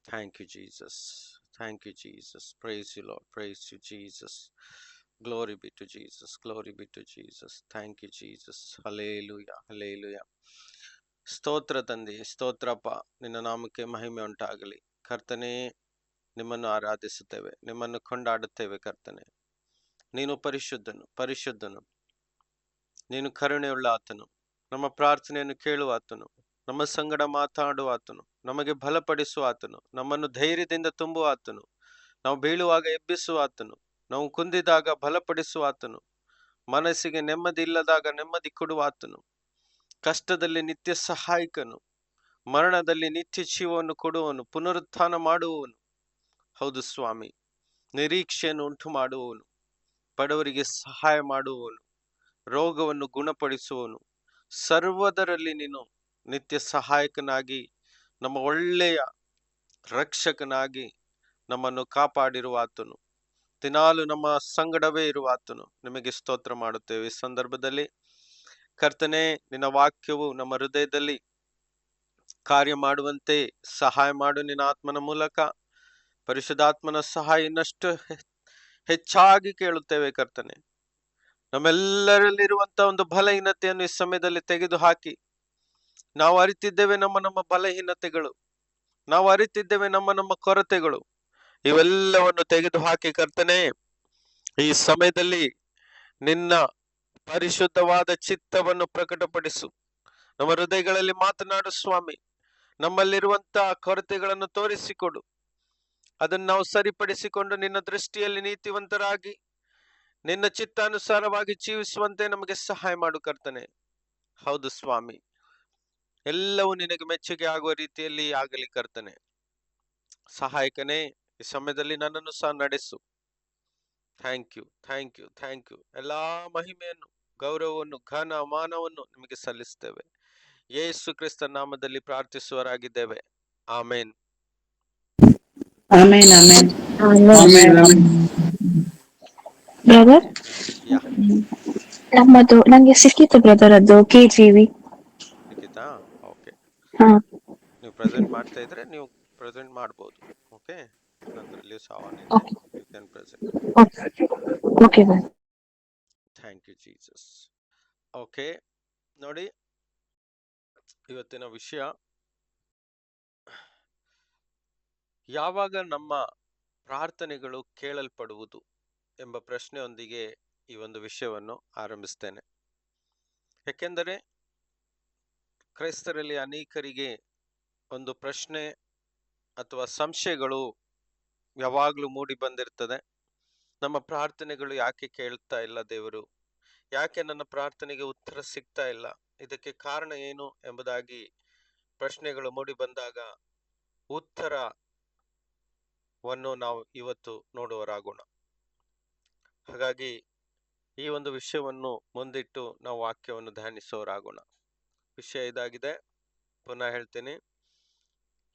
Thank you, Jesus. Thank you, Jesus. Praise you, Lord. Praise you, Jesus. Glory be to Jesus. Glory be to Jesus. Thank you, Jesus. Hallelujah. Hallelujah. ಸ್ತೋತ್ರ ತಂದೆ, ಸ್ತೋತ್ರಪ್ಪ. ನಿನ್ನ ನಾಮಕ್ಕೆ ಮಹಿಮೆ ಉಂಟಾಗಲಿ. ಕರ್ತನೇ, ನಿಮ್ಮನ್ನು ಆರಾಧಿಸುತ್ತೇವೆ, ನಿಮ್ಮನ್ನು ಕೊಂಡಾಡುತ್ತೇವೆ. ಕರ್ತನೆ, ನೀನು ಪರಿಶುದ್ಧನು, ಪರಿಶುದ್ಧನು. ನೀನು ಕರುಣೆಯುಳ್ಳ ಆತನು, ನಮ್ಮ ಪ್ರಾರ್ಥನೆಯನ್ನು ಕೇಳುವ ಆತನು, ನಮ್ಮ ಸಂಗಡ ಮಾತಾಡುವ ಆತನು, ನಮಗೆ ಬಲಪಡಿಸುವ ಆತನು, ನಮ್ಮನ್ನು ಧೈರ್ಯದಿಂದ ತುಂಬುವ ಆತನು, ನಾವು ಬೀಳುವಾಗ ಎಬ್ಬಿಸುವ ಆತನು, ನಾವು ಕುಂದಿದಾಗ ಬಲಪಡಿಸುವ ಆತನು, ಮನಸ್ಸಿಗೆ ನೆಮ್ಮದಿ ಇಲ್ಲದಾಗ ನೆಮ್ಮದಿ ಕೊಡುವ ಆತನು, ಕಷ್ಟದಲ್ಲಿ ನಿತ್ಯ ಸಹಾಯಕನು, ಮರಣದಲ್ಲಿ ನಿತ್ಯ ಜೀವವನ್ನು ಕೊಡುವನು, ಪುನರುತ್ಥಾನ ಮಾಡುವವನು. ಹೌದು ಸ್ವಾಮಿ, ನಿರೀಕ್ಷೆಯನ್ನು ಉಂಟು ಮಾಡುವವನು, ಬಡವರಿಗೆ ಸಹಾಯ ಮಾಡುವವನು, ರೋಗವನ್ನು ಗುಣಪಡಿಸುವವನು, ಸರ್ವದರಲ್ಲಿ ನೀನು ನಿತ್ಯ ಸಹಾಯಕನಾಗಿ, ನಮ್ಮ ಒಳ್ಳೆಯ ರಕ್ಷಕನಾಗಿ ನಮ್ಮನ್ನು ಕಾಪಾಡಿರುವ ಆತನು, ದಿನಾಲು ನಮ್ಮ ಸಂಗಡವೇ ಇರುವ ಆತನು. ನಿಮಗೆ ಸ್ತೋತ್ರ ಮಾಡುತ್ತೇವೆ. ಈ ಸಂದರ್ಭದಲ್ಲಿ ಕರ್ತನೆ, ನಿನ್ನ ವಾಕ್ಯವು ನಮ್ಮ ಹೃದಯದಲ್ಲಿ ಕಾರ್ಯ ಮಾಡುವಂತೆ ಸಹಾಯ ಮಾಡು. ನಿನ್ನ ಆತ್ಮನ ಮೂಲಕ ಪರಿಶುದ್ಧಾತ್ಮನ ಸಹಾಯ ಇನ್ನಷ್ಟು ಹೆಚ್ಚಾಗಿ ಕೇಳುತ್ತೇವೆ. ಕರ್ತನೆ, ನಮ್ಮೆಲ್ಲರಲ್ಲಿರುವಂತ ಒಂದು ಬಲಹೀನತೆಯನ್ನು ಈ ಸಮಯದಲ್ಲಿ ತೆಗೆದು ಹಾಕಿ, ನಾವು ಅರಿತಿದ್ದೇವೆ ನಮ್ಮ ನಮ್ಮ ಬಲಹೀನತೆಗಳು, ನಾವು ಅರಿತಿದ್ದೇವೆ ನಮ್ಮ ನಮ್ಮ ಕೊರತೆಗಳು, ಇವೆಲ್ಲವನ್ನು ತೆಗೆದು ಹಾಕಿ ಕರ್ತನೆ, ಈ ಸಮಯದಲ್ಲಿ ನಿನ್ನ ಪರಿಶುದ್ಧವಾದ ಚಿತ್ತವನ್ನು ಪ್ರಕಟಪಡಿಸು. ನಮ್ಮ ಹೃದಯಗಳಲ್ಲಿ ಮಾತನಾಡು ಸ್ವಾಮಿ. ನಮ್ಮಲ್ಲಿರುವಂತಹ ಕೊರತೆಗಳನ್ನು ತೋರಿಸಿಕೊಡು. ಅದನ್ನು ನಾವು ಸರಿಪಡಿಸಿಕೊಂಡು ನಿನ್ನ ದೃಷ್ಟಿಯಲ್ಲಿ ನೀತಿವಂತರಾಗಿ ನಿನ್ನ ಚಿತ್ತಾನುಸಾರವಾಗಿ ಜೀವಿಸುವಂತೆ ನಮಗೆ ಸಹಾಯ ಮಾಡು ಕರ್ತನೆ. ಹೌದು ಸ್ವಾಮಿ, ಎಲ್ಲವೂ ನಿನಗೆ ಮೆಚ್ಚುಗೆ ಆಗುವ ರೀತಿಯಲ್ಲಿ ಆಗಲಿ ಕರ್ತನೆ. ಸಹಾಯಕನೇ, ಈ ಸಮಯದಲ್ಲಿ ನನ್ನನ್ನು ಸಹ ನಡೆಸು. Thank you, thank you, thank you. ಎಲ್ಲಾ ಮಹಿಮೆಯನ್ನು, ಗೌರವವನ್ನು, ಘನ ಮಾನವನ್ನು ನಿಮಗೆ ಸಲ್ಲಿಸ್ತೇವೆ. ಯೇಸು ಕ್ರಿಸ್ತ ನಾಮದಲ್ಲಿ ಪ್ರಾರ್ಥಿಸುವರಾಗಿದ್ದೇವೆ. ಆಮೇನ್. ಆಮೇನ್ ಆಮೇನ್ ಆಮೇನ್. ಬ್ರದರ್, ಯಾ, ನಮ್ಮದು ನಂಗೆ ಸಿಕ್ಕಿತ್ತು ಬ್ರದರ್, ಅದು KGV. ಸಿಕ್ಕಿತಾ? ಓಕೆ. ಹಾ, ನೀವು ಪ್ರೆಸೆಂಟ್ ಮಾಡ್ತಾ ಇದ್ರೆ ನೀವು ಪ್ರೆಸೆಂಟ್ ಮಾಡ್ಬೋದು. ಓಕೆ, ನಂದ್ರಲ್ಲಿ ಆನ್ ಇದೆ, okay you can present. Okay okay brother. Thank you Jesus. Okay, ನೋಡಿ, ಇವತ್ತಿನ ವಿಷಯ, ಯಾವಾಗ ನಮ್ಮ ಪ್ರಾರ್ಥನೆಗಳು ಕೇಳಲ್ಪಡುವುದು ಎಂಬ ಪ್ರಶ್ನೆಯೊಂದಿಗೆ ಈ ಒಂದು ವಿಷಯವನ್ನು ಆರಂಭಿಸ್ತೇನೆ. ಯಾಕೆಂದರೆ ಕ್ರೈಸ್ತರಲ್ಲಿ ಅನೇಕರಿಗೆ ಒಂದು ಪ್ರಶ್ನೆ ಅಥವಾ ಸಂಶಯಗಳು ಯಾವಾಗಲೂ ಮೂಡಿ ಬಂದಿರ್ತದೆ. ನಮ್ಮ ಪ್ರಾರ್ಥನೆಗಳು ಯಾಕೆ ಕೇಳ್ತಾ ಇಲ್ಲ ದೇವರು? ಯಾಕೆ ನನ್ನ ಪ್ರಾರ್ಥನೆಗೆ ಉತ್ತರ ಸಿಗ್ತಾ ಇಲ್ಲ? ಇದಕ್ಕೆ ಕಾರಣ ಏನು ಎಂಬುದಾಗಿ ಪ್ರಶ್ನೆಗಳು ಮೂಡಿ ಬಂದಾಗ ಉತ್ತರವನ್ನು ನಾವು ಇವತ್ತು ನೋಡುವರಾಗೋಣ. ಹಾಗಾಗಿ ಈ ಒಂದು ವಿಷಯವನ್ನು ಮುಂದಿಟ್ಟು ನಾವು ವಾಕ್ಯವನ್ನು ಧ್ಯಾನಿಸೋರಾಗೋಣ. ವಿಷಯ ಇದಾಗಿದೆ, ಪುನಃ ಹೇಳ್ತೀನಿ.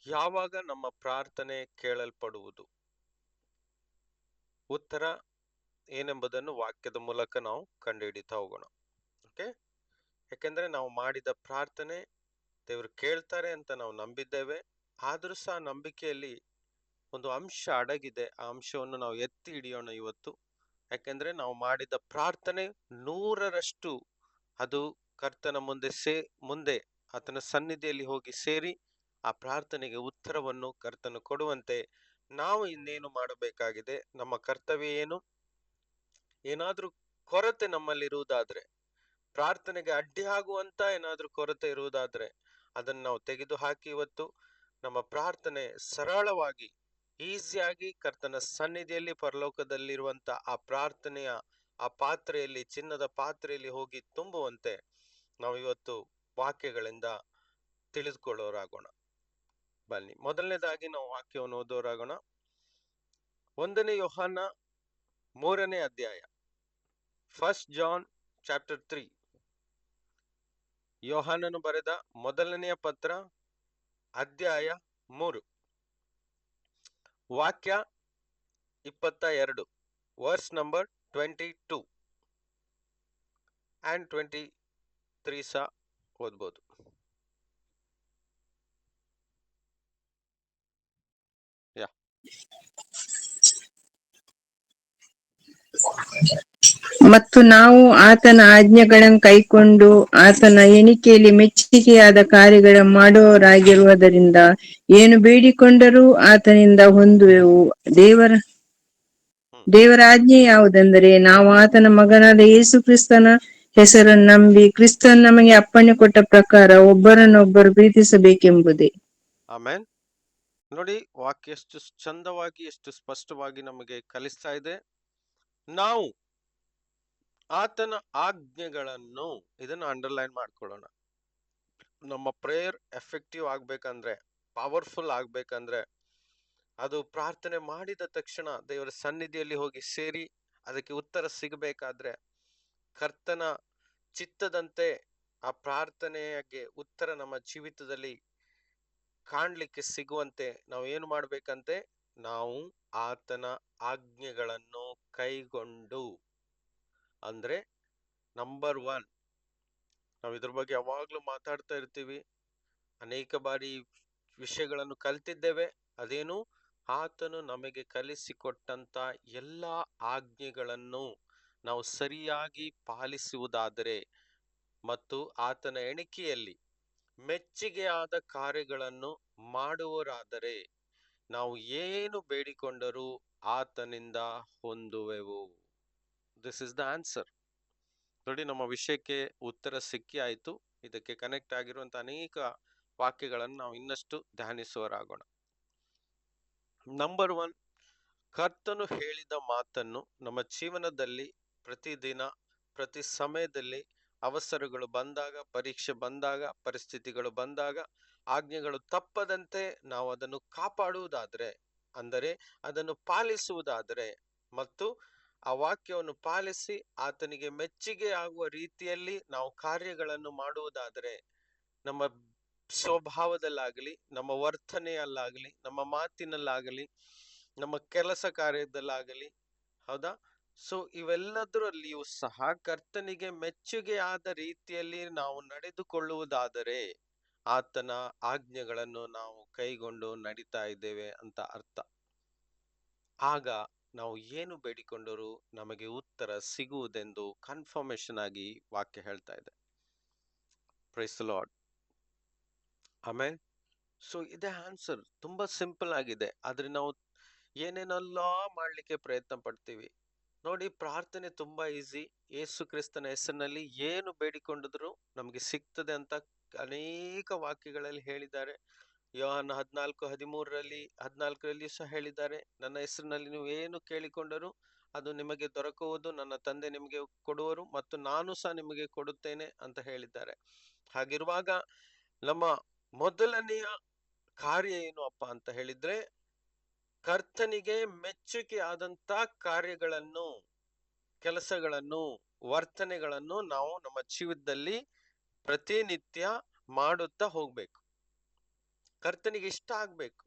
ಯಾವಾಗ ನಮ್ಮ ಪ್ರಾರ್ಥನೆ ಕೇಳಲ್ಪಡುವುದು? ಉತ್ತರ ಏನೆಂಬುದನ್ನು ವಾಕ್ಯದ ಮೂಲಕ ನಾವು ಕಂಡುಹಿಡಿತಾ ಹೋಗೋಣ. ಓಕೆ, ಯಾಕೆಂದ್ರೆ ನಾವು ಮಾಡಿದ ಪ್ರಾರ್ಥನೆ ದೇವರು ಕೇಳ್ತಾರೆ ಅಂತ ನಾವು ನಂಬಿದ್ದೇವೆ. ಆದ್ರೂ ಸಹ ನಂಬಿಕೆಯಲ್ಲಿ ಒಂದು ಅಂಶ ಅಡಗಿದೆ. ಆ ಅಂಶವನ್ನು ನಾವು ಎತ್ತಿ ಹಿಡಿಯೋಣ ಇವತ್ತು. ಯಾಕೆಂದ್ರೆ ನಾವು ಮಾಡಿದ ಪ್ರಾರ್ಥನೆ 100ರಷ್ಟು ಅದು ಕರ್ತನ ಮುಂದೆ ಆತನ ಸನ್ನಿಧಿಯಲ್ಲಿ ಹೋಗಿ ಸೇರಿ ಆ ಪ್ರಾರ್ಥನೆಗೆ ಉತ್ತರವನ್ನು ಕರ್ತನು ಕೊಡುವಂತೆ ನಾವು ಇನ್ನೇನು ಮಾಡಬೇಕಾಗಿದೆ? ನಮ್ಮ ಕರ್ತವ್ಯ ಏನು? ಏನಾದ್ರೂ ಕೊರತೆ ನಮ್ಮಲ್ಲಿರುವುದಾದ್ರೆ, ಪ್ರಾರ್ಥನೆಗೆ ಅಡ್ಡಿ ಆಗುವಂತ ಏನಾದ್ರೂ ಕೊರತೆ ಇರುವುದಾದ್ರೆ ಅದನ್ನು ನಾವು ತೆಗೆದು ಹಾಕಿ ಇವತ್ತು ನಮ್ಮ ಪ್ರಾರ್ಥನೆ ಸರಳವಾಗಿ, ಈಸಿಯಾಗಿ ಕರ್ತನ ಸನ್ನಿಧಿಯಲ್ಲಿ ಪರಲೋಕದಲ್ಲಿರುವಂತ ಆ ಪ್ರಾರ್ಥನೆಯ ಆ ಪಾತ್ರೆಯಲ್ಲಿ, ಚಿನ್ನದ ಪಾತ್ರೆಯಲ್ಲಿ ಹೋಗಿ ತುಂಬುವಂತೆ ನಾವು ಇವತ್ತು ವಾಕ್ಯಗಳಿಂದ ತಿಳಿದುಕೊಳ್ಳೋರಾಗೋಣ. ಬನ್ನಿ, ಮೊದಲನೇದಾಗಿ ನಾವು ವಾಕ್ಯವನ್ನು ಓದೋರಾಗೋಣ. 1 ಯೋಹಾನ 3ನೇ ಅಧ್ಯಾಯ, 1 John chapter 3. ಯೋಹಾನನು ಬರೆದ ಮೊದಲನೆಯ ಪತ್ರ, ಅಧ್ಯಾಯ 3, ವಾಕ್ಯ 22, ವರ್ಸ್ ನಂಬರ್ 22 and 23 ಸಹ ಓದ್ಬೋದು. ಮತ್ತು ನಾವು ಆತನ ಆಜ್ಞೆಗಳನ್ನು ಕೈಕೊಂಡು ಆತನ ಎಣಿಕೆಯಲ್ಲಿ ಮೆಚ್ಚಿಕೆಯಾದ ಕಾರ್ಯಗಳ ಮಾಡುವವರಾಗಿರುವುದರಿಂದ ಏನು ಬೇಡಿಕೊಂಡರೂ ಆತನಿಂದ ಹೊಂದುವೆವು. ದೇವರ ಆಜ್ಞೆ ಯಾವುದೆಂದರೆ, ನಾವು ಆತನ ಮಗನಾದ ಯೇಸು ಕ್ರಿಸ್ತನ ಹೆಸರನ್ನು ನಂಬಿ ಕ್ರಿಸ್ತನ್ ನಮಗೆ ಅಪ್ಪಣೆ ಕೊಟ್ಟ ಪ್ರಕಾರ ಒಬ್ಬರನ್ನೊಬ್ಬರು ಪ್ರೀತಿಸಬೇಕೆಂಬುದೇ. ಆಮೇನ್. ನೋಡಿ, ವಾಕ್ಯ ಎಷ್ಟು ಚಂದವಾಗಿ, ಎಷ್ಟು ಸ್ಪಷ್ಟವಾಗಿ ನಮಗೆ ಕಲಿಸ್ತಾ ಇದೆ. ನಾವು ಆತನ ಆಜ್ಞೆಗಳನ್ನು, ಇದನ್ನು ಅಂಡರ್ಲೈನ್ ಮಾಡ್ಕೊಳ್ಳೋಣ. ನಮ್ಮ ಪ್ರೇಯರ್ ಎಫೆಕ್ಟಿವ್ ಆಗ್ಬೇಕಂದ್ರೆ, ಪವರ್ಫುಲ್ ಆಗ್ಬೇಕಂದ್ರೆ, ಅದು ಪ್ರಾರ್ಥನೆ ಮಾಡಿದ ತಕ್ಷಣ ದೇವರ ಸನ್ನಿಧಿಯಲ್ಲಿ ಹೋಗಿ ಸೇರಿ ಅದಕ್ಕೆ ಉತ್ತರ ಸಿಗಬೇಕಾದ್ರೆ, ಕರ್ತನ ಚಿತ್ತದಂತೆ ಆ ಪ್ರಾರ್ಥನೆಗೆ ಉತ್ತರ ನಮ್ಮ ಜೀವಿತದಲ್ಲಿ ಕಾಣ್ಲಿಕ್ಕೆ ಸಿಗುವಂತೆ ನಾವು ಏನು ಮಾಡ್ಬೇಕಂತೆ? ನಾವು ಆತನ ಆಜ್ಞೆಗಳನ್ನು ಕೈಗೊಂಡು, ಅಂದ್ರೆ ನಂಬರ್ 1, ನಾವು ಇದ್ರ ಬಗ್ಗೆ ಯಾವಾಗ್ಲೂ ಮಾತಾಡ್ತಾ ಇರ್ತೀವಿ, ಅನೇಕ ಬಾರಿ ವಿಷಯಗಳನ್ನು ಕಲ್ತಿದ್ದೇವೆ. ಅದೇನು? ಆತನು ನಮಗೆ ಕಲಿಸಿಕೊಟ್ಟಂತ ಎಲ್ಲಾ ಆಜ್ಞೆಗಳನ್ನು ನಾವು ಸರಿಯಾಗಿ ಪಾಲಿಸುವುದಾದರೆ ಮತ್ತು ಆತನ ಎಣಿಕೆಯಲ್ಲಿ ಮೆಚ್ಚುಗೆಯಾದ ಕಾರ್ಯಗಳನ್ನು ಮಾಡುವರಾದರೆ ನಾವು ಏನು ಬೇಡಿಕೊಂಡರೂ ಆತನಿಂದ ಹೊಂದುವೆವು. This is the answer. ನೋಡಿ, ನಮ್ಮ ವಿಷಯಕ್ಕೆ ಉತ್ತರ ಸಿಕ್ಕಿ ಆಯ್ತು. ಇದಕ್ಕೆ ಕನೆಕ್ಟ್ ಆಗಿರುವಂತ ಅನೇಕ ವಾಕ್ಯಗಳನ್ನು ನಾವು ಇನ್ನಷ್ಟು ಧ್ಯಾನಿಸುವರಾಗೋಣ. ನಂಬರ್ 1, ಕರ್ತನು ಹೇಳಿದ ಮಾತನ್ನು ನಮ್ಮ ಜೀವನದಲ್ಲಿ ಪ್ರತಿದಿನ, ಪ್ರತಿ ಸಮಯದಲ್ಲಿ, ಅವಸರಗಳು ಬಂದಾಗ, ಪರೀಕ್ಷೆ ಬಂದಾಗ, ಪರಿಸ್ಥಿತಿಗಳು ಬಂದಾಗ, ಆಜ್ಞೆಗಳು ತಪ್ಪದಂತೆ ನಾವು ಅದನ್ನು ಕಾಪಾಡುವುದಾದರೆ, ಅಂದರೆ ಅದನ್ನು ಪಾಲಿಸುವುದಾದರೆ ಮತ್ತು ಆ ವಾಕ್ಯವನ್ನು ಪಾಲಿಸಿ ಆತನಿಗೆ ಮೆಚ್ಚುಗೆ ಆಗುವ ರೀತಿಯಲ್ಲಿ ನಾವು ಕಾರ್ಯಗಳನ್ನು ಮಾಡುವುದಾದರೆ, ನಮ್ಮ ಸ್ವಭಾವದಲ್ಲಾಗಲಿ, ನಮ್ಮ ವರ್ತನೆಯಲ್ಲಾಗಲಿ, ನಮ್ಮ ಮಾತಿನಲ್ಲಾಗಲಿ, ನಮ್ಮ ಕೆಲಸ ಕಾರ್ಯದಲ್ಲಾಗಲಿ, ಹೌದಾ? ಸೊ ಇವೆಲ್ಲದರಲ್ಲಿಯೂ ಸಹ ಕರ್ತನಿಗೆ ಮೆಚ್ಚುಗೆ ಆದ ರೀತಿಯಲ್ಲಿ ನಾವು ನಡೆದುಕೊಳ್ಳುವುದಾದರೆ ಆತನ ಆಜ್ಞೆಗಳನ್ನು ನಾವು ಕೈಗೊಂಡು ನಡೀತಾ ಇದ್ದೇವೆ ಅಂತ ಅರ್ಥ. ಆಗ ನಾವು ಏನು ಬೇಡಿಕೊಂಡರೂ ನಮಗೆ ಉತ್ತರ ಸಿಗುವುದೆಂದು ಕನ್ಫರ್ಮೇಶನ್ ಆಗಿ ವಾಕ್ಯ ಹೇಳ್ತಾ ಇದೆ. Praise the Lord. ಆಮೇಲೆ ಸೊ ಇದೇ ಆನ್ಸರ್. ತುಂಬಾ ಸಿಂಪಲ್ ಆಗಿದೆ, ಆದ್ರೆ ನಾವು ಏನೇನೆಲ್ಲ ಮಾಡ್ಲಿಕ್ಕೆ ಪ್ರಯತ್ನ ಪಡ್ತೀವಿ. ನೋಡಿ, ಪ್ರಾರ್ಥನೆ ತುಂಬಾ ಈಸಿ. ಯೇಸು ಕ್ರಿಸ್ತನ ಹೆಸರಿನಲ್ಲಿ ಏನು ಬೇಡಿಕೊಂಡಿದ್ರು ನಮಗೆ ಸಿಗ್ತದೆ ಅಂತ ಅನೇಕ ವಾಕ್ಯಗಳಲ್ಲಿ ಹೇಳಿದ್ದಾರೆ. ಯೋಹಾನ 14:13-14 ಸಹ ಹೇಳಿದ್ದಾರೆ, ನನ್ನ ಹೆಸರಿನಲ್ಲಿ ನೀವು ಏನು ಕೇಳಿಕೊಂಡರೂ ಅದು ನಿಮಗೆ ದೊರಕುವುದು, ನನ್ನ ತಂದೆ ನಿಮಗೆ ಕೊಡುವರು ಮತ್ತು ನಾನು ಸಹ ನಿಮಗೆ ಕೊಡುತ್ತೇನೆ ಅಂತ ಹೇಳಿದ್ದಾರೆ. ಹಾಗಿರುವಾಗ ನಮ್ಮ ಮೊದಲನೆಯ ಕಾರ್ಯ ಏನು ಅಪ್ಪ ಅಂತ ಹೇಳಿದ್ರೆ, ಕರ್ತನಿಗೆ ಮೆಚ್ಚುಗೆ ಆದಂತ ಕಾರ್ಯಗಳನ್ನು, ಕೆಲಸಗಳನ್ನು, ವರ್ತನೆಗಳನ್ನು ನಾವು ನಮ್ಮ ಜೀವಿತದಲ್ಲಿ ಪ್ರತಿನಿತ್ಯ ಮಾಡುತ್ತಾ ಹೋಗ್ಬೇಕು. ಕರ್ತನಿಗೆ ಇಷ್ಟ ಆಗ್ಬೇಕು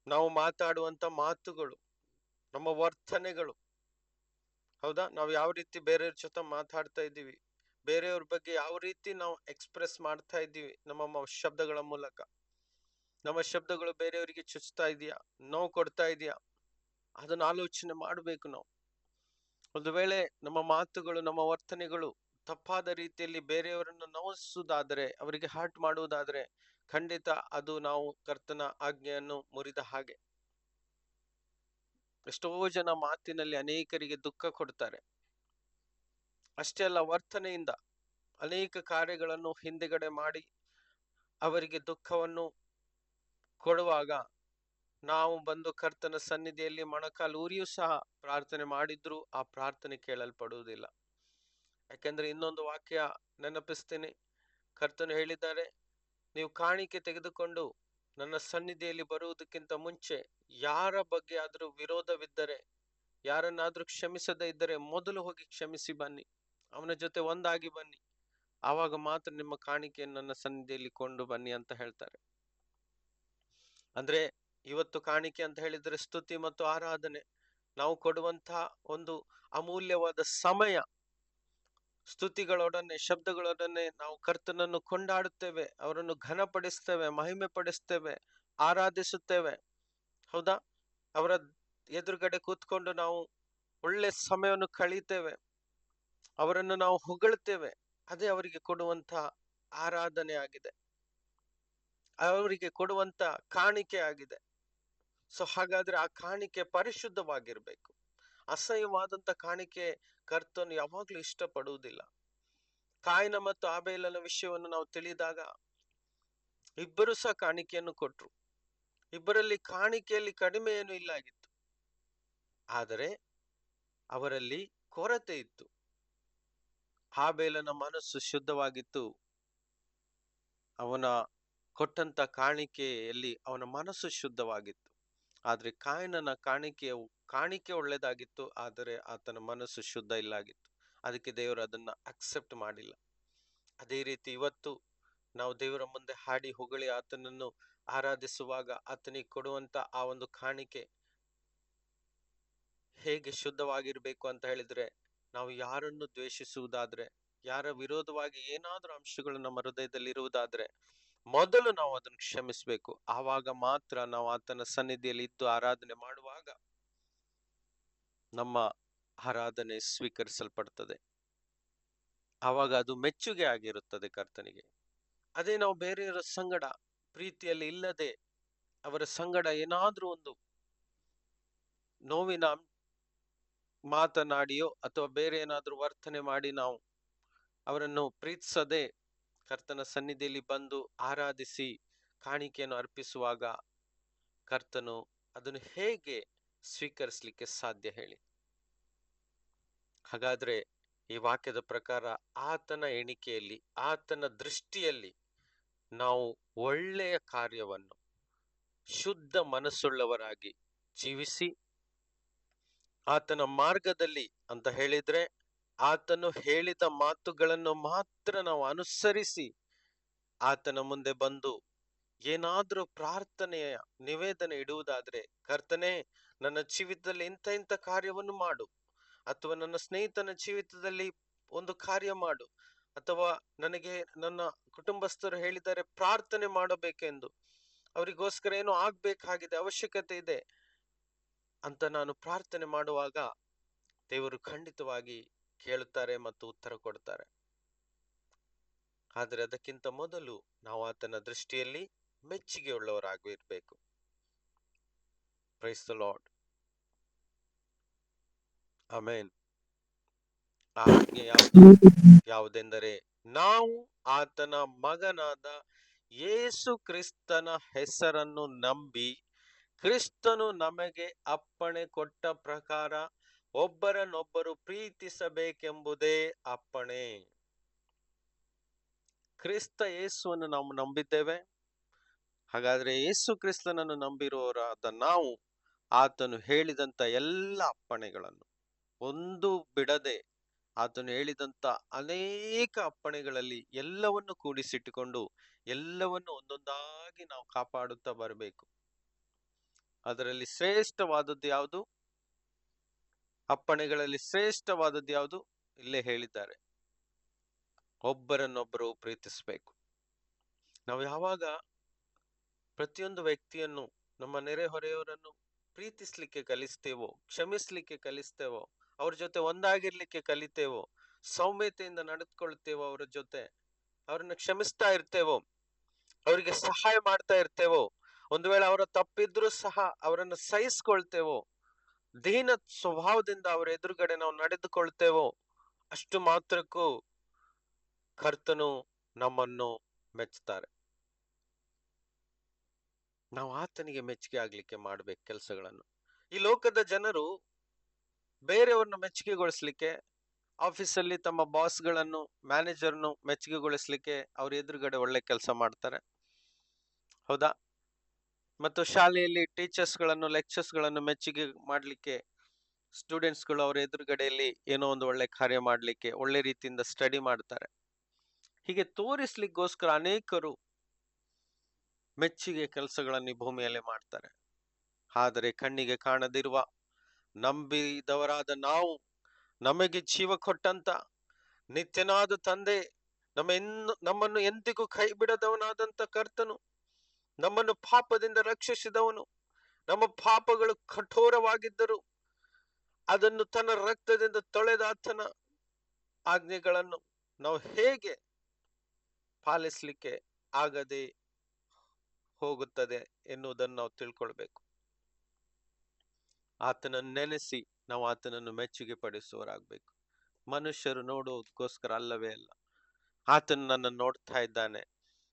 ನಾವು ಮಾತಾಡುವಂತ ಮಾತುಗಳು, ನಮ್ಮ ವರ್ತನೆಗಳು. ಹೌದಾ? ನಾವು ಯಾವ ರೀತಿ ಬೇರೆಯವ್ರ ಜೊತೆ ಮಾತಾಡ್ತಾ ಇದ್ದೀವಿ, ಬೇರೆಯವ್ರ ಬಗ್ಗೆ ಯಾವ ರೀತಿ ನಾವು ಎಕ್ಸ್ಪ್ರೆಸ್ ಮಾಡ್ತಾ ಇದ್ದೀವಿ ನಮ್ಮ ಶಬ್ದಗಳ ಮೂಲಕ. ನಮ್ಮ ಶಬ್ದಗಳು ಬೇರೆಯವರಿಗೆ ಚುಚ್ತಾ ಇದೆಯಾ, ನೋವು ಕೊಡ್ತಾ ಇದೆಯಾ, ಅದನ್ನ ಆಲೋಚನೆ ಮಾಡಬೇಕು ನಾವು. ಒಂದು ವೇಳೆ ನಮ್ಮ ಮಾತುಗಳು, ನಮ್ಮ ವರ್ತನೆಗಳು ತಪ್ಪಾದ ರೀತಿಯಲ್ಲಿ ಬೇರೆಯವರನ್ನು ನೋಯಿಸುವುದಾದರೆ, ಅವರಿಗೆ ಹರ್ಟ್ ಮಾಡುವುದಾದರೆ, ಖಂಡಿತ ಅದು ನಾವು ಕರ್ತನ ಆಜ್ಞೆಯನ್ನು ಮುರಿದ ಹಾಗೆ. ಎಷ್ಟೋ ಜನ ಮಾತಿನಲ್ಲಿ ಅನೇಕರಿಗೆ ದುಃಖ ಕೊಡ್ತಾರೆ. ಅಷ್ಟೇ ಅಲ್ಲ, ವರ್ತನೆಯಿಂದ ಅನೇಕ ಕಾರ್ಯಗಳನ್ನು ಹಿಂದೆಗಡೆ ಮಾಡಿ ಅವರಿಗೆ ದುಃಖವನ್ನು ಕೊಡುವಾಗ ನಾವು ಬಂದು ಕರ್ತನ ಸನ್ನಿಧಿಯಲ್ಲಿ ಮೊಣಕಾಲು ಊರಿಯೂ ಸಹ ಪ್ರಾರ್ಥನೆ ಮಾಡಿದ್ರು ಆ ಪ್ರಾರ್ಥನೆ ಕೇಳಲ್ಪಡುವುದಿಲ್ಲ. ಯಾಕೆಂದ್ರೆ ಇನ್ನೊಂದು ವಾಕ್ಯ ನೆನಪಿಸ್ತೀನಿ. ಕರ್ತನು ಹೇಳಿದ್ದಾರೆ, ನೀವು ಕಾಣಿಕೆ ತೆಗೆದುಕೊಂಡು ನನ್ನ ಸನ್ನಿಧಿಯಲ್ಲಿ ಬರುವುದಕ್ಕಿಂತ ಮುಂಚೆ ಯಾರ ಬಗ್ಗೆ ಆದ್ರೂ ವಿರೋಧವಿದ್ದರೆ, ಯಾರನ್ನಾದ್ರೂ ಕ್ಷಮಿಸದೇ ಇದ್ದರೆ ಮೊದಲು ಹೋಗಿ ಕ್ಷಮಿಸಿ ಬನ್ನಿ, ಅವನ ಜೊತೆ ಒಂದಾಗಿ ಬನ್ನಿ, ಆವಾಗ ಮಾತ್ರ ನಿಮ್ಮ ಕಾಣಿಕೆಯನ್ನು ನನ್ನ ಸನ್ನಿಧಿಯಲ್ಲಿ ಕೊಂಡು ಬನ್ನಿ ಅಂತ ಹೇಳ್ತಾರೆ. ಅಂದ್ರೆ ಇವತ್ತು ಕಾಣಿಕೆ ಅಂತ ಹೇಳಿದ್ರೆ ಸ್ತುತಿ ಮತ್ತು ಆರಾಧನೆ, ನಾವು ಕೊಡುವಂತಹ ಒಂದು ಅಮೂಲ್ಯವಾದ ಸಮಯ. ಸ್ತುತಿಗಳೊಡನೆ, ಶಬ್ದಗಳೊಡನೆ ನಾವು ಕರ್ತನನ್ನು ಕೊಂಡಾಡುತ್ತೇವೆ, ಅವರನ್ನು ಘನಪಡಿಸ್ತೇವೆ, ಮಹಿಮೆ ಪಡಿಸ್ತೇವೆ, ಆರಾಧಿಸುತ್ತೇವೆ. ಹೌದಾ? ಅವರ ಎದುರುಗಡೆ ಕೂತ್ಕೊಂಡು ನಾವು ಒಳ್ಳೆ ಸಮಯವನ್ನು ಕಳೀತೇವೆ, ಅವರನ್ನು ನಾವು ಹೊಗಳ್ತೇವೆ. ಅದೇ ಅವರಿಗೆ ಕೊಡುವಂತ ಆರಾಧನೆ ಆಗಿದೆ, ಅವರಿಗೆ ಕೊಡುವಂತ ಕಾಣಿಕೆ ಆಗಿದೆ. ಸೊ ಹಾಗಾದ್ರೆ ಆ ಕಾಣಿಕೆ ಪರಿಶುದ್ಧವಾಗಿರ್ಬೇಕು. ಅಸಹ್ಯವಾದಂತ ಕಾಣಿಕೆ ಕರ್ತನು ಯಾವಾಗ್ಲೂ ಇಷ್ಟಪಡುವುದಿಲ್ಲ. ಕಾಯಿನ ಮತ್ತು ಆಬೇಲನ ವಿಷಯವನ್ನು ನಾವು ತಿಳಿದಾಗ ಇಬ್ಬರು ಸಹ ಕಾಣಿಕೆಯನ್ನು ಕೊಟ್ರು. ಇಬ್ಬರಲ್ಲಿ ಕಾಣಿಕೆಯಲ್ಲಿ ಕಡಿಮೆ ಏನು ಇಲ್ಲ ಆಗಿತ್ತು, ಆದರೆ ಅವರಲ್ಲಿ ಕೊರತೆ ಇತ್ತು. ಆಬೇಲನ ಮನಸ್ಸು ಶುದ್ಧವಾಗಿತ್ತು, ಅವನ ಕೊಟ್ಟಂತ ಕಾಣಿಕೆಯಲ್ಲಿ ಅವನ ಮನಸ್ಸು ಶುದ್ಧವಾಗಿತ್ತು. ಆದ್ರೆ ಕಾಯಿನನ ಕಾಣಿಕೆ ಒಳ್ಳೇದಾಗಿತ್ತು, ಆದರೆ ಆತನ ಮನಸ್ಸು ಶುದ್ಧ ಇಲ್ಲಾಗಿತ್ತು. ಅದಕ್ಕೆ ದೇವರು ಅದನ್ನ ಅಕ್ಸೆಪ್ಟ್ ಮಾಡಿಲ್ಲ. ಅದೇ ರೀತಿ ಇವತ್ತು ನಾವು ದೇವರ ಮುಂದೆ ಹಾಡಿ ಹೊಗಳಿ ಆತನನ್ನು ಆರಾಧಿಸುವಾಗ ಆತನಿಗೆ ಕೊಡುವಂತ ಆ ಒಂದು ಕಾಣಿಕೆ ಹೇಗೆ ಶುದ್ಧವಾಗಿರ್ಬೇಕು ಅಂತ ಹೇಳಿದ್ರೆ, ನಾವು ಯಾರನ್ನು ದ್ವೇಷಿಸುವುದಾದ್ರೆ, ಯಾರ ವಿರೋಧವಾಗಿ ಏನಾದ್ರೂ ಅಂಶಗಳು ನಮ್ಮ ಹೃದಯದಲ್ಲಿ ಇರುವುದಾದ್ರೆ ಮೊದಲು ನಾವು ಅದನ್ನು ಕ್ಷಮಿಸ್ಬೇಕು. ಆವಾಗ ಮಾತ್ರ ನಾವು ಆತನ ಸನ್ನಿಧಿಯಲ್ಲಿ ಇದ್ದು ಆರಾಧನೆ ಮಾಡುವಾಗ ನಮ್ಮ ಆರಾಧನೆ ಸ್ವೀಕರಿಸಲ್ಪಡ್ತದೆ. ಆವಾಗ ಅದು ಮೆಚ್ಚುಗೆ ಆಗಿರುತ್ತದೆ ಕರ್ತನಿಗೆ. ಅದೇ ನಾವು ಬೇರೆಯವರ ಸಂಗಡ ಪ್ರೀತಿಯಲ್ಲಿ ಇಲ್ಲದೆ ಅವರ ಸಂಗಡ ಏನಾದ್ರೂ ಒಂದು ನೋವಿನ ಮಾತನಾಡಿಯೋ ಅಥವಾ ಬೇರೆ ಏನಾದ್ರೂ ವರ್ತನೆ ಮಾಡಿ ನಾವು ಅವರನ್ನು ಪ್ರೀತಿಸದೆ ಕರ್ತನ ಸನ್ನಿಧಿಯಲ್ಲಿ ಬಂದು ಆರಾಧಿಸಿ ಕಾಣಿಕೆಯನ್ನು ಅರ್ಪಿಸುವಾಗ ಕರ್ತನು ಅದನ್ನು ಹೇಗೆ ಸ್ವೀಕರಿಸಲಿಕ್ಕೆ ಸಾಧ್ಯ ಹೇಳಿ? ಹಾಗಾದ್ರೆ ಈ ವಾಕ್ಯದ ಪ್ರಕಾರ ಆತನ ಎಣಿಕೆಯಲ್ಲಿ, ಆತನ ದೃಷ್ಟಿಯಲ್ಲಿ ನಾವು ಒಳ್ಳೆಯ ಕಾರ್ಯವನ್ನು ಶುದ್ಧ ಮನಸ್ಸುಳ್ಳವರಾಗಿ ಜೀವಿಸಿ ಆತನ ಮಾರ್ಗದಲ್ಲಿ ಅಂತ ಹೇಳಿದ್ರೆ ಆತನು ಹೇಳಿದ ಮಾತುಗಳನ್ನು ಮಾತ್ರ ನಾವು ಅನುಸರಿಸಿ ಆತನ ಮುಂದೆ ಬಂದು ಏನಾದ್ರೂ ಪ್ರಾರ್ಥನೆಯ ನಿವೇದನೆ ಇಡುವುದಾದ್ರೆ, ಕರ್ತನೆ ನನ್ನ ಜೀವಿತದಲ್ಲಿ ಇಂಥ ಕಾರ್ಯವನ್ನು ಮಾಡು, ಅಥವಾ ನನ್ನ ಸ್ನೇಹಿತನ ಜೀವಿತದಲ್ಲಿ ಒಂದು ಕಾರ್ಯ ಮಾಡು, ಅಥವಾ ನನಗೆ ನನ್ನ ಕುಟುಂಬಸ್ಥರು ಹೇಳಿದ್ದಾರೆ ಪ್ರಾರ್ಥನೆ ಮಾಡಬೇಕೆಂದು, ಅವರಿಗೋಸ್ಕರ ಏನೋ ಆಗ್ಬೇಕಾಗಿದೆ, ಅವಶ್ಯಕತೆ ಇದೆ ಅಂತ ನಾನು ಪ್ರಾರ್ಥನೆ ಮಾಡುವಾಗ ದೇವರು ಖಂಡಿತವಾಗಿ ಕೇಳುತ್ತಾರೆ ಮತ್ತು ಉತ್ತರ ಕೊಡ್ತಾರೆ. ಆದರೆ ಅದಕ್ಕಿಂತ ಮೊದಲು ನಾವು ಆತನ ದೃಷ್ಟಿಯಲ್ಲಿ ಮೆಚ್ಚುಗೆ ಉಳ್ಳವರಾಗಿರ್ಬೇಕು. Praise the Lord. ಆಮೇನ್. ಆ ಆಜ್ಞೆ ಯಾವುದೆಂದರೆ, ನಾವು ಆತನ ಮಗನಾದ ಯೇಸು ಕ್ರಿಸ್ತನ ಹೆಸರನ್ನು ನಂಬಿ ಕ್ರಿಸ್ತನು ನಮಗೆ ಅಪ್ಪಣೆ ಕೊಟ್ಟ ಪ್ರಕಾರ ಒಬ್ಬರನ್ನೊಬ್ಬರು ಪ್ರೀತಿಸಬೇಕೆಂಬುದೇ ಅಪ್ಪಣೆ. ಕ್ರಿಸ್ತ ಯೇಸುವನ್ನು ನಾವು ನಂಬಿದ್ದೇವೆ. ಹಾಗಾದ್ರೆ ಯೇಸು ಕ್ರಿಸ್ತನನ್ನು ನಂಬಿರುವವರಾದ ನಾವು ಆತನು ಹೇಳಿದಂತ ಎಲ್ಲ ಅಪ್ಪಣೆಗಳನ್ನು ಒಂದು ಬಿಡದೆ, ಆತನು ಹೇಳಿದಂತ ಅನೇಕ ಅಪ್ಪಣೆಗಳಲ್ಲಿ ಎಲ್ಲವನ್ನು ಕೂಡಿಸಿಟ್ಟುಕೊಂಡು ಎಲ್ಲವನ್ನು ಒಂದೊಂದಾಗಿ ನಾವು ಕಾಪಾಡುತ್ತಾ ಬರಬೇಕು. ಅದರಲ್ಲಿ ಶ್ರೇಷ್ಠವಾದದ್ದು ಯಾವುದು? ಅಪ್ಪಣೆಗಳಲ್ಲಿ ಶ್ರೇಷ್ಠವಾದದ್ದು ಯಾವುದು? ಇಲ್ಲೇ ಹೇಳಿದ್ದಾರೆ, ಒಬ್ಬರನ್ನೊಬ್ಬರು ಪ್ರೀತಿಸಬೇಕು. ನಾವು ಯಾವಾಗ ಪ್ರತಿಯೊಂದು ವ್ಯಕ್ತಿಯನ್ನು, ನಮ್ಮ ನೆರೆಹೊರೆಯವರನ್ನು ಪ್ರೀತಿಸ್ಲಿಕ್ಕೆ ಕಲಿಸ್ತೇವೋ, ಕ್ಷಮಿಸ್ಲಿಕ್ಕೆ ಕಲಿಸ್ತೇವೋ, ಅವ್ರ ಜೊತೆ ಒಂದಾಗಿರ್ಲಿಕ್ಕೆ ಕಲಿತೇವೋ, ಸೌಮ್ಯತೆಯಿಂದ ನಡೆದುಕೊಳ್ತೇವೋ, ಅವರ ಜೊತೆ ಅವ್ರನ್ನ ಕ್ಷಮಿಸ್ತಾ ಇರ್ತೇವೋ, ಅವರಿಗೆ ಸಹಾಯ ಮಾಡ್ತಾ ಇರ್ತೇವೋ, ಒಂದು ವೇಳೆ ಅವರ ತಪ್ಪಿದ್ರೂ ಸಹ ಅವರನ್ನು ಸಹಿಸ್ಕೊಳ್ತೇವೋ, ದೀನ ಸ್ವಭಾವದಿಂದ ಅವರ ಎದುರುಗಡೆ ನಾವು ನಡೆದುಕೊಳ್ತೇವೋ, ಅಷ್ಟು ಮಾತ್ರಕ್ಕೂ ಕರ್ತನು ನಮ್ಮನ್ನು ಮೆಚ್ಚುತ್ತಾರೆ. ನಾವು ಆತನಿಗೆ ಮೆಚ್ಚುಗೆ ಆಗ್ಲಿಕ್ಕೆ ಮಾಡ್ಬೇಕು ಕೆಲಸಗಳನ್ನು. ಈ ಲೋಕದ ಜನರು ಬೇರೆಯವ್ರನ್ನ ಮೆಚ್ಚುಗೆಗೊಳಿಸ್ಲಿಕ್ಕೆ, ಆಫೀಸಲ್ಲಿ ತಮ್ಮ ಬಾಸ್ಗಳನ್ನು, ಮ್ಯಾನೇಜರ್ನು ಮೆಚ್ಚುಗೆಗೊಳಿಸ್ಲಿಕ್ಕೆ ಅವ್ರ ಎದುರುಗಡೆ ಒಳ್ಳೆ ಕೆಲಸ ಮಾಡ್ತಾರೆ, ಹೌದಾ? ಮತ್ತು ಶಾಲೆಯಲ್ಲಿ ಟೀಚರ್ಸ್ಗಳನ್ನು, ಲೆಕ್ಚರ್ಸ್ಗಳನ್ನು ಮೆಚ್ಚುಗೆ ಮಾಡ್ಲಿಕ್ಕೆ ಸ್ಟೂಡೆಂಟ್ಸ್ಗಳು ಅವರ ಎದುರುಗಡೆಯಲ್ಲಿ ಏನೋ ಒಂದು ಒಳ್ಳೆ ಕಾರ್ಯ ಮಾಡ್ಲಿಕ್ಕೆ ಒಳ್ಳೆ ರೀತಿಯಿಂದ ಸ್ಟಡಿ ಮಾಡ್ತಾರೆ. ಹೀಗೆ ತೋರಿಸ್ಲಿಕ್ಕೋಸ್ಕರ ಅನೇಕರು ಮೆಚ್ಚುಗೆ ಕೆಲಸಗಳನ್ನು ಈ ಭೂಮಿಯಲ್ಲಿ ಮಾಡ್ತಾರೆ. ಆದರೆ ಕಣ್ಣಿಗೆ ಕಾಣದಿರುವ ನಂಬಿದವರಾದ ನಾವು, ನಮಗೆ ಜೀವ ಕೊಟ್ಟಂತ ನಿತ್ಯನಾದ ತಂದೆ, ನಮ್ಮನ್ನು ಎಂದಿಗೂ ಕೈ ಬಿಡದವನಾದಂತ ಕರ್ತನು, ನಮ್ಮನ್ನು ಪಾಪದಿಂದ ರಕ್ಷಿಸಿದವನು, ನಮ್ಮ ಪಾಪಗಳು ಕಠೋರವಾಗಿದ್ದರು ಅದನ್ನು ತನ್ನ ರಕ್ತದಿಂದ ತೊಳೆದ ಆತನ ಆಜ್ಞೆಗಳನ್ನು ನಾವು ಹೇಗೆ ಪಾಲಿಸ್ಲಿಕ್ಕೆ ಆಗದೆ ಹೋಗುತ್ತದೆ ಎನ್ನುವುದನ್ನು ನಾವು ತಿಳ್ಕೊಳ್ಬೇಕು. ಆತನನ್ನು ನೆನೆಸಿ ನಾವು ಆತನನ್ನು ಮೆಚ್ಚುಗೆ ಪಡಿಸುವವರಾಗಬೇಕು. ಮನುಷ್ಯರು ನೋಡುವುದಕ್ಕೋಸ್ಕರ ಅಲ್ಲವೇ ಅಲ್ಲ. ಆತನು ನನ್ನನ್ನು ನೋಡ್ತಾ ಇದ್ದಾನೆ,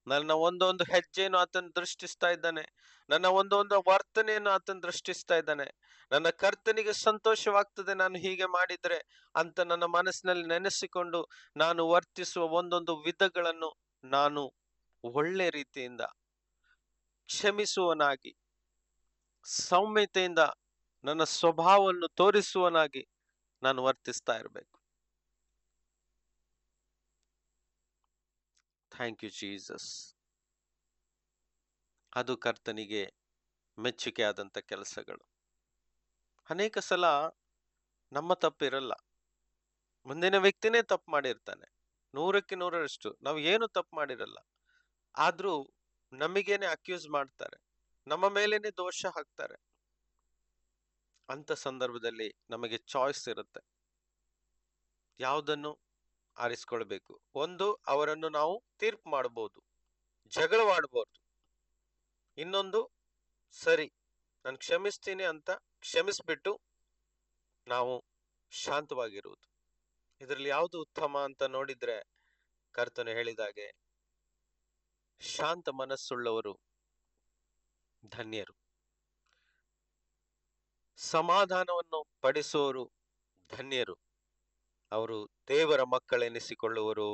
ನನ್ನ ಒಂದೊಂದು ಹೆಜ್ಜೆಯನ್ನು ಆತನು ದೃಷ್ಟಿಸ್ತಾ ಇದ್ದಾನೆ, ನನ್ನ ಒಂದೊಂದು ವರ್ತನೆಯನ್ನು ಆತನು ದೃಷ್ಟಿಸ್ತಾ ಇದ್ದಾನೆ. ನನ್ನ ಕರ್ತನಿಗೆ ಸಂತೋಷವಾಗ್ತದೆ ನಾನು ಹೀಗೆ ಮಾಡಿದ್ರೆ ಅಂತ ನನ್ನ ಮನಸ್ಸಿನಲ್ಲಿ ನೆನೆಸಿಕೊಂಡು ನಾನು ವರ್ತಿಸುವ ಒಂದೊಂದು ವಿಧಗಳನ್ನು ನಾನು ಒಳ್ಳೆ ರೀತಿಯಿಂದ ಕ್ಷಮಿಸುವನಾಗಿ, ಸೌಮ್ಯತೆಯಿಂದ ನನ್ನ ಸ್ವಭಾವವನ್ನು ತೋರಿಸುವನಾಗಿ ನಾನು ವರ್ತಿಸ್ತಾ ಇರಬೇಕು. Thank you Jesus. ಅದು ಕರ್ತನಿಗೆ ಮೆಚ್ಚುಗೆ ಆದಂತ ಕೆಲಸಗಳು. ಅನೇಕ ಸಲ ನಮ್ಮ ತಪ್ಪಿರಲ್ಲ, ಮುಂದಿನ ವ್ಯಕ್ತಿನೇ ತಪ್ಪು ಮಾಡಿರ್ತಾನೆ. 100ಕ್ಕೆ 100ರಷ್ಟು ನಾವು ಏನು ತಪ್ಪು ಮಾಡಿರಲ್ಲ, ಆದ್ರೂ ನಮಗೇನೆ ಅಕ್ಯೂಸ್ ಮಾಡ್ತಾರೆ, ನಮ್ಮ ಮೇಲೇನೆ ದೋಷ ಹಾಕ್ತಾರೆ. ಅಂತ ಸಂದರ್ಭದಲ್ಲಿ ನಮಗೆ ಚಾಯ್ಸ್ ಇರುತ್ತೆ, ಯಾವುದನ್ನು ಆರಿಸ್ಕೊಳ್ಬೇಕು. ಒಂದು, ಅವರನ್ನು ನಾವು ತೀರ್ಪು ಮಾಡಬಹುದು, ಜಗಳವಾಡಬಹುದು. ಇನ್ನೊಂದು, ಸರಿ ನಾನು ಕ್ಷಮಿಸ್ತೀನಿ ಅಂತ ಕ್ಷಮಿಸ್ಬಿಟ್ಟು ನಾವು ಶಾಂತವಾಗಿರುವುದು. ಇದರಲ್ಲಿ ಯಾವುದು ಉತ್ತಮ ಅಂತ ನೋಡಿದ್ರೆ ಕರ್ತನು ಹೇಳಿದಾಗೆ ಶಾಂತ ಮನಸ್ಸುಳ್ಳವರು ಧನ್ಯರು, ಸಮಾಧಾನವನ್ನು ಪಡಿಸುವವರು ಧನ್ಯರು, ಅವರು ದೇವರ ಮಕ್ಕಳೆನಿಸಿಕೊಳ್ಳುವರು.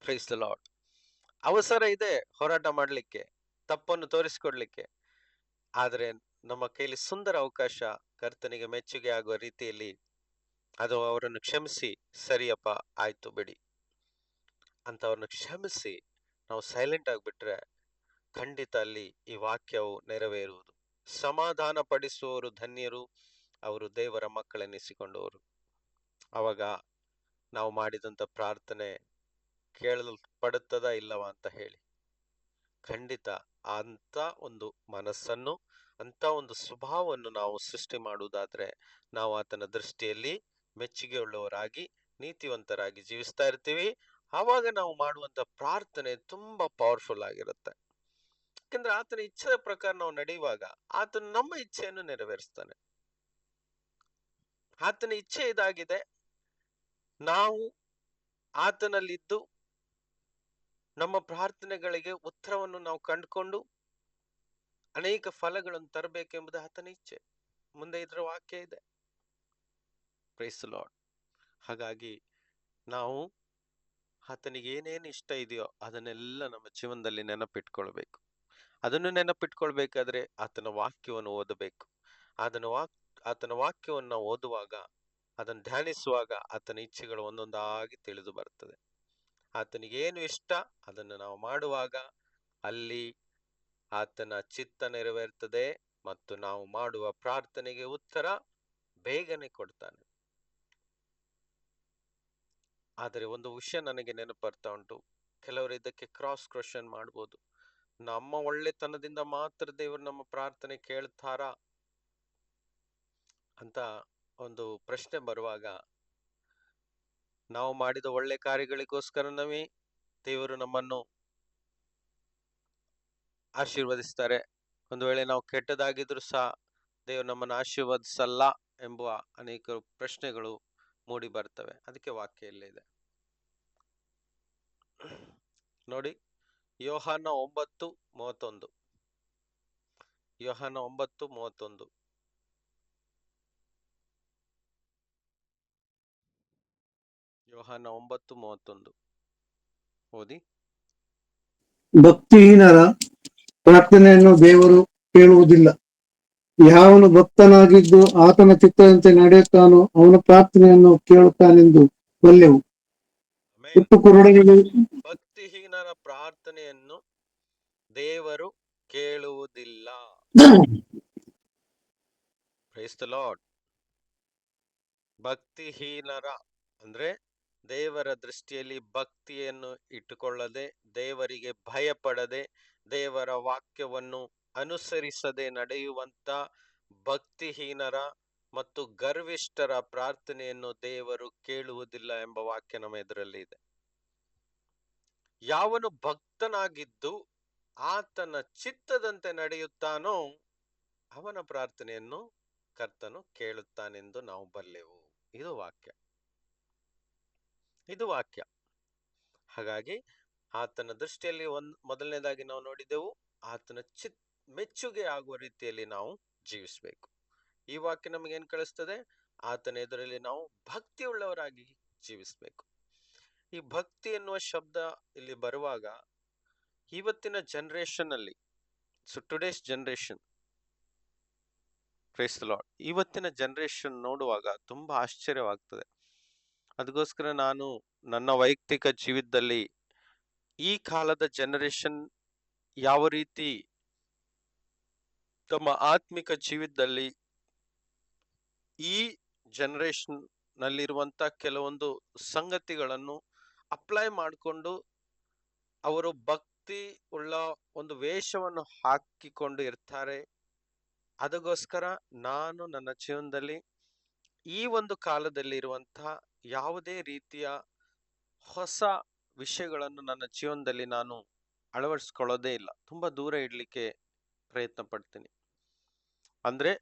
Price the lord. ಅವಸರ ಇದೆ ಹೋರಾಟ ಮಾಡ್ಲಿಕ್ಕೆ, ತಪ್ಪನ್ನು ತೋರಿಸಿಕೊಡ್ಲಿಕ್ಕೆ, ಆದ್ರೆ ನಮ್ಮ ಕೈಲಿ ಸುಂದರ ಅವಕಾಶ ಕರ್ತನಿಗೆ ಮೆಚ್ಚುಗೆ ಆಗುವ ರೀತಿಯಲ್ಲಿ ಅದು ಅವರನ್ನು ಕ್ಷಮಿಸಿ, ಸರಿಯಪ್ಪ ಆಯ್ತು ಬಿಡಿ ಅಂತ ಅವ್ರನ್ನ ಕ್ಷಮಿಸಿ ನಾವು ಸೈಲೆಂಟ್ ಆಗಿಬಿಟ್ರೆ ಖಂಡಿತ ಅಲ್ಲಿ ಈ ವಾಕ್ಯವು ನೆರವೇರುವುದು. ಸಮಾಧಾನ ಪಡಿಸುವವರು ಧನ್ಯರು, ಅವರು ದೇವರ ಮಕ್ಕಳೆನಿಸಿಕೊಂಡವರು. ಅವಾಗ ನಾವು ಮಾಡಿದಂತ ಪ್ರಾರ್ಥನೆ ಕೇಳಲ್ಪಡುತ್ತದ ಇಲ್ಲವಾ ಅಂತ ಹೇಳಿ, ಖಂಡಿತ ಅಂತ ಒಂದು ಮನಸ್ಸನ್ನು, ಅಂತ ಒಂದು ಸ್ವಭಾವವನ್ನು ನಾವು ಸೃಷ್ಟಿ ಮಾಡುವುದಾದ್ರೆ ನಾವು ಆತನ ದೃಷ್ಟಿಯಲ್ಲಿ ಮೆಚ್ಚುಗೆ ಉಳ್ಳವರಾಗಿ ನೀತಿವಂತರಾಗಿ ಜೀವಿಸ್ತಾ ಇರ್ತೀವಿ. ಆವಾಗ ನಾವು ಮಾಡುವಂತ ಪ್ರಾರ್ಥನೆ ತುಂಬಾ ಪವರ್ಫುಲ್ ಆಗಿರುತ್ತೆ. ಯಾಕಂದ್ರೆ ಆತನ ಇಚ್ಛೆಯ ಪ್ರಕಾರ ನಾವು ನಡೆಯುವಾಗ ಆತನು ನಮ್ಮ ಇಚ್ಛೆಯನ್ನು ನೆರವೇರಿಸ್ತಾನೆ. ಆತನ ಇಚ್ಛೆ ಇದಾಗಿದೆ, ನಾವು ಆತನಲ್ಲಿದ್ದು ನಮ್ಮ ಪ್ರಾರ್ಥನೆಗಳಿಗೆ ಉತ್ತರವನ್ನು ನಾವು ಕಂಡುಕೊಂಡು ಅನೇಕ ಫಲಗಳನ್ನು ತರಬೇಕೆಂಬುದು ಆತನ ಇಚ್ಛೆ. ಮುಂದೆ ಇದರ ವಾಕ್ಯ ಇದೆ. Praise the Lord. ಹಾಗಾಗಿ ನಾವು ಆತನಿಗೆ ಏನೇನು ಇಷ್ಟ ಇದೆಯೋ ಅದನ್ನೆಲ್ಲ ನಮ್ಮ ಜೀವನದಲ್ಲಿ ನೆನಪಿಟ್ಕೊಳ್ಬೇಕು. ಅದನ್ನು ನೆನಪಿಟ್ಕೊಳ್ಬೇಕಾದ್ರೆ ಆತನ ವಾಕ್ಯವನ್ನು ಓದಬೇಕು. ಆತನ ವಾಕ್ಯವನ್ನು ನಾವು ಓದುವಾಗ, ಅದನ್ನು ಧ್ಯಾನಿಸುವಾಗ ಆತನ ಇಚ್ಛೆಗಳು ಒಂದೊಂದಾಗಿ ತಿಳಿದು ಬರ್ತದೆ. ಆತನಿಗೆ ಏನು ಇಷ್ಟ ಅದನ್ನು ನಾವು ಮಾಡುವಾಗ ಅಲ್ಲಿ ಆತನ ಚಿತ್ತ ನೆರವೇರ್ತದೆ ಮತ್ತು ನಾವು ಮಾಡುವ ಪ್ರಾರ್ಥನೆಗೆ ಉತ್ತರ ಬೇಗನೆ ಕೊಡ್ತಾನೆ. ಆದರೆ ಒಂದು ವಿಷಯ ನನಗೆ ನೆನಪು ಬರ್ತಾ ಉಂಟು, ಕೆಲವರು ಇದಕ್ಕೆ ಕ್ರಾಸ್ ಕ್ವೆಶ್ಚನ್ ಮಾಡ್ಬೋದು, ನಮ್ಮ ಒಳ್ಳೆತನದಿಂದ ಮಾತ್ರ ದೇವರು ನಮ್ಮ ಪ್ರಾರ್ಥನೆ ಕೇಳ್ತಾರಾ ಅಂತ ಒಂದು ಪ್ರಶ್ನೆ ಬರುವಾಗ, ನಾವು ಮಾಡಿದ ಒಳ್ಳೆ ಕಾರ್ಯಗಳಿಗೋಸ್ಕರನೇ ದೇವರು ನಮ್ಮನ್ನು ಆಶೀರ್ವದಿಸ್ತಾರೆ. ಒಂದು ವೇಳೆ ನಾವು ಕೆಟ್ಟದಾಗಿದ್ರು ಸಹ ದೇವರು ನಮ್ಮನ್ನು ಆಶೀರ್ವದಿಸಲ್ಲ ಎಂಬುವ ಅನೇಕ ಪ್ರಶ್ನೆಗಳು ಮೂಡಿ ಬರ್ತವೆ. ಅದಕ್ಕೆ ವಾಕ್ಯ ಇಲ್ಲಿದೆ ನೋಡಿ, ಯೋಹಾನ 9:31. ಯೋಹಾನ 9:31. ಯೋಹಾನ 9:31 ಓದಿ. ಭಕ್ತಿಹೀನರ ಪ್ರಾರ್ಥನೆಯನ್ನು ದೇವರು ಕೇಳುವುದಿಲ್ಲ. ಯಾವನು ಭಕ್ತನಾಗಿದ್ದು ಆತನ ಚಿತ್ತದಂತೆ ನಡೆಯುತ್ತಾನೋ ಅವನ ಪ್ರಾರ್ಥನೆಯನ್ನು ಕೇಳುತ್ತಾನೆಂದು ಬಲ್ಲೆವು. ಹುಟ್ಟು ಕುರುಡನಿಗೆ ಭಕ್ತಿಹೀನರ ಪ್ರಾರ್ಥನೆಯನ್ನು ದೇವರು ಕೇಳುವುದಿಲ್ಲ. Price the lord. ಭಕ್ತಿಹೀನರ ಅಂದ್ರೆ ದೇವರ ದೃಷ್ಟಿಯಲ್ಲಿ ಭಕ್ತಿಯನ್ನು ಇಟ್ಟುಕೊಳ್ಳದೆ, ದೇವರಿಗೆ ಭಯ ಪಡದೆ, ದೇವರ ವಾಕ್ಯವನ್ನು ಅನುಸರಿಸದೆ ನಡೆಯುವಂತ ಭಕ್ತಿಹೀನರ ಮತ್ತು ಗರ್ವಿಷ್ಠರ ಪ್ರಾರ್ಥನೆಯನ್ನು ದೇವರು ಕೇಳುವುದಿಲ್ಲ ಎಂಬ ವಾಕ್ಯ ನಮ್ಮ ಎದುರಲ್ಲಿ ಇದೆ. ಯಾವನು ಭಕ್ತನಾಗಿದ್ದು ಆತನ ಚಿತ್ತದಂತೆ ನಡೆಯುತ್ತಾನೋ ಅವನ ಪ್ರಾರ್ಥನೆಯನ್ನು ಕರ್ತನು ಕೇಳುತ್ತಾನೆಂದು ನಾವು ಬಲ್ಲೆವು. ಇದು ವಾಕ್ಯ, ಇದು ವಾಕ್ಯ. ಹಾಗಾಗಿ ಆತನ ದೃಷ್ಟಿಯಲ್ಲಿ ಮೊದಲನೇದಾಗಿ ನಾವು ನೋಡಿದೆವು, ಆತನ ಮೆಚ್ಚುಗೆ ಆಗುವ ರೀತಿಯಲ್ಲಿ ನಾವು ಜೀವಿಸಬೇಕು. ಈ ವಾಕ್ಯ ನಮಗೇನ್ ಕಳಿಸ್ತದೆ? ಆತನ ಎದುರಲ್ಲಿ ನಾವು ಭಕ್ತಿಯುಳ್ಳವರಾಗಿ ಜೀವಿಸಬೇಕು. ಈ ಭಕ್ತಿ ಎನ್ನುವ ಶಬ್ದ ಇಲ್ಲಿ ಬರುವಾಗ ಇವತ್ತಿನ ಜನರೇಷನ್ ಅಲ್ಲಿ, so today's generation, praise the Lord, ಇವತ್ತಿನ ಜನರೇಷನ್ ನೋಡುವಾಗ ತುಂಬಾ ಆಶ್ಚರ್ಯವಾಗ್ತದೆ. ಅದಕ್ಕೋಸ್ಕರ ನಾನು ನನ್ನ ವೈಯಕ್ತಿಕ ಜೀವಿತದಲ್ಲಿ ಈ ಕಾಲದ ಜನರೇಷನ್ ಯಾವ ರೀತಿ ತಮ್ಮ ಆತ್ಮಿಕ ಜೀವಿತದಲ್ಲಿ ಈ ಜನರೇಷನ್ ನಲ್ಲಿರುವಂತ ಕೆಲವೊಂದು ಸಂಗತಿಗಳನ್ನು ಅಪ್ಲೈ ಮಾಡಿಕೊಂಡು ಅವರು ಭಕ್ತಿ ಉಳ್ಳ ಒಂದು ವೇಷವನ್ನು ಹಾಕಿಕೊಂಡು ಇರ್ತಾರೆ. ಅದಕ್ಕೋಸ್ಕರ ನಾನು ನನ್ನ ಜೀವನದಲ್ಲಿ ಈ ಒಂದು ಕಾಲದಲ್ಲಿ ಇರುವಂತಹ ಯಾವುದೇ ರೀತಿಯ ಹೊಸ ವಿಷಯಗಳನ್ನು ನನ್ನ ಜೀವನದಲ್ಲಿ ನಾನು ಅಳವಡಿಸ್ಕೊಳ್ಳೋದೇ ಇಲ್ಲ. ತುಂಬಾ ದೂರ ಇಡ್ಲಿಕ್ಕೆ ಪ್ರಯತ್ನ ಪಡ್ತೀನಿ. ಅಂದ್ರೆ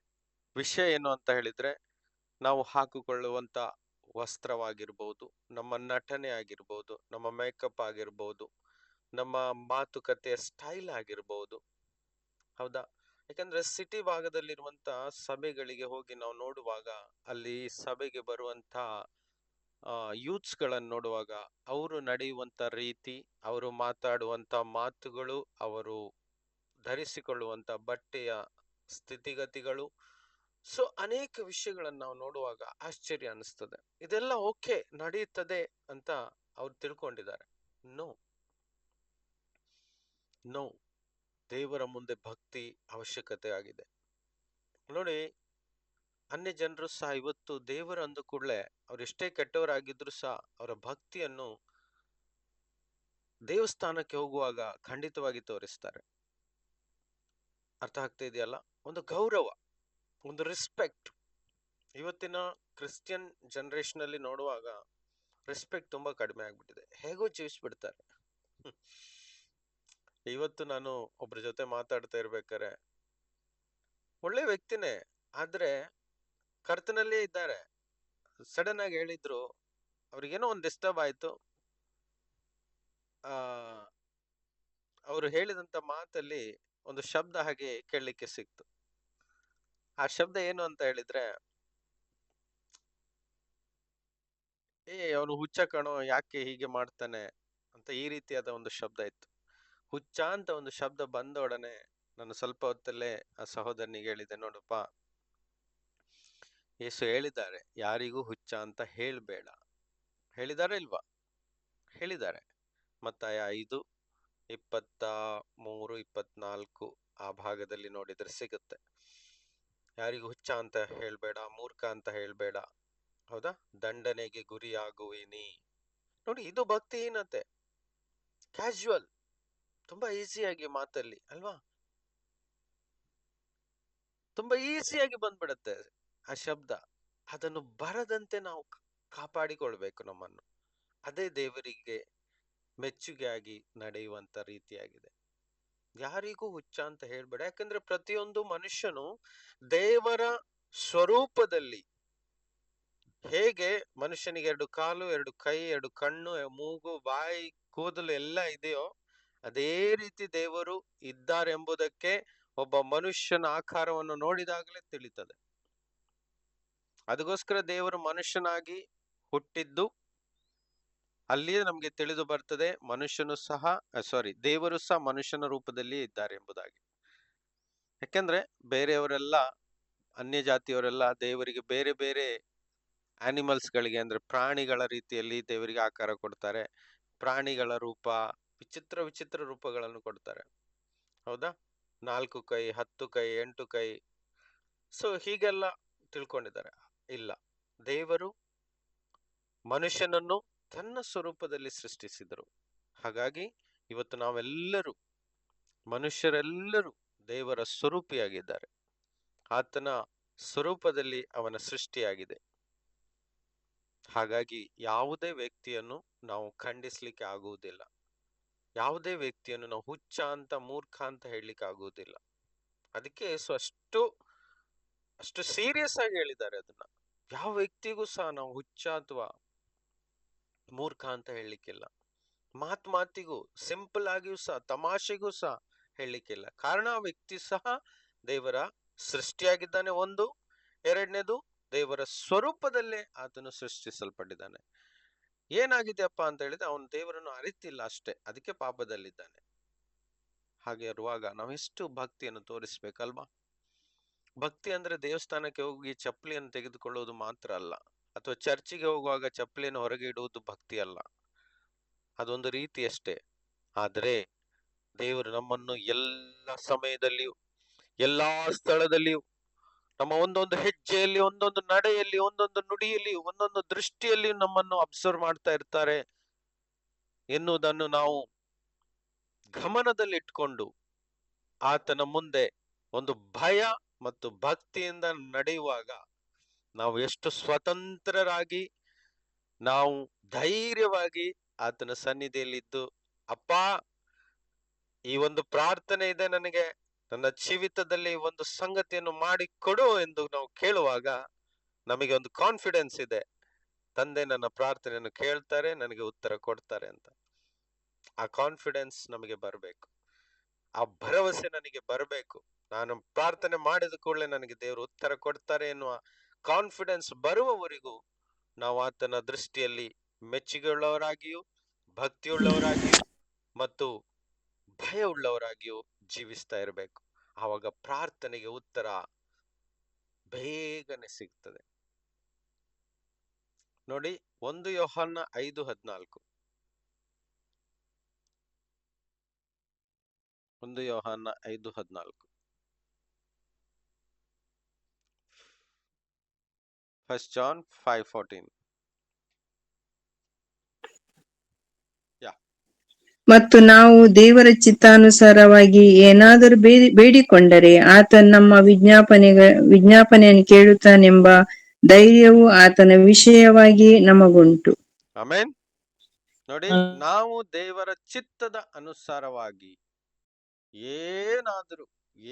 ವಿಷಯ ಏನು ಅಂತ ಹೇಳಿದ್ರೆ, ನಾವು ಹಾಕಿಕೊಳ್ಳುವಂತ ವಸ್ತ್ರವಾಗಿರ್ಬೋದು, ನಮ್ಮ ನಟನೆ ಆಗಿರ್ಬೋದು, ನಮ್ಮ ಮೇಕಪ್ ಆಗಿರ್ಬೋದು, ನಮ್ಮ ಮಾತುಕತೆಯ ಸ್ಟೈಲ್ ಆಗಿರ್ಬೋದು. ಹೌದಾ? ಯಾಕಂದ್ರೆ ಸಿಟಿ ಭಾಗದಲ್ಲಿರುವಂತ ಸಭೆಗಳಿಗೆ ಹೋಗಿ ನಾವು ನೋಡುವಾಗ, ಅಲ್ಲಿ ಸಭೆಗೆ ಬರುವಂತ ಯೂತ್ಸ್ ಗಳನ್ನು ನೋಡುವಾಗ ಅವರು ನಡೆಯುವಂತ ರೀತಿ, ಅವರು ಮಾತಾಡುವಂತ ಮಾತುಗಳು, ಅವರು ಧರಿಸಿಕೊಳ್ಳುವಂತ ಬಟ್ಟೆಯ ಸ್ಥಿತಿಗತಿಗಳು, ಸೊ ಅನೇಕ ವಿಷಯಗಳನ್ನು ನಾವು ನೋಡುವಾಗ ಆಶ್ಚರ್ಯ ಅನಿಸ್ತದೆ. ಇದೆಲ್ಲ ಓಕೆ, ನಡೆಯುತ್ತದೆ ಅಂತ ಅವ್ರು ತಿಳ್ಕೊಂಡಿದ್ದಾರೆ. ನೋ ನೋ, ದೇವರ ಮುಂದೆ ಭಕ್ತಿ ಅವಶ್ಯಕತೆ ಆಗಿದೆ. ನೋಡಿ, ಅನ್ಯ ಜನರು ಸಹ ಇವತ್ತು ದೇವರ ಅಂದ ಕೂಡಲೇ ಅವ್ರು ಎಷ್ಟೇ ಕೆಟ್ಟವರಾಗಿದ್ರು ಸಹ ಅವರ ಭಕ್ತಿಯನ್ನು ದೇವಸ್ಥಾನಕ್ಕೆ ಹೋಗುವಾಗ ಖಂಡಿತವಾಗಿ ತೋರಿಸ್ತಾರೆ. ಅರ್ಥ ಆಗ್ತಾ ಇದೆಯಲ್ಲ? ಒಂದು ಗೌರವ, ಒಂದು ರೆಸ್ಪೆಕ್ಟ್. ಇವತ್ತಿನ ಕ್ರಿಶ್ಚಿಯನ್ ಜನರೇಷನ್ ಅಲ್ಲಿ ನೋಡುವಾಗ ರೆಸ್ಪೆಕ್ಟ್ ತುಂಬಾ ಕಡಿಮೆ ಆಗ್ಬಿಟ್ಟಿದೆ. ಹೇಗೋ ಜೀವಿಸ್ಬಿಡ್ತಾರೆ. ಇವತ್ತು ನಾನು ಒಬ್ರ ಜೊತೆ ಮಾತಾಡ್ತಾ ಇರ್ಬೇಕಾರೆ, ಒಳ್ಳೆ ವ್ಯಕ್ತಿನೇ, ಆದ್ರೆ ಕರ್ತನಲ್ಲೇ ಇದ್ದಾರೆ. ಸಡನ್ ಆಗಿ ಹೇಳಿದ್ರು, ಅವ್ರಿಗೇನೋ ಒಂದು ಡಿಸ್ಟರ್ಬ್ ಆಯ್ತು. ಅವರು ಹೇಳಿದಂತ ಮಾತಲ್ಲಿ ಒಂದು ಶಬ್ದ ಹಾಗೆ ಕೇಳಲಿಕ್ಕೆ ಸಿಕ್ತು. ಆ ಶಬ್ದ ಏನು ಅಂತ ಹೇಳಿದ್ರೆ, ಅವನು ಹುಚ್ಚ ಕಣೋ, ಯಾಕೆ ಹೀಗೆ ಮಾಡ್ತಾನೆ ಅಂತ, ಈ ರೀತಿಯಾದ ಒಂದು ಶಬ್ದ ಇತ್ತು. ಹುಚ್ಚ ಅಂತ ಒಂದು ಶಬ್ದ ಬಂದೊಡನೆ ನಾನು ಸ್ವಲ್ಪ ಹೊತ್ತಲ್ಲೇ ಆ ಸಹೋದರನಿಗೆ ಹೇಳಿದೆ, ನೋಡಪ್ಪ, ಯೇಸು ಹೇಳಿದ್ದಾರೆ ಯಾರಿಗೂ ಹುಚ್ಚ ಅಂತ ಹೇಳ್ಬೇಡ. ಹೇಳಿದಾರ ಇಲ್ವಾ? ಹೇಳಿದ್ದಾರೆ. ಮತ್ತಾಯ 5:23-24 ಆ ಭಾಗದಲ್ಲಿ ನೋಡಿದ್ರೆ ಸಿಗುತ್ತೆ. ಯಾರಿಗೂ ಹುಚ್ಚ ಅಂತ ಹೇಳ್ಬೇಡ, ಮೂರ್ಖ ಅಂತ ಹೇಳ್ಬೇಡ, ಹೌದಾ, ದಂಡನೆಗೆ ಗುರಿಯಾಗುವಿನಿ. ನೋಡಿ, ಇದು ಭಕ್ತಿಹೀನತೆ. ಕ್ಯಾಶುವಲ್, ತುಂಬಾ ಈಸಿಯಾಗಿ ಮಾತಲ್ಲಿ ಅಲ್ವಾ, ತುಂಬಾ ಈಸಿಯಾಗಿ ಬಂದ್ಬಿಡತ್ತೆ ಆ ಶಬ್ದ. ಅದನ್ನು ಬರದಂತೆ ನಾವು ಕಾಪಾಡಿಕೊಳ್ಬೇಕು ನಮ್ಮನ್ನು. ಅದೇ ದೇವರಿಗೆ ಮೆಚ್ಚುಗೆಯಾಗಿ ನಡೆಯುವಂತ ರೀತಿಯಾಗಿದೆ. ಯಾರಿಗೂ ಹುಚ್ಚ ಅಂತ ಹೇಳ್ಬೇಡ. ಯಾಕಂದ್ರೆ ಪ್ರತಿಯೊಂದು ಮನುಷ್ಯನು ದೇವರ ಸ್ವರೂಪದಲ್ಲಿ, ಹೇಗೆ ಮನುಷ್ಯನಿಗೆ 2 ಕಾಲು, 2 ಕೈ, 2 ಕಣ್ಣು, ಮೂಗು, ಬಾಯಿ, ಕೂದಲು ಎಲ್ಲ ಇದೆಯೋ, ಅದೇ ರೀತಿ ದೇವರು ಇದ್ದಾರೆಂಬುದಕ್ಕೆ ಒಬ್ಬ ಮನುಷ್ಯನ ಆಕಾರವನ್ನು ನೋಡಿದಾಗಲೇ ತಿಳಿತದೆ. ಅದಕ್ಕೋಸ್ಕರ ದೇವರು ಮನುಷ್ಯನಾಗಿ ಹುಟ್ಟಿದ್ದು ಅಲ್ಲಿಯೇ ನಮ್ಗೆ ತಿಳಿದು ಬರ್ತದೆ, ದೇವರು ಸಹ ಮನುಷ್ಯನ ರೂಪದಲ್ಲಿ ಇದ್ದಾರೆ ಎಂಬುದಾಗಿ. ಯಾಕೆಂದ್ರೆ ಬೇರೆಯವರೆಲ್ಲ, ಅನ್ಯ ಜಾತಿಯವರೆಲ್ಲ ದೇವರಿಗೆ ಬೇರೆ ಬೇರೆ ಆನಿಮಲ್ಸ್ ಗಳಿಗೆ, ಅಂದ್ರೆ ಪ್ರಾಣಿಗಳ ರೀತಿಯಲ್ಲಿ ದೇವರಿಗೆ ಆಕಾರ ಕೊಡ್ತಾರೆ. ಪ್ರಾಣಿಗಳ ರೂಪ, ವಿಚಿತ್ರ ವಿಚಿತ್ರ ರೂಪಗಳನ್ನು ಕೊಡ್ತಾರೆ. ಹೌದಾ? 4 ಕೈ, 10 ಕೈ, 8 ಕೈ, ಸೊ ಹೀಗೆಲ್ಲ ತಿಳ್ಕೊಂಡಿದ್ದಾರೆ. ಇಲ್ಲ, ದೇವರು ಮನುಷ್ಯನನ್ನು ತನ್ನ ಸ್ವರೂಪದಲ್ಲಿ ಸೃಷ್ಟಿಸಿದರು. ಹಾಗಾಗಿ ಇವತ್ತು ನಾವೆಲ್ಲರೂ ಮನುಷ್ಯರೆಲ್ಲರೂ ದೇವರ ಸ್ವರೂಪಿಯಾಗಿದ್ದಾರೆ. ಆತನ ಸ್ವರೂಪದಲ್ಲಿ ಅವನ ಸೃಷ್ಟಿಯಾಗಿದೆ. ಹಾಗಾಗಿ ಯಾವುದೇ ವ್ಯಕ್ತಿಯನ್ನು ನಾವು ಖಂಡಿಸ್ಲಿಕ್ಕೆ ಆಗುವುದಿಲ್ಲ. ಯಾವುದೇ ವ್ಯಕ್ತಿಯನ್ನು ನಾವು ಹುಚ್ಚ ಅಂತ, ಮೂರ್ಖ ಅಂತ ಹೇಳಲಿಕ್ಕೆ ಆಗುವುದಿಲ್ಲ. ಅದಕ್ಕೆ ಅಷ್ಟು ಸೀರಿಯಸ್ ಆಗಿ ಹೇಳಿದ್ದಾರೆ ಅದನ್ನ. ಯಾವ ವ್ಯಕ್ತಿಗೂ ಸಹ ನಾವು ಹುಚ್ಚ ಅಥವಾ ಮೂರ್ಖ ಅಂತ ಹೇಳಲಿಕ್ಕಿಲ್ಲ. ಮಾತಿಗೂ ಸಿಂಪಲ್ ಆಗಿಯೂ ಸಹ, ತಮಾಷೆಗೂ ಸಹ ಹೇಳಲಿಕ್ಕಿಲ್ಲ. ಕಾರಣ ಆ ವ್ಯಕ್ತಿ ಸಹ ದೇವರ ಸೃಷ್ಟಿಯಾಗಿದ್ದಾನೆ. ಒಂದು, ಎರಡನೇದು, ದೇವರ ಸ್ವರೂಪದಲ್ಲೇ ಆತನು ಸೃಷ್ಟಿಸಲ್ಪಟ್ಟಿದ್ದಾನೆ. ಏನಾಗಿದೆಯಪ್ಪ ಅಂತ ಹೇಳಿದ್ರೆ ಅವನು ದೇವರನ್ನು ಅರಿತಿಲ್ಲ ಅಷ್ಟೇ, ಅದಕ್ಕೆ ಪಾಪದಲ್ಲಿದ್ದಾನೆ. ಹಾಗೆ ಇರುವಾಗ ನಾವು ಎಷ್ಟು ಭಕ್ತಿಯನ್ನು ತೋರಿಸ್ಬೇಕಲ್ವಾ? ಭಕ್ತಿ ಅಂದ್ರೆ ದೇವಸ್ಥಾನಕ್ಕೆ ಹೋಗಿ ಚಪ್ಪಲಿಯನ್ನು ತೆಗೆದುಕೊಳ್ಳುವುದು ಮಾತ್ರ ಅಲ್ಲ, ಅಥವಾ ಚರ್ಚಿಗೆ ಹೋಗುವಾಗ ಚಪ್ಪಲಿಯನ್ನು ಹೊರಗೆ ಇಡುವುದು ಭಕ್ತಿ ಅಲ್ಲ. ಅದೊಂದು ರೀತಿ ಅಷ್ಟೇ. ಆದರೆ ದೇವರು ನಮ್ಮನ್ನು ಎಲ್ಲ ಸಮಯದಲ್ಲಿಯೂ, ಎಲ್ಲಾ ಸ್ಥಳದಲ್ಲಿಯೂ, ನಮ್ಮ ಒಂದೊಂದು ಹೆಜ್ಜೆಯಲ್ಲಿ, ಒಂದೊಂದು ನಡೆಯಲ್ಲಿ, ಒಂದೊಂದು ನುಡಿಯಲ್ಲಿ, ಒಂದೊಂದು ದೃಷ್ಟಿಯಲ್ಲಿಯೂ ನಮ್ಮನ್ನು ಅಬ್ಸರ್ವ್ ಮಾಡ್ತಾ ಇರ್ತಾರೆ ಎನ್ನುವುದನ್ನು ನಾವು ಗಮನದಲ್ಲಿಟ್ಕೊಂಡು ಆತನ ಮುಂದೆ ಒಂದು ಭಯ ಮತ್ತು ಭಕ್ತಿಯಿಂದ ನಡೆಯುವಾಗ ನಾವು ಎಷ್ಟು ಸ್ವತಂತ್ರರಾಗಿ, ನಾವು ಧೈರ್ಯವಾಗಿ ಆತನ ಸನ್ನಿಧಿಯಲ್ಲಿದ್ದು, ಅಪ್ಪ ಈ ಒಂದು ಪ್ರಾರ್ಥನೆ ಇದೆ, ನನಗೆ ನನ್ನ ಜೀವಿತದಲ್ಲಿ ಒಂದು ಸಂಗತಿಯನ್ನು ಮಾಡಿಕೊಡು ಎಂದು ನಾವು ಕೇಳುವಾಗ ನಮಗೆ ಒಂದು ಕಾನ್ಫಿಡೆನ್ಸ್ ಇದೆ, ತಂದೆ ನನ್ನ ಪ್ರಾರ್ಥನೆಯನ್ನು ಕೇಳ್ತಾರೆ, ನನಗೆ ಉತ್ತರ ಕೊಡ್ತಾರೆ ಅಂತ. ಆ ಕಾನ್ಫಿಡೆನ್ಸ್ ನಮಗೆ ಬರಬೇಕು, ಆ ಭರವಸೆ ನನಗೆ ಬರಬೇಕು. ನಾನು ಪ್ರಾರ್ಥನೆ ಮಾಡಿದ ಕೂಡಲೇ ನನಗೆ ದೇವರು ಉತ್ತರ ಕೊಡ್ತಾರೆ ಎನ್ನುವ ಕಾನ್ಫಿಡೆನ್ಸ್ ಬರುವವರೆಗೂ ನಾವು ಆತನ ದೃಷ್ಟಿಯಲ್ಲಿ ಮೆಚ್ಚುಗೆಯುಳ್ಳವರಾಗಿಯೂ, ಭಕ್ತಿಯುಳ್ಳವರಾಗಿಯೂ ಮತ್ತು ಭಯ ಉಳ್ಳವರಾಗಿಯೂ ಜೀವಿಸ್ತಾ ಇರಬೇಕು. ಆವಾಗ ಪ್ರಾರ್ಥನೆಗೆ ಉತ್ತರ ಬೇಗನೆ ಸಿಗ್ತದೆ. ನೋಡಿ, 1 ಯೋಹನ್ನ 5:14. 1 ಯೋಹನ್ನ 5:14. 1 John 5:14. ಮತ್ತು ನಾವು ದೇವರ ಚಿತ್ತಾನುಸಾರವಾಗಿ ಏನಾದರೂ ಬೇಡಿಕೊಂಡರೆ ಆತನು ನಮ್ಮ ವಿಜ್ಞಾಪನೆಯನ್ನು ಕೇಳುತ್ತಾನೆಂಬ ಧೈರ್ಯವು ಆತನ ವಿಷಯವಾಗಿ ನಮಗುಂಟು. ಆಮೆನ್. ನೋಡಿ, ನಾವು ದೇವರ ಚಿತ್ತದ ಅನುಸಾರವಾಗಿ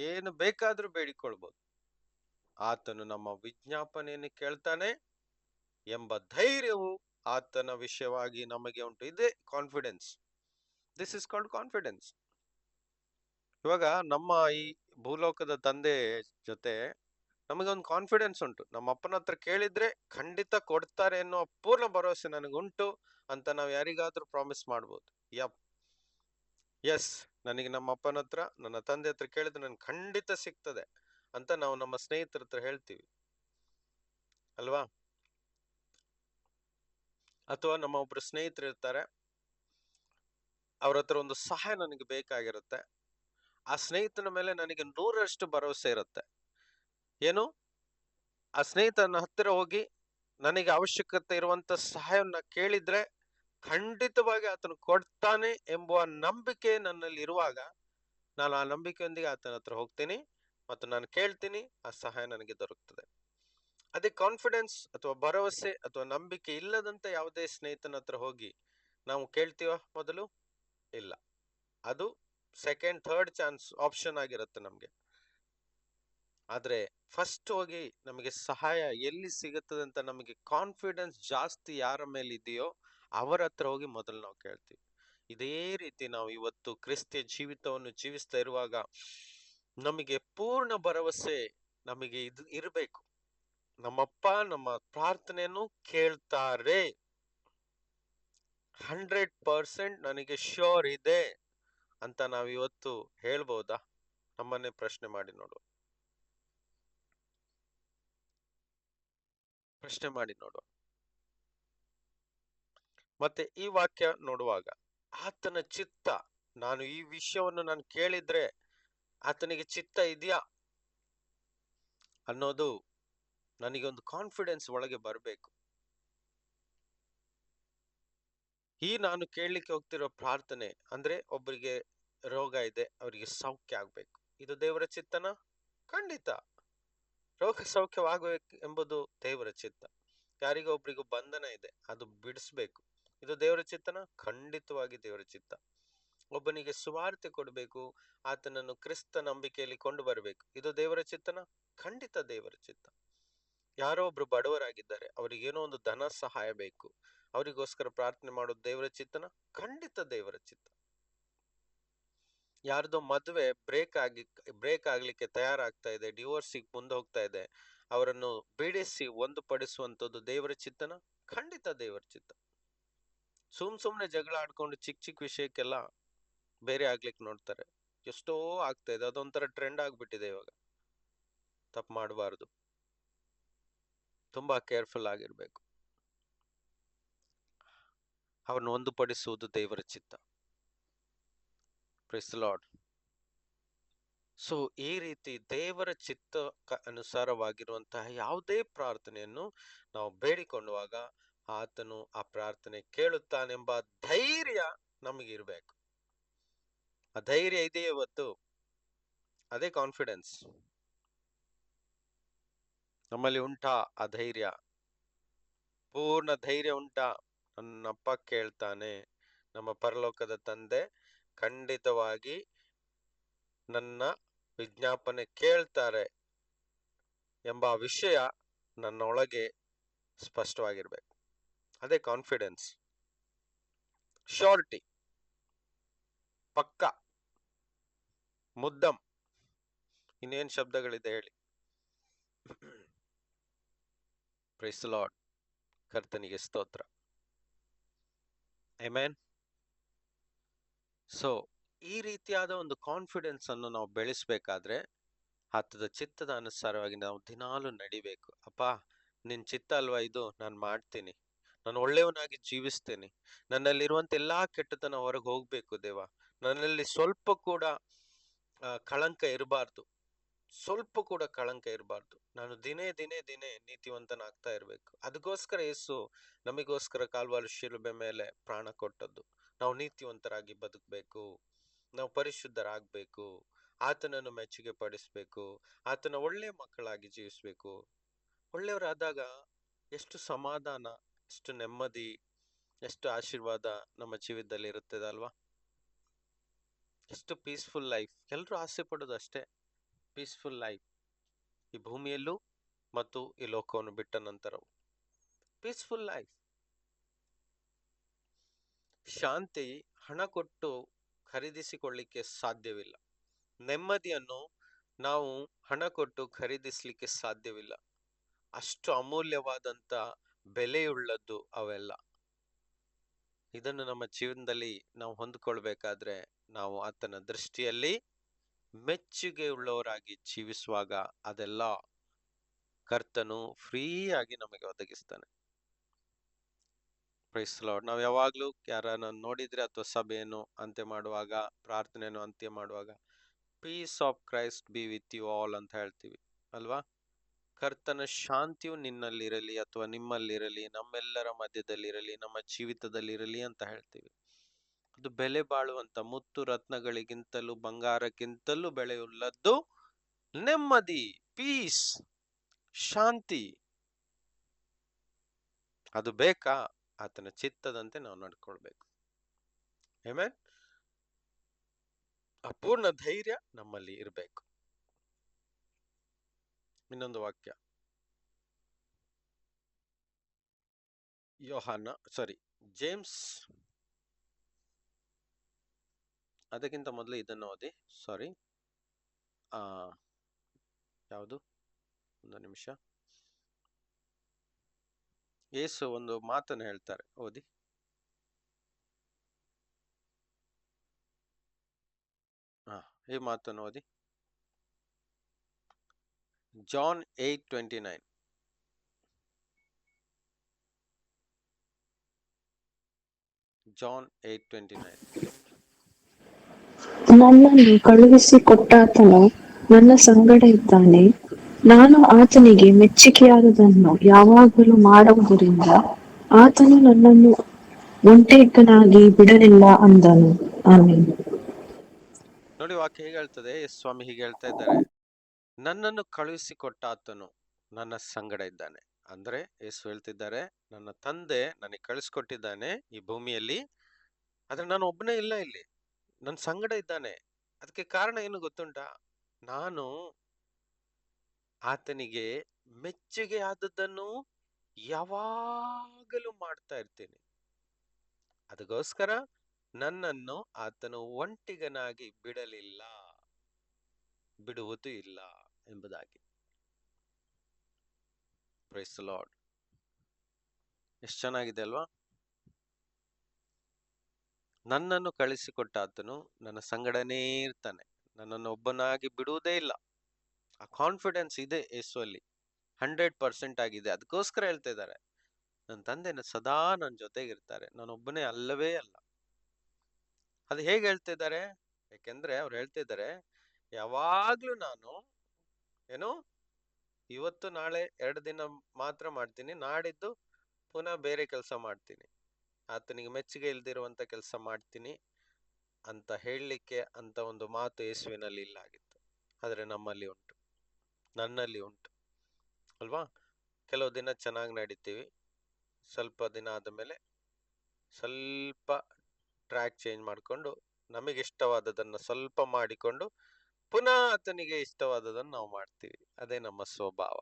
ಏನು ಬೇಕಾದ್ರೂ ಬೇಡಿಕೊಳ್ಬಹುದು. ಆತನು ನಮ್ಮ ವಿಜ್ಞಾಪನೆಯನ್ನು ಕೇಳ್ತಾನೆ ಎಂಬ ಧೈರ್ಯವು ಆತನ ವಿಷಯವಾಗಿ ನಮಗೆ ಉಂಟು. ಇದೇ confidence. This is called confidence. ಇವಾಗ ನಮ್ಮ ಈ ಭೂಲೋಕದ ತಂದೆ ಜೊತೆ ನಮಗೊಂದು ಕಾನ್ಫಿಡೆನ್ಸ್ ಉಂಟು. ನಮ್ಮ ಅಪ್ಪನ ಹತ್ರ ಕೇಳಿದ್ರೆ ಖಂಡಿತ ಕೊಡ್ತಾರೆ ಎನ್ನುವ ಪೂರ್ಣ ಭರವಸೆ ನನಗುಂಟು ಅಂತ ನಾವು ಯಾರಿಗಾದ್ರೂ ಪ್ರಾಮಿಸ್ ಮಾಡ್ಬೋದು. ಎಸ್, ನನಗೆ ನಮ್ಮ ಅಪ್ಪನ ಹತ್ರ, ನನ್ನ ತಂದೆ ಹತ್ರ ಕೇಳಿದ್ರೆ ನನ್ಗೆ ಖಂಡಿತ ಸಿಗ್ತದೆ ಅಂತ ನಾವು ನಮ್ಮ ಸ್ನೇಹಿತರ ಹತ್ರ ಹೇಳ್ತೀವಿ ಅಲ್ವಾ? ಅಥವಾ ನಮ್ಮ ಒಬ್ರು ಸ್ನೇಹಿತರು ಇರ್ತಾರೆ, ಅವ್ರ ಹತ್ರ ಒಂದು ಸಹಾಯ ನನಗೆ ಬೇಕಾಗಿರುತ್ತೆ. ಆ ಸ್ನೇಹಿತನ ಮೇಲೆ ನನಗೆ 100% ಭರವಸೆ ಇರುತ್ತೆ. ಏನು, ಆ ಸ್ನೇಹಿತನ ಹತ್ತಿರ ಹೋಗಿ ನನಗೆ ಅವಶ್ಯಕತೆ ಇರುವಂತ ಸಹಾಯವನ್ನ ಕೇಳಿದ್ರೆ ಖಂಡಿತವಾಗಿ ಆತನು ಕೊಡ್ತಾನೆ ಎಂಬುವ ನಂಬಿಕೆ ನನ್ನಲ್ಲಿ ಇರುವಾಗ ನಾನು ಆ ನಂಬಿಕೆಯೊಂದಿಗೆ ಆತನ ಹತ್ರ ಹೋಗ್ತೀನಿ ಮತ್ತು ನಾನು ಕೇಳ್ತೀನಿ, ಆ ಸಹಾಯ ನನಗೆ ದೊರಕುತ್ತದೆ. ಅದೇ ಕಾನ್ಫಿಡೆನ್ಸ್ ಅಥವಾ ಭರವಸೆ ಅಥವಾ ನಂಬಿಕೆ ಇಲ್ಲದಂತ ಯಾವುದೇ ಸ್ನೇಹಿತನ ಹತ್ರ ಹೋಗಿ ನಾವು ಕೇಳ್ತೀವ? ಮೊದಲು ಇಲ್ಲ. ಅದು ಸೆಕೆಂಡ್, ಥರ್ಡ್ ಚಾನ್ಸ್ ಆಪ್ಷನ್ ಆಗಿರುತ್ತೆ ನಮ್ಗೆ. ಆದ್ರೆ ಫಸ್ಟ್ ಹೋಗಿ ನಮಗೆ ಸಹಾಯ ಎಲ್ಲಿ ಸಿಗುತ್ತದೆ ಅಂತ ನಮಗೆ ಕಾನ್ಫಿಡೆನ್ಸ್ ಜಾಸ್ತಿ ಯಾರ ಮೇಲೆ ಇದೆಯೋ ಅವರ ಹತ್ರ ಹೋಗಿ ಮೊದಲು ನಾವು ಕೇಳ್ತೀವಿ. ಇದೇ ರೀತಿ ನಾವು ಇವತ್ತು ಕ್ರಿಸ್ತಿಯ ಜೀವಿತವನ್ನು ಜೀವಿಸ್ತಾ ಇರುವಾಗ ನಮಗೆ ಪೂರ್ಣ ಭರವಸೆ ನಮಗೆ ಇದು ಇರಬೇಕು. ನಮ್ಮಪ್ಪ ನಮ್ಮ ಪ್ರಾರ್ಥನೆಯನ್ನು ಕೇಳ್ತಾರೆ, 100% ನನಗೆ ಶ್ಯೂರ್ ಇದೆ ಅಂತ ನಾವು ಇವತ್ತು ಹೇಳ್ಬೋದಾ? ನಮ್ಮನ್ನೇ ಪ್ರಶ್ನೆ ಮಾಡಿ ನೋಡುವ. ಮತ್ತೆ ಈ ವಾಕ್ಯ ನೋಡುವಾಗ ಆತನ ಚಿತ್ತ, ನಾನು ಈ ವಿಷಯವನ್ನು ನಾನು ಕೇಳಿದ್ರೆ ಆತನಿಗೆ ಚಿತ್ತ ಇದೆಯಾ ಅನ್ನೋದು ನನಗೆ ಒಂದು ಕಾನ್ಫಿಡೆನ್ಸ್ ಒಳಗೆ ಬರಬೇಕು. ಈ ನಾನು ಕೇಳಲಿಕ್ಕೆ ಹೋಗ್ತಿರೋ ಪ್ರಾರ್ಥನೆ ಅಂದ್ರೆ ಒಬ್ಬರಿಗೆ ರೋಗ ಇದೆ, ಅವರಿಗೆ ಸೌಖ್ಯ ಆಗ್ಬೇಕು. ಇದು ದೇವರ ಚಿತ್ತನ? ಖಂಡಿತ. ರೋಗ ಸೌಖ್ಯವಾಗಬೇಕು ಎಂಬುದು ದೇವರ ಚಿತ್ತ. ಯಾರಿಗೋ ಒಬ್ರಿಗೂ ಬಂಧನ ಇದೆ, ಅದು ಬಿಡಿಸ್ಬೇಕು. ಇದು ದೇವರ ಚಿತ್ತನ? ಖಂಡಿತವಾಗಿ ದೇವರ ಚಿತ್ತ. ಒಬ್ಬನಿಗೆ ಸುವಾರ್ತೆ ಕೊಡಬೇಕು, ಆತನನ್ನು ಕ್ರಿಸ್ತ ನಂಬಿಕೆಯಲ್ಲಿ ಕೊಂಡು ಬರಬೇಕು. ಇದು ದೇವರ ಚಿತ್ತನ? ಖಂಡಿತ ದೇವರ ಚಿತ್ತ. ಯಾರೋ ಒಬ್ರು ಬಡವರಾಗಿದ್ದಾರೆ, ಅವರಿಗೇನೋ ಒಂದು ಧನ ಸಹಾಯ ಬೇಕು, ಅವರಿಗೋಸ್ಕರ ಪ್ರಾರ್ಥನೆ ಮಾಡೋದು ದೇವರ ಚಿತ್ತನ? ಖಂಡಿತ ದೇವರ ಚಿತ್ತ. ಯಾರ್ದೋ ಮದುವೆ ಬ್ರೇಕ್ ಆಗ್ಲಿಕ್ಕೆ ತಯಾರಾಗ್ತಾ ಇದೆ, ಡಿವೋರ್ಸಿಗೆ ಮುಂದೆ ಹೋಗ್ತಾ ಇದೆ, ಅವರನ್ನು ಬಿಡಿಸಿ ಒಂದು ಪಡಿಸುವಂತದ್ದು ದೇವರ ಚಿತ್ತನ? ಖಂಡಿತ ದೇವರ ಚಿತ್ತ. ಸುಮ್ನೆ ಜಗಳ ಆಡ್ಕೊಂಡು ಚಿಕ್ಕ ವಿಷಯಕ್ಕೆಲ್ಲ ಬೇರೆ ಆಗ್ಲಿಕ್ಕೆ ನೋಡ್ತಾರೆ. ಎಷ್ಟೋ ಆಗ್ತಾ ಇದೆ, ಅದೊಂಥರ ಟ್ರೆಂಡ್ ಆಗ್ಬಿಟ್ಟಿದೆ ಇವಾಗ. ತಪ್ಪು ಮಾಡಬಾರ್ದು, ತುಂಬಾ ಕೇರ್ಫುಲ್ ಆಗಿರ್ಬೇಕು. ಅವರನ್ನು ಒಂದು ಪಡಿಸುವುದು ದೇವರ ಚಿತ್ತ. Price the lord. ಸೊ ಈ ರೀತಿ ದೇವರ ಚಿತ್ತ ಅನುಸಾರವಾಗಿರುವಂತಹ ಯಾವುದೇ ಪ್ರಾರ್ಥನೆಯನ್ನು ನಾವು ಬೇಡಿಕೊಳ್ಳುವಾಗ ಆತನು ಆ ಪ್ರಾರ್ಥನೆ ಕೇಳುತ್ತಾನೆಂಬ ಧೈರ್ಯ ನಮಗಿರ್ಬೇಕು. ಆ ಧೈರ್ಯ ಇದೆಯೇ ಇವತ್ತು? ಅದೇ ಕಾನ್ಫಿಡೆನ್ಸ್ ನಮ್ಮಲ್ಲಿ ಉಂಟಾ? ಆ ಧೈರ್ಯ, ಪೂರ್ಣ ಧೈರ್ಯ ಉಂಟಾ? ನನ್ನಪ್ಪ ಕೇಳ್ತಾನೆ, ನಮ್ಮ ಪರಲೋಕದ ತಂದೆ ಖಂಡಿತವಾಗಿ ನನ್ನ ವಿಜ್ಞಾಪನೆ ಕೇಳ್ತಾರೆ ಎಂಬ ವಿಷಯ ನನ್ನೊಳಗೆ ಸ್ಪಷ್ಟವಾಗಿರ್ಬೇಕು. ಅದೇ ಕಾನ್ಫಿಡೆನ್ಸ್, ಶ್ಯೂರಿಟಿ, ಪಕ್ಕ, ಮುದ್ದಂ. ಇನ್ನೇನ್ ಶಬ್ದಗಳಿದೆ ಹೇಳಿ? Praise the Lord. ಕರ್ತನಿಗೆ ಸ್ತೋತ್ರ. ಆಮೆನ್. ಸೊ ಈ ರೀತಿಯಾದ ಒಂದು ಕಾನ್ಫಿಡೆನ್ಸ್ ಅನ್ನು ನಾವು ಬೆಳೆಸಬೇಕಾದ್ರೆ ಆತದ ಚಿತ್ತದ ಅನುಸಾರವಾಗಿ ನಾವು ದಿನಾಲು ನಡಿಬೇಕು. ಅಪ್ಪ, ನಿನ್ ಚಿತ್ತ ಅಲ್ವಾ ಇದು? ನಾನು ಮಾಡ್ತೀನಿ, ನಾನು ಒಳ್ಳೆಯವನಾಗಿ ಜೀವಿಸ್ತೇನೆ, ನನ್ನಲ್ಲಿರುವಂತ ಎಲ್ಲಾ ಕೆಟ್ಟತನ ಹೊರಗೆ ಹೋಗ್ಬೇಕು ದೇವ, ನನ್ನಲ್ಲಿ ಸ್ವಲ್ಪ ಕೂಡ ಕಳಂಕ ಇರಬಾರ್ದು, ಸ್ವಲ್ಪ ಕೂಡ ಕಳಂಕ ಇರಬಾರ್ದು. ನಾನು ದಿನೇ ನೀತಿವಂತನಾಗ್ತಾ ಇರ್ಬೇಕು. ಅದಕ್ಕೋಸ್ಕರ ಯೇಸು ನಮಗೋಸ್ಕರ ಕಾಲ್ವಾರಿ ಶಿಲುಬೆ ಮೇಲೆ ಪ್ರಾಣ ಕೊಟ್ಟದ್ದು. ನಾವು ನೀತಿವಂತರಾಗಿ ಬದುಕಬೇಕು, ನಾವು ಪರಿಶುದ್ಧರಾಗಬೇಕು, ಆತನನ್ನು ಮೆಚ್ಚುಗೆ ಪಡಿಸ್ಬೇಕು, ಆತನ ಒಳ್ಳೆ ಮಕ್ಕಳಾಗಿ ಜೀವಿಸ್ಬೇಕು. ಒಳ್ಳೆಯವರಾದಾಗ ಎಷ್ಟು ಸಮಾಧಾನ, ಎಷ್ಟು ನೆಮ್ಮದಿ, ಎಷ್ಟು ಆಶೀರ್ವಾದ ನಮ್ಮ ಜೀವಿತದಲ್ಲಿ ಇರುತ್ತದೆ ಅಲ್ವಾ? ಎಷ್ಟು ಪೀಸ್ಫುಲ್ ಲೈಫ್. ಎಲ್ಲರೂ ಆಸೆ ಪಡೋದು ಅಷ್ಟೇ, ಪೀಸ್ಫುಲ್ ಲೈಫ್. ಈ ಭೂಮಿಯಲ್ಲೂ ಮತ್ತು ಈ ಲೋಕವನ್ನು ಬಿಟ್ಟ ನಂತರವು ಪೀಸ್ಫುಲ್ ಲೈಫ್. ಶಾಂತಿ ಹಣ ಕೊಟ್ಟು ಖರೀದಿಸಿಕೊಳ್ಳಿಕ್ಕೆ ಸಾಧ್ಯವಿಲ್ಲ. ನೆಮ್ಮದಿಯನ್ನು ನಾವು ಹಣ ಕೊಟ್ಟು ಖರೀದಿಸ್ಲಿಕ್ಕೆ ಸಾಧ್ಯವಿಲ್ಲ. ಅಷ್ಟು ಅಮೂಲ್ಯವಾದಂತ ಬೆಲೆಯುಳ್ಳದ್ದು ಅವೆಲ್ಲ. ಇದನ್ನು ನಮ್ಮ ಜೀವನದಲ್ಲಿ ನಾವು ಹೊಂದಿಕೊಳ್ಬೇಕಾದ್ರೆ ನಾವು ಆತನ ದೃಷ್ಟಿಯಲ್ಲಿ ಮೆಚ್ಚುಗೆ ಉಳ್ಳವರಾಗಿ ಜೀವಿಸುವಾಗ ಅದೆಲ್ಲ ಕರ್ತನು ಫ್ರೀಯಾಗಿ ನಮಗೆ ಒದಗಿಸ್ತಾನೆ. Price the lord. ನಾವು ಯಾವಾಗ್ಲೂ ಯಾರನ್ನ ನೋಡಿದ್ರೆ ಅಥವಾ ಸಭೆಯನ್ನು ಅಂತ್ಯ ಮಾಡುವಾಗ, ಪ್ರಾರ್ಥನೆಯನ್ನು ಅಂತ್ಯ ಮಾಡುವಾಗ peace of Christ be with you all ಅಂತ ಹೇಳ್ತೀವಿ ಅಲ್ವಾ? ಕರ್ತನ ಶಾಂತಿಯು ನಿನ್ನಲ್ಲಿರಲಿ ಅಥವಾ ನಿಮ್ಮಲ್ಲಿರಲಿ, ನಮ್ಮೆಲ್ಲರ ಮಧ್ಯದಲ್ಲಿರಲಿ, ನಮ್ಮ ಜೀವಿತದಲ್ಲಿರಲಿ ಅಂತ ಹೇಳ್ತೀವಿ. ಅದು ಬೆಲೆ ಬಾಳುವಂತ ಮುತ್ತು ರತ್ನಗಳಿಗಿಂತಲೂ ಬಂಗಾರಕ್ಕಿಂತಲೂ ಬೆಲೆಯುಳ್ಳದ್ದು ನೆಮ್ಮದಿ, ಪೀಸ್, ಶಾಂತಿ. ಅದು ಬೇಕಾ? ಆತನ ಚಿತ್ತದಂತೆ ನಾವು ನಡ್ಕೊಳ್ಬೇಕು. ಆಮೆನ್. ಅಪೂರ್ಣ ಧೈರ್ಯ ನಮ್ಮಲ್ಲಿ ಇರಬೇಕು. ಇನ್ನೊಂದು ವಾಕ್ಯ, ಜೇಮ್ಸ್, ಅದಕ್ಕಿಂತ ಮೊದಲು ಇದನ್ನು ಓದಿ. ಯಾವುದು? ಒಂದು ನಿಮಿಷ. ಯೇಸು ಒಂದು ಮಾತನ್ನು ಹೇಳ್ತಾರೆ, ಓದಿ. ಈ ಮಾತನ್ನು ಓದಿ. ಜಾನ್ 8:29. ಜಾನ್ 8:29. ನನ್ನನ್ನು ಕಳುಹಿಸಿ ಕೊಟ್ಟಾತನು ನನ್ನ ಸಂಗಡ ಇದ್ದಾನೆ, ನಾನು ಆತನಿಗೆ ಮೆಚ್ಚಿಕೆಯಾದದನ್ನು ಯಾವಾಗಲೂ ಮಾಡುವುದರಿಂದ ಆತನು ನನ್ನನ್ನು ಒಂಟಿಗನಾಗಿ ಬಿಡಲಿಲ್ಲ ಅಂದನು. ಆಮೆನ್. ನೋಡಿ ವಾಕ್ಯ ಹೇಗೆ ಹೇಳ್ತದೆ, ಯೇಸು ಸ್ವಾಮಿ ಹೀಗೆ ಹೇಳ್ತಾ ಇದ್ದಾರೆ, ನನ್ನನ್ನು ಕಳುಹಿಸಿಕೊಟ್ಟ ಆತನು ನನ್ನ ಸಂಗಡ ಇದ್ದಾನೆ. ಅಂದ್ರೆ ಯೇಸು ಹೇಳ್ತಿದ್ದಾರೆ, ನನ್ನ ತಂದೆ ನನಗೆ ಕಳಿಸ್ಕೊಟ್ಟಿದ್ದಾನೆ ಈ ಭೂಮಿಯಲ್ಲಿ, ಆದ್ರೆ ನಾನು ಒಬ್ಬನೇ ಇಲ್ಲ ಇಲ್ಲಿ, ನನ್ನ ಸಂಗಡ ಇದ್ದಾನೆ. ಅದಕ್ಕೆ ಕಾರಣ ಏನು ಗೊತ್ತುಂಟಾ? ನಾನು ಆತನಿಗೆ ಮೆಚ್ಚುಗೆ ಆದದ್ದನ್ನು ಯಾವಾಗಲೂ ಮಾಡ್ತಾ ಇರ್ತೇನೆ. ಅದಕ್ಕೋಸ್ಕರ ನನ್ನನ್ನು ಆತನು ಒಂಟಿಗನಾಗಿ ಬಿಡಲಿಲ್ಲ, ಬಿಡುವುದು ಇಲ್ಲ ಎಂಬುದಾಗಿ. Praise the Lord. ಎಷ್ಟು ಚೆನ್ನಾಗಿದೆ ಅಲ್ವಾ? ನನ್ನನ್ನು ಕಳಿಸಿಕೊಟ್ಟ ಆತನು ನನ್ನ ಸಂಗಡನೇ ಇರ್ತಾನೆ, ನನ್ನನ್ನು ಒಬ್ಬನಾಗಿ ಬಿಡುವುದೇ ಇಲ್ಲ. ಆ ಕಾನ್ಫಿಡೆನ್ಸ್ ಇದೆ ಯೇಸುವಲ್ಲಿ, 100% ಆಗಿದೆ. ಅದಕ್ಕೋಸ್ಕರ ಹೇಳ್ತಾ ಇದ್ದಾರೆ, ನನ್ನ ತಂದೆ ಸದಾ ನನ್ನ ಜೊತೆಗಿರ್ತಾರೆ, ನಾನೊಬ್ಬನೇ ಅಲ್ಲವೇ ಅಲ್ಲ. ಅದು ಹೇಗೆ ಹೇಳ್ತಿದ್ದಾರೆ? ಯಾಕೆಂದ್ರೆ ಅವ್ರು ಹೇಳ್ತಿದ್ದಾರೆ, ಯಾವಾಗ್ಲೂ ನಾನು ಏನು ಇವತ್ತು ನಾಳೆ 2 ದಿನ ಮಾತ್ರ ಮಾಡ್ತೀನಿ, ನಾಡಿದ್ದು ಪುನಃ ಬೇರೆ ಕೆಲಸ ಮಾಡ್ತೀನಿ, ಆತನಿಗೆ ಮೆಚ್ಚುಗೆ ಇಲ್ದಿರುವಂತ ಕೆಲಸ ಮಾಡ್ತೀನಿ ಅಂತ ಹೇಳಲಿಕ್ಕೆ ಅಂತ ಒಂದು ಮಾತು ಯೇಸುವಿನಲ್ಲಿ ಇಲ್ಲ ಆಗಿತ್ತು. ಆದ್ರೆ ನಮ್ಮಲ್ಲಿ ಉಂಟು, ನನ್ನಲ್ಲಿ ಉಂಟು ಅಲ್ವಾ? ಕೆಲವು ದಿನ ಚೆನ್ನಾಗಿ ನಡೀತೀವಿ, ಸ್ವಲ್ಪ ದಿನ ಆದಮೇಲೆ ಸ್ವಲ್ಪ ಟ್ರ್ಯಾಕ್ ಚೇಂಜ್ ಮಾಡಿಕೊಂಡು ನಮಗೆ ಇಷ್ಟವಾದದನ್ನು ಸ್ವಲ್ಪ ಮಾಡಿಕೊಂಡು ಪುನಃ ಆತನಿಗೆ ಇಷ್ಟವಾದದನ್ನು ನಾವು ಮಾಡ್ತೀವಿ. ಅದೇ ನಮ್ಮ ಸ್ವಭಾವ,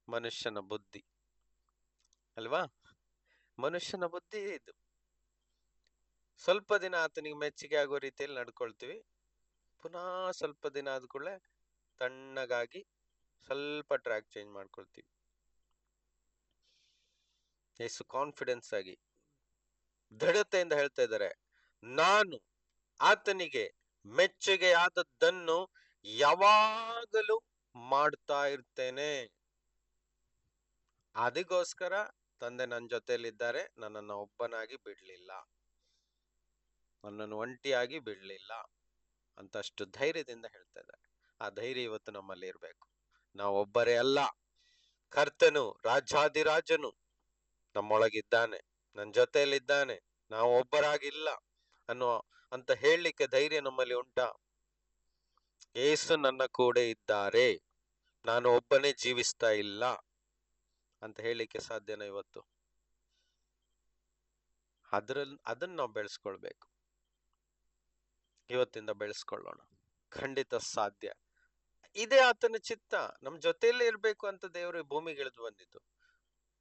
ಮನುಷ್ಯನ ಬುದ್ಧಿ ಅಲ್ವಾ? ಮನುಷ್ಯನ ಬುದ್ಧಿ ಇದು. ಸ್ವಲ್ಪ ದಿನ ಆತನಿಗೆ ಮೆಚ್ಚುಗೆ ಆಗೋ ರೀತಿಯಲ್ಲಿ ನಡ್ಕೊಳ್ತೀವಿ, ಪುನಃ ಸ್ವಲ್ಪ ದಿನ ಆದ ಕೂಡಲೇ ತಣ್ಣಗಾಗಿ ಸ್ವಲ್ಪ ಟ್ರ್ಯಾಕ್ ಚೇಂಜ್ ಮಾಡ್ಕೊಳ್ತೀವಿ. ಎಷ್ಟು ಕಾನ್ಫಿಡೆನ್ಸ್ ಆಗಿ ದೃಢತೆಯಿಂದ ಹೇಳ್ತಾ ಇದ್ದಾರೆ, ನಾನು ಆತನಿಗೆ ಮೆಚ್ಚುಗೆ ಆದದ್ದನ್ನು ಯಾವಾಗಲೂ ಮಾಡ್ತಾ ಇರ್ತೇನೆ. ಅದಕ್ಕೋಸ್ಕರ ತಂದೆ ನನ್ನ ಜೊತೆಯಲ್ಲಿದ್ದಾರೆ, ನನ್ನನ್ನು ಒಬ್ಬನಾಗಿ ಬಿಡ್ಲಿಲ್ಲ, ನನ್ನನ್ನು ಒಂಟಿಯಾಗಿ ಬಿಡ್ಲಿಲ್ಲ ಅಂತ ಅಷ್ಟು ಧೈರ್ಯದಿಂದ ಹೇಳ್ತಾ ಇದ್ದಾರೆ. ಆ ಧೈರ್ಯ ಇವತ್ತು ನಮ್ಮಲ್ಲಿ ಇರ್ಬೇಕು. ನಾವು ಒಬ್ಬರೇ ಅಲ್ಲ, ಕರ್ತನು ರಾಜಾದಿರಾಜನು ನಮ್ಮೊಳಗಿದ್ದಾನೆ, ನನ್ನ ಜೊತೆಯಲ್ಲಿದ್ದಾನೆ, ನಾವು ಒಬ್ಬರಾಗಿಲ್ಲ ಅಂತ ಹೇಳಲಿಕ್ಕೆ ಧೈರ್ಯ ನಮ್ಮಲ್ಲಿ ಉಂಟಾ? ಯೇಸು ನನ್ನ ಕೂಡ ಇದ್ದಾರೆ, ನಾನು ಒಬ್ಬನೇ ಜೀವಿಸ್ತಾ ಇಲ್ಲ ಅಂತ ಹೇಳಲಿಕ್ಕೆ ಸಾಧ್ಯನಾ ಇವತ್ತು? ಅದನ್ನ ನಾವು ಬೆಳೆಸ್ಕೊಳ್ಬೇಕು. ಇವತ್ತಿಂದ ಬೆಳೆಸ್ಕೊಳ್ಳೋಣ, ಖಂಡಿತ ಸಾಧ್ಯ. ಇದೇ ಆತನ ಚಿತ್ತ, ನಮ್ ಜೊತೆಯಲ್ಲೇ ಇರ್ಬೇಕು ಅಂತ ದೇವರು ಭೂಮಿಗೆ ಇಳಿದು ಬಂದಿದ್ದು.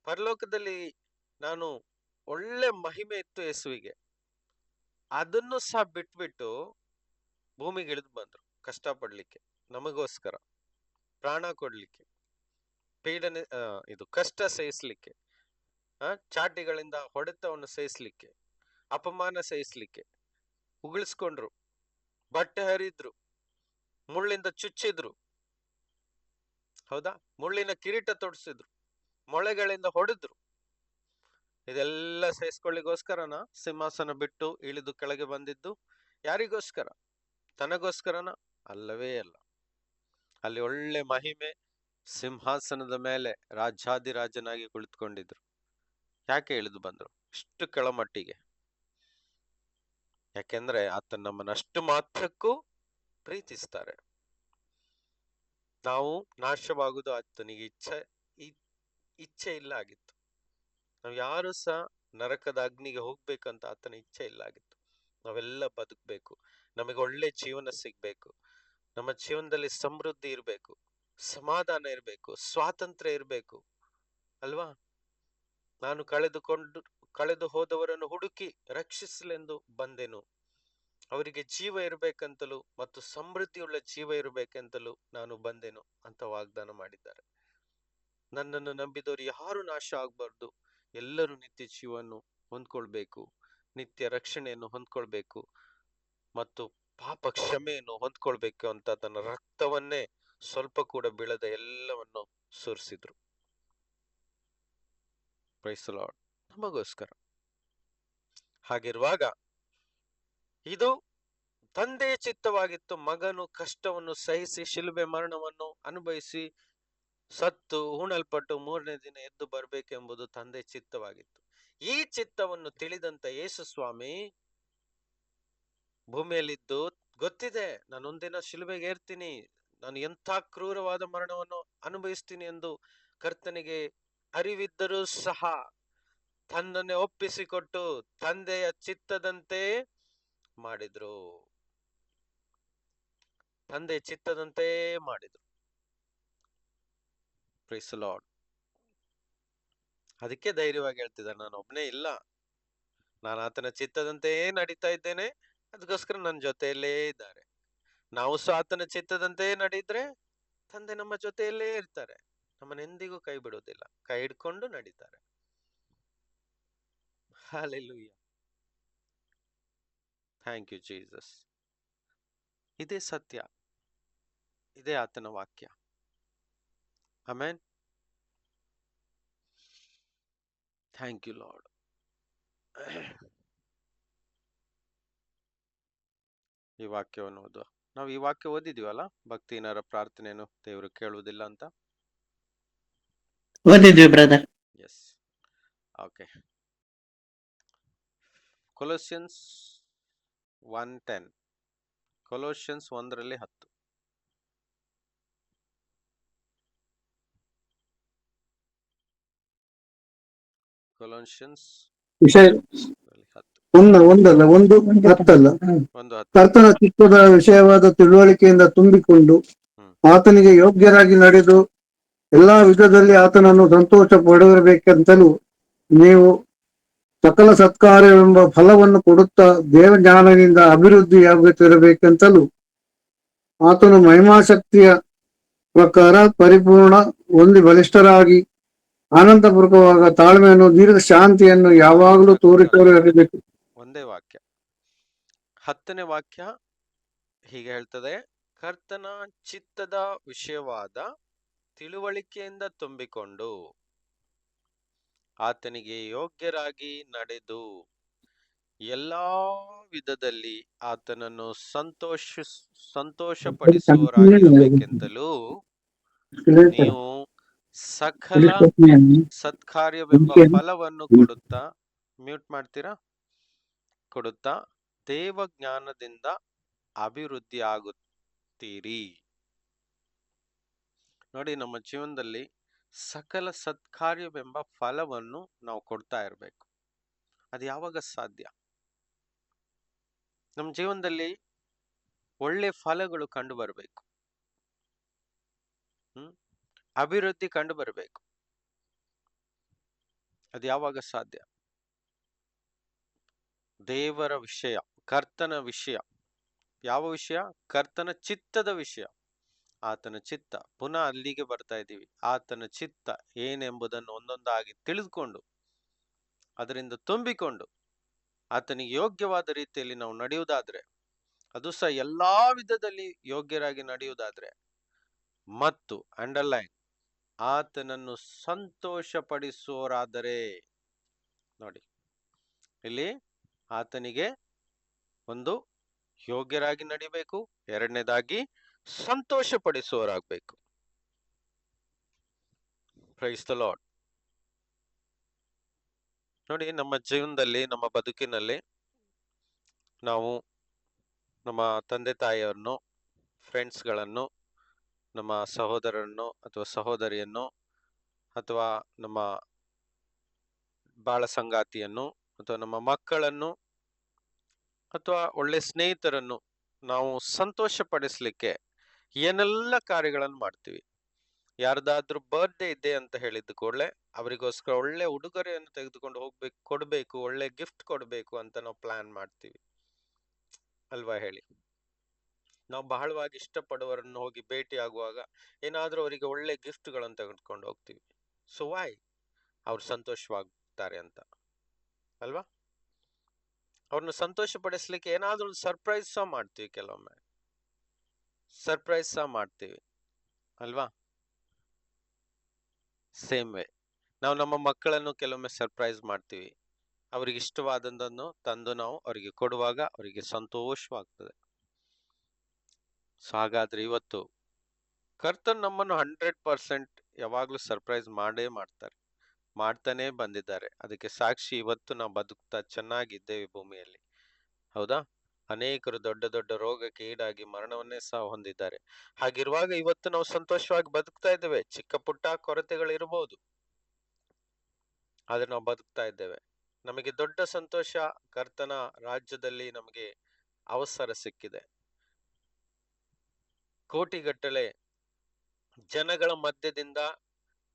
ಪರಲೋಕದಲ್ಲಿ ನಾನು ಒಳ್ಳೆ ಮಹಿಮೆ ಇತ್ತು ಯೇಸುವಿಗೆ, ಅದನ್ನು ಸಹ ಬಿಟ್ಬಿಟ್ಟು ಭೂಮಿಗೆ ಇಳಿದು ಬಂದ್ರು ಕಷ್ಟ ಪಡ್ಲಿಕ್ಕೆ, ನಮಗೋಸ್ಕರ ಪ್ರಾಣ ಕೊಡ್ಲಿಕ್ಕೆ, ಪೀಡನೆ ಇದು ಕಷ್ಟ ಸಹಿಸ್ಲಿಕ್ಕೆ, ಚಾಟಿಗಳಿಂದ ಹೊಡೆತವನ್ನು ಸಹಿಸ್ಲಿಕ್ಕೆ, ಅಪಮಾನ ಸಹಿಸ್ಲಿಕ್ಕೆ. ಉಗಿಳಿಸ್ಕೊಂಡ್ರು, ಬಟ್ಟೆ ಹರಿದ್ರು, ಮುಳ್ಳಿಂದ ಚುಚ್ಚಿದ್ರು, ಹೌದಾ, ಮುಳ್ಳಿನ ಕಿರೀಟ ತೊಡಿಸಿದ್ರು, ಮೊಳೆಗಳಿಂದ ಹೊಡೆದ್ರು. ಇದೆಲ್ಲ ಸಹಿಸ್ಕೊಳ್ಳಿಗೋಸ್ಕರನ ಸಿಂಹಾಸನ ಬಿಟ್ಟು ಇಳಿದು ಕೆಳಗೆ ಬಂದಿದ್ದು? ಯಾರಿಗೋಸ್ಕರ? ತನಗೋಸ್ಕರನ? ಅಲ್ಲವೇ ಅಲ್ಲ. ಅಲ್ಲಿ ಒಳ್ಳೆ ಮಹಿಮೆ, ಸಿಂಹಾಸನದ ಮೇಲೆ ರಾಜಾದಿರಾಜನಾಗಿ ಕುಳಿತುಕೊಂಡಿದ್ರು. ಯಾಕೆ ಇಳಿದು ಬಂದ್ರು ಇಷ್ಟು ಕೆಳಮಟ್ಟಿಗೆ? ಯಾಕೆಂದ್ರೆ ಆತ ನಮ್ಮನ್ನು ಅಷ್ಟು ಮಾತ್ರಕ್ಕೂ ಪ್ರೀತಿಸ್ತಾರೆ. ನಾವು ನಾಶವಾಗುವುದು ಆತನಿಗೆ ಇಚ್ಛೆ ಇಲ್ಲ ಆಗಿತ್ತು. ನಾವು ಯಾರು ಸಹ ನರಕದ ಅಗ್ನಿಗೆ ಹೋಗ್ಬೇಕಂತ ಆತನ ಇಚ್ಛೆ ಇಲ್ಲ ಆಗಿತ್ತು. ನಾವೆಲ್ಲ ಬದುಕಬೇಕು, ನಮಗೆ ಒಳ್ಳೆ ಜೀವನ ಸಿಗ್ಬೇಕು, ನಮ್ಮ ಜೀವನದಲ್ಲಿ ಸಮೃದ್ಧಿ ಇರಬೇಕು, ಸಮಾಧಾನ ಇರಬೇಕು, ಸ್ವಾತಂತ್ರ್ಯ ಇರಬೇಕು ಅಲ್ವಾ? ನಾನು ಕಳೆದು ಹೋದವರನ್ನು ಹುಡುಕಿ ರಕ್ಷಿಸಲೆಂದು ಬಂದೆನು, ಅವರಿಗೆ ಜೀವ ಇರಬೇಕಂತಲೂ ಮತ್ತು ಸಮೃದ್ಧಿಯುಳ್ಳ ಜೀವ ಇರಬೇಕೆಂತಲೂ ನಾನು ಬಂದೆನು ಅಂತ ವಾಗ್ದಾನ ಮಾಡಿದ್ದಾರೆ. ನನ್ನನ್ನು ನಂಬಿದವರು ಯಾರು ನಾಶ ಆಗ್ಬಾರ್ದು, ಎಲ್ಲರೂ ನಿತ್ಯ ಜೀವವನ್ನು ಹೊಂದ್ಕೊಳ್ಬೇಕು, ನಿತ್ಯ ರಕ್ಷಣೆಯನ್ನು ಹೊಂದ್ಕೊಳ್ಬೇಕು ಮತ್ತು ಪಾಪ ಕ್ಷಮೆಯನ್ನು ಹೊಂದ್ಕೊಳ್ಬೇಕು ಅಂತ ತನ್ನ ರಕ್ತವನ್ನೇ ಸ್ವಲ್ಪ ಕೂಡ ಬೀಳದ ಎಲ್ಲವನ್ನು ಸುರಿಸಿದ್ರು. ಪ್ರೈಸ್ ದಿ ಲಾರ್ಡ್, ನಮಗೋಸ್ಕರ. ಹಾಗಿರುವಾಗ ಇದು ತಂದೆಯ ಚಿತ್ತವಾಗಿತ್ತು, ಮಗನು ಕಷ್ಟವನ್ನು ಸಹಿಸಿ ಶಿಲುಬೆ ಮರಣವನ್ನು ಅನುಭವಿಸಿ ಸತ್ತು ಹೂಣಲ್ಪಟ್ಟು 3ನೇ ದಿನ ಎದ್ದು ಬರ್ಬೇಕೆಂಬುದು ತಂದೆ ಚಿತ್ತವಾಗಿತ್ತು. ಈ ಚಿತ್ತವನ್ನು ತಿಳಿದಂತ ಯೇಸು ಸ್ವಾಮಿ ಭೂಮಿಯಲ್ಲಿದ್ದು ಗೊತ್ತಿದೆ, ನಾನೊಂದಿನ ಶಿಲುಬೆಗೆ ಏರ್ತೀನಿ, ನಾನು ಎಂಥ ಕ್ರೂರವಾದ ಮರಣವನ್ನು ಅನುಭವಿಸ್ತೀನಿ ಎಂದು ಕರ್ತನಿಗೆ ಅರಿವಿದ್ದರೂ ಸಹ ತನ್ನನ್ನೇ ಒಪ್ಪಿಸಿಕೊಟ್ಟು ತಂದೆಯ ಚಿತ್ತದಂತೆ ಮಾಡಿದ್ರು. ತಂದೆ ಚಿತ್ತದಂತೆ ಮಾಡಿದ್ರು. Praise the Lord. ಅದಕ್ಕೆ ಧೈರ್ಯವಾಗಿ ಹೇಳ್ತಿದ್ದಾರೆ, ನಾನು ಒಬ್ನೇ ಇಲ್ಲ, ನಾನು ಆತನ ಚಿತ್ತದಂತೆಯೇ ನಡೀತಾ ಇದ್ದೇನೆ, ಅದಕ್ಕೋಸ್ಕರ ನನ್ನ ಜೊತೆಯಲ್ಲೇ ಇದ್ದಾರೆ. ನಾವು ಸಹ ಆತನ ಚಿತ್ತದಂತೆ ನಡೆದ್ರೆ ತಂದೆ ನಮ್ಮ ಜೊತೆಯಲ್ಲೇ ಇರ್ತಾರೆ, ನಮ್ಮನ್ನೆಂದಿಗೂ ಕೈ ಬಿಡುವುದಿಲ್ಲ, ಕೈ ಹಿಡ್ಕೊಂಡು ನಡೀತಾರೆ. ಹಲ್ಲೆಲೂಯಾ. Thank you Jesus. ಇದೇ ಸತ್ಯ, ಇದೇ ಆತನ ವಾಕ್ಯ. ಆಮೆನ್. Thank you Lord. ಈ ವಾಕ್ಯವನ್ನು ಓದುವ. ನಾವು ಈ ವಾಕ್ಯ ಓದಿದೀವಲ್ಲ, ಭಕ್ತಿಹೀನರ ಪ್ರಾರ್ಥನೆಯನ್ನು ದೇವರು ಕೇಳುವುದಿಲ್ಲ ಅಂತ. ಓದಿದ್ವಿ brother. Yes, okay. Colossians 1:10. Colossians 1:10. Colossians ವಿಷಯ 10. ಒಂದಲ್ಲ, 1:10. 1:10. ಕರ್ತನ ಚಿತ್ತದ ವಿಷಯವಾದ ತಿಳುವಳಿಕೆಯಿಂದ ತುಂಬಿಕೊಂಡು ಆತನಿಗೆ ಯೋಗ್ಯರಾಗಿ ನಡೆದು ಎಲ್ಲಾ ವಿಧದಲ್ಲಿ ಆತನನ್ನು ಸಂತೋಷ ಪಡೆಯಬೇಕೆಂತಲೂ ನೀವು ಸಕಲ ಸತ್ಕಾರ್ಯವೆಂಬ ಫಲವನ್ನು ಕೊಡುತ್ತಾ ದೇವಜ್ಞಾನದಿಂದ ಅಭಿವೃದ್ಧಿಯಾಗುತ್ತಿರಬೇಕೆಂತಲೂ ಆತನು ಮಹಿಮಾಶಕ್ತಿಯ ಪ್ರಕಾರ ಪರಿಪೂರ್ಣ ಹೊಂದಿ ಬಲಿಷ್ಠರಾಗಿ ಆನಂದಪೂರ್ವಕವಾದ ತಾಳ್ಮೆಯನ್ನು ದೀರ್ಘ ಶಾಂತಿಯನ್ನು ಯಾವಾಗಲೂ ತೋರಿಸಬೇಕು. ಒಂದೇ ವಾಕ್ಯ. 10ನೇ ವಾಕ್ಯ ಹೀಗೆ ಹೇಳ್ತದೆ, ಕರ್ತನ ಚಿತ್ತದ ವಿಷಯವಾದ ತಿಳುವಳಿಕೆಯಿಂದ ತುಂಬಿಕೊಂಡು ಆತನಿಗೆ ಯೋಗ್ಯರಾಗಿ ನಡೆದು ಎಲ್ಲಾ ವಿಧದಲ್ಲಿ ಆತನನ್ನು ಸಂತೋಷಪಡಿಸುವವರಾಗಿರಬೇಕೆಂತಲೂ ನೀವು ಸಕಲ ಸತ್ಕಾರ್ಯವೆಂಬ ಫಲವನ್ನು ಕೊಡುತ್ತಾ, ಮ್ಯೂಟ್ ಮಾಡ್ತೀರಾ, ಕೊಡುತ್ತಾ ದೇವ ಜ್ಞಾನದಿಂದ ಅಭಿವೃದ್ಧಿ ಆಗುತ್ತೀರಿ. ನೋಡಿ, ನಮ್ಮ ಜೀವನದಲ್ಲಿ ಸಕಲ ಸತ್ಕಾರ್ಯವೆಂಬ ಫಲವನ್ನು ನಾವು ಕೊಡ್ತಾ ಇರಬೇಕು. ಅದು ಯಾವಾಗ ಸಾಧ್ಯ? ನಮ್ಮ ಜೀವನದಲ್ಲಿ ಒಳ್ಳೆ ಫಲಗಳು ಕಂಡು ಬರಬೇಕು, ಅಭಿವೃದ್ಧಿ ಕಂಡು ಬರಬೇಕು. ಅದು ಯಾವಾಗ ಸಾಧ್ಯ? ದೇವರ ವಿಷಯ, ಕರ್ತನ ವಿಷಯ. ಯಾವ ವಿಷಯ? ಕರ್ತನ ಚಿತ್ತದ ವಿಷಯ, ಆತನ ಚಿತ್ತ. ಪುನಃ ಅಲ್ಲಿಗೆ ಬರ್ತಾ ಇದ್ದೀವಿ. ಆತನ ಚಿತ್ತ ಏನೆಂಬುದನ್ನು ಒಂದೊಂದಾಗಿ ತಿಳಿದುಕೊಂಡು ಅದರಿಂದ ತುಂಬಿಕೊಂಡು ಆತನಿಗೆ ಯೋಗ್ಯವಾದ ರೀತಿಯಲ್ಲಿ ನಾವು ನಡೆಯುವುದಾದ್ರೆ, ಅದು ಸಹ ಎಲ್ಲಾ ವಿಧದಲ್ಲಿ ಯೋಗ್ಯರಾಗಿ ನಡೆಯುವುದಾದ್ರೆ, ಮತ್ತು ಅಂಡರ್ಲೈನ್, ಆತನನ್ನು ಸಂತೋಷಪಡಿಸುವರಾದರೆ. ನೋಡಿ, ಇಲ್ಲಿ ಆತನಿಗೆ ಒಂದು ಯೋಗ್ಯರಾಗಿ ನಡಿಬೇಕು, ಎರಡನೇದಾಗಿ ಸಂತೋಷ ಪಡಿಸುವವರಾಗಬೇಕು. Praise the Lord. ನೋಡಿ, ನಮ್ಮ ಜೀವನದಲ್ಲಿ, ನಮ್ಮ ಬದುಕಿನಲ್ಲಿ ನಾವು ನಮ್ಮ ತಂದೆ ತಾಯಿಯವ್ರನ್ನು, ಫ್ರೆಂಡ್ಸ್ಗಳನ್ನು, ನಮ್ಮ ಸಹೋದರರನ್ನು ಅಥವಾ ಸಹೋದರಿಯನ್ನು, ಅಥವಾ ನಮ್ಮ ಬಾಳ ಸಂಗಾತಿಯನ್ನು, ಅಥವಾ ನಮ್ಮ ಮಕ್ಕಳನ್ನು, ಅಥವಾ ಒಳ್ಳೆ ಸ್ನೇಹಿತರನ್ನು ನಾವು ಸಂತೋಷ ಪಡಿಸ್ಲಿಕ್ಕೆ ಏನೆಲ್ಲ ಕಾರ್ಯಗಳನ್ನು ಮಾಡ್ತೀವಿ. ಯಾರ್ದಾದ್ರೂ ಬರ್ಡೇ ಇದೆ ಅಂತ ಹೇಳಿದ ಕೂಡಲೇ ಅವರಿಗೋಸ್ಕರ ಒಳ್ಳೆ ಉಡುಗೊರೆಯನ್ನು ತೆಗೆದುಕೊಂಡು ಹೋಗ್ಬೇಕು, ಕೊಡ್ಬೇಕು, ಒಳ್ಳೆ ಗಿಫ್ಟ್ ಕೊಡ್ಬೇಕು ಅಂತ ನಾವು ಪ್ಲಾನ್ ಮಾಡ್ತೀವಿ ಅಲ್ವಾ? ಹೇಳಿ. ನಾವು ಬಹಳವಾಗಿ ಇಷ್ಟಪಡುವವರನ್ನು ಹೋಗಿ ಭೇಟಿ ಆಗುವಾಗ ಏನಾದ್ರೂ ಅವರಿಗೆ ಒಳ್ಳೆ ಗಿಫ್ಟ್ಗಳನ್ನು ತೆಗೆದುಕೊಂಡು ಹೋಗ್ತೀವಿ. So why? ಅವ್ರು ಸಂತೋಷವಾಗ್ತಾರೆ ಅಂತ ಅಲ್ವಾ? ಅವ್ರನ್ನ ಸಂತೋಷ ಪಡಿಸ್ಲಿಕ್ಕೆ ಏನಾದ್ರೂ ಒಂದು ಸರ್ಪ್ರೈಸ್ ಸಹ ಮಾಡ್ತೀವಿ, ಕೆಲವೊಮ್ಮೆ ಸರ್ಪ್ರೈಸ್ ಸಹ ಮಾಡ್ತೀವಿ ಅಲ್ವಾ? ಸೇಮ್ ವೇ ನಾವು ನಮ್ಮ ಮಕ್ಕಳನ್ನು ಕೆಲವೊಮ್ಮೆ ಸರ್ಪ್ರೈಸ್ ಮಾಡ್ತೀವಿ. ಅವ್ರಿಗೆ ಇಷ್ಟವಾದದ್ದನ್ನು ತಂದು ನಾವು ಅವರಿಗೆ ಕೊಡುವಾಗ ಅವರಿಗೆ ಸಂತೋಷವಾಗ್ತದೆ. ಸೊ ಹಾಗಾದ್ರೆ ಇವತ್ತು ಕರ್ತನ್ ನಮ್ಮನ್ನು 100% ಯಾವಾಗ್ಲೂ ಸರ್ಪ್ರೈಸ್ ಮಾಡೇ ಮಾಡ್ತಾರೆ, ಮಾಡ್ತಾನೆ ಬಂದಿದ್ದಾರೆ. ಅದಕ್ಕೆ ಸಾಕ್ಷಿ ಇವತ್ತು ನಾವು ಬದುಕ್ತಾ ಚೆನ್ನಾಗಿದ್ದೇವೆ ಭೂಮಿಯಲ್ಲಿ, ಹೌದಾ? ಅನೇಕರು ದೊಡ್ಡ ದೊಡ್ಡ ರೋಗಕ್ಕೆ ಈಡಾಗಿ ಮರಣವನ್ನೇ ಸಹ ಹೊಂದಿದ್ದಾರೆ. ಹಾಗಿರುವಾಗ ಇವತ್ತು ನಾವು ಸಂತೋಷವಾಗಿ ಬದುಕ್ತಾ ಇದ್ದೇವೆ. ಚಿಕ್ಕ ಪುಟ್ಟ ಕೊರತೆಗಳು ಇರಬಹುದು, ಆದ್ರೆ ನಾವು ಬದುಕ್ತಾ ಇದ್ದೇವೆ. ನಮಗೆ ದೊಡ್ಡ ಸಂತೋಷ, ಕರ್ತನ ರಾಜ್ಯದಲ್ಲಿ ನಮಗೆ ಅವಸರ ಸಿಕ್ಕಿದೆ. ಕೋಟಿಗಟ್ಟಲೆ ಜನಗಳ ಮಧ್ಯದಿಂದ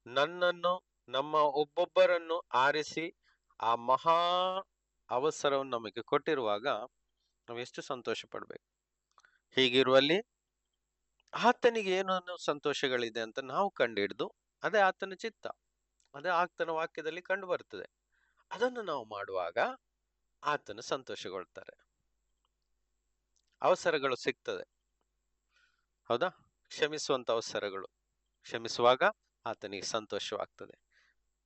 ನನ್ನನ್ನು, ನಮ್ಮ ಒಬ್ಬೊಬ್ಬರನ್ನು ಆರಿಸಿ ಆ ಮಹಾ ಅವಸರವನ್ನು ನಮಗೆ ಕೊಟ್ಟಿರುವಾಗ ನಾವು ಎಷ್ಟು ಸಂತೋಷ ಪಡ್ಬೇಕು. ಹೀಗಿರುವಲ್ಲಿ ಆತನಿಗೆ ಏನೋ ಸಂತೋಷಗಳಿದೆ ಅಂತ ನಾವು ಕಂಡುಹಿಡಿದು, ಅದೇ ಆತನ ಚಿತ್ತ, ಅದೇ ಆತನ ವಾಕ್ಯದಲ್ಲಿ ಕಂಡು ಬರ್ತದೆ. ಅದನ್ನು ನಾವು ಮಾಡುವಾಗ ಆತನು ಸಂತೋಷಗೊಳ್ತಾರೆ, ಅವಸರಗಳು ಸಿಗ್ತದೆ. ಹೌದಾ? ಕ್ಷಮಿಸುವಂತ ಅವಸರಗಳು, ಕ್ಷಮಿಸುವಾಗ ಆತನಿಗೆ ಸಂತೋಷವಾಗ್ತದೆ.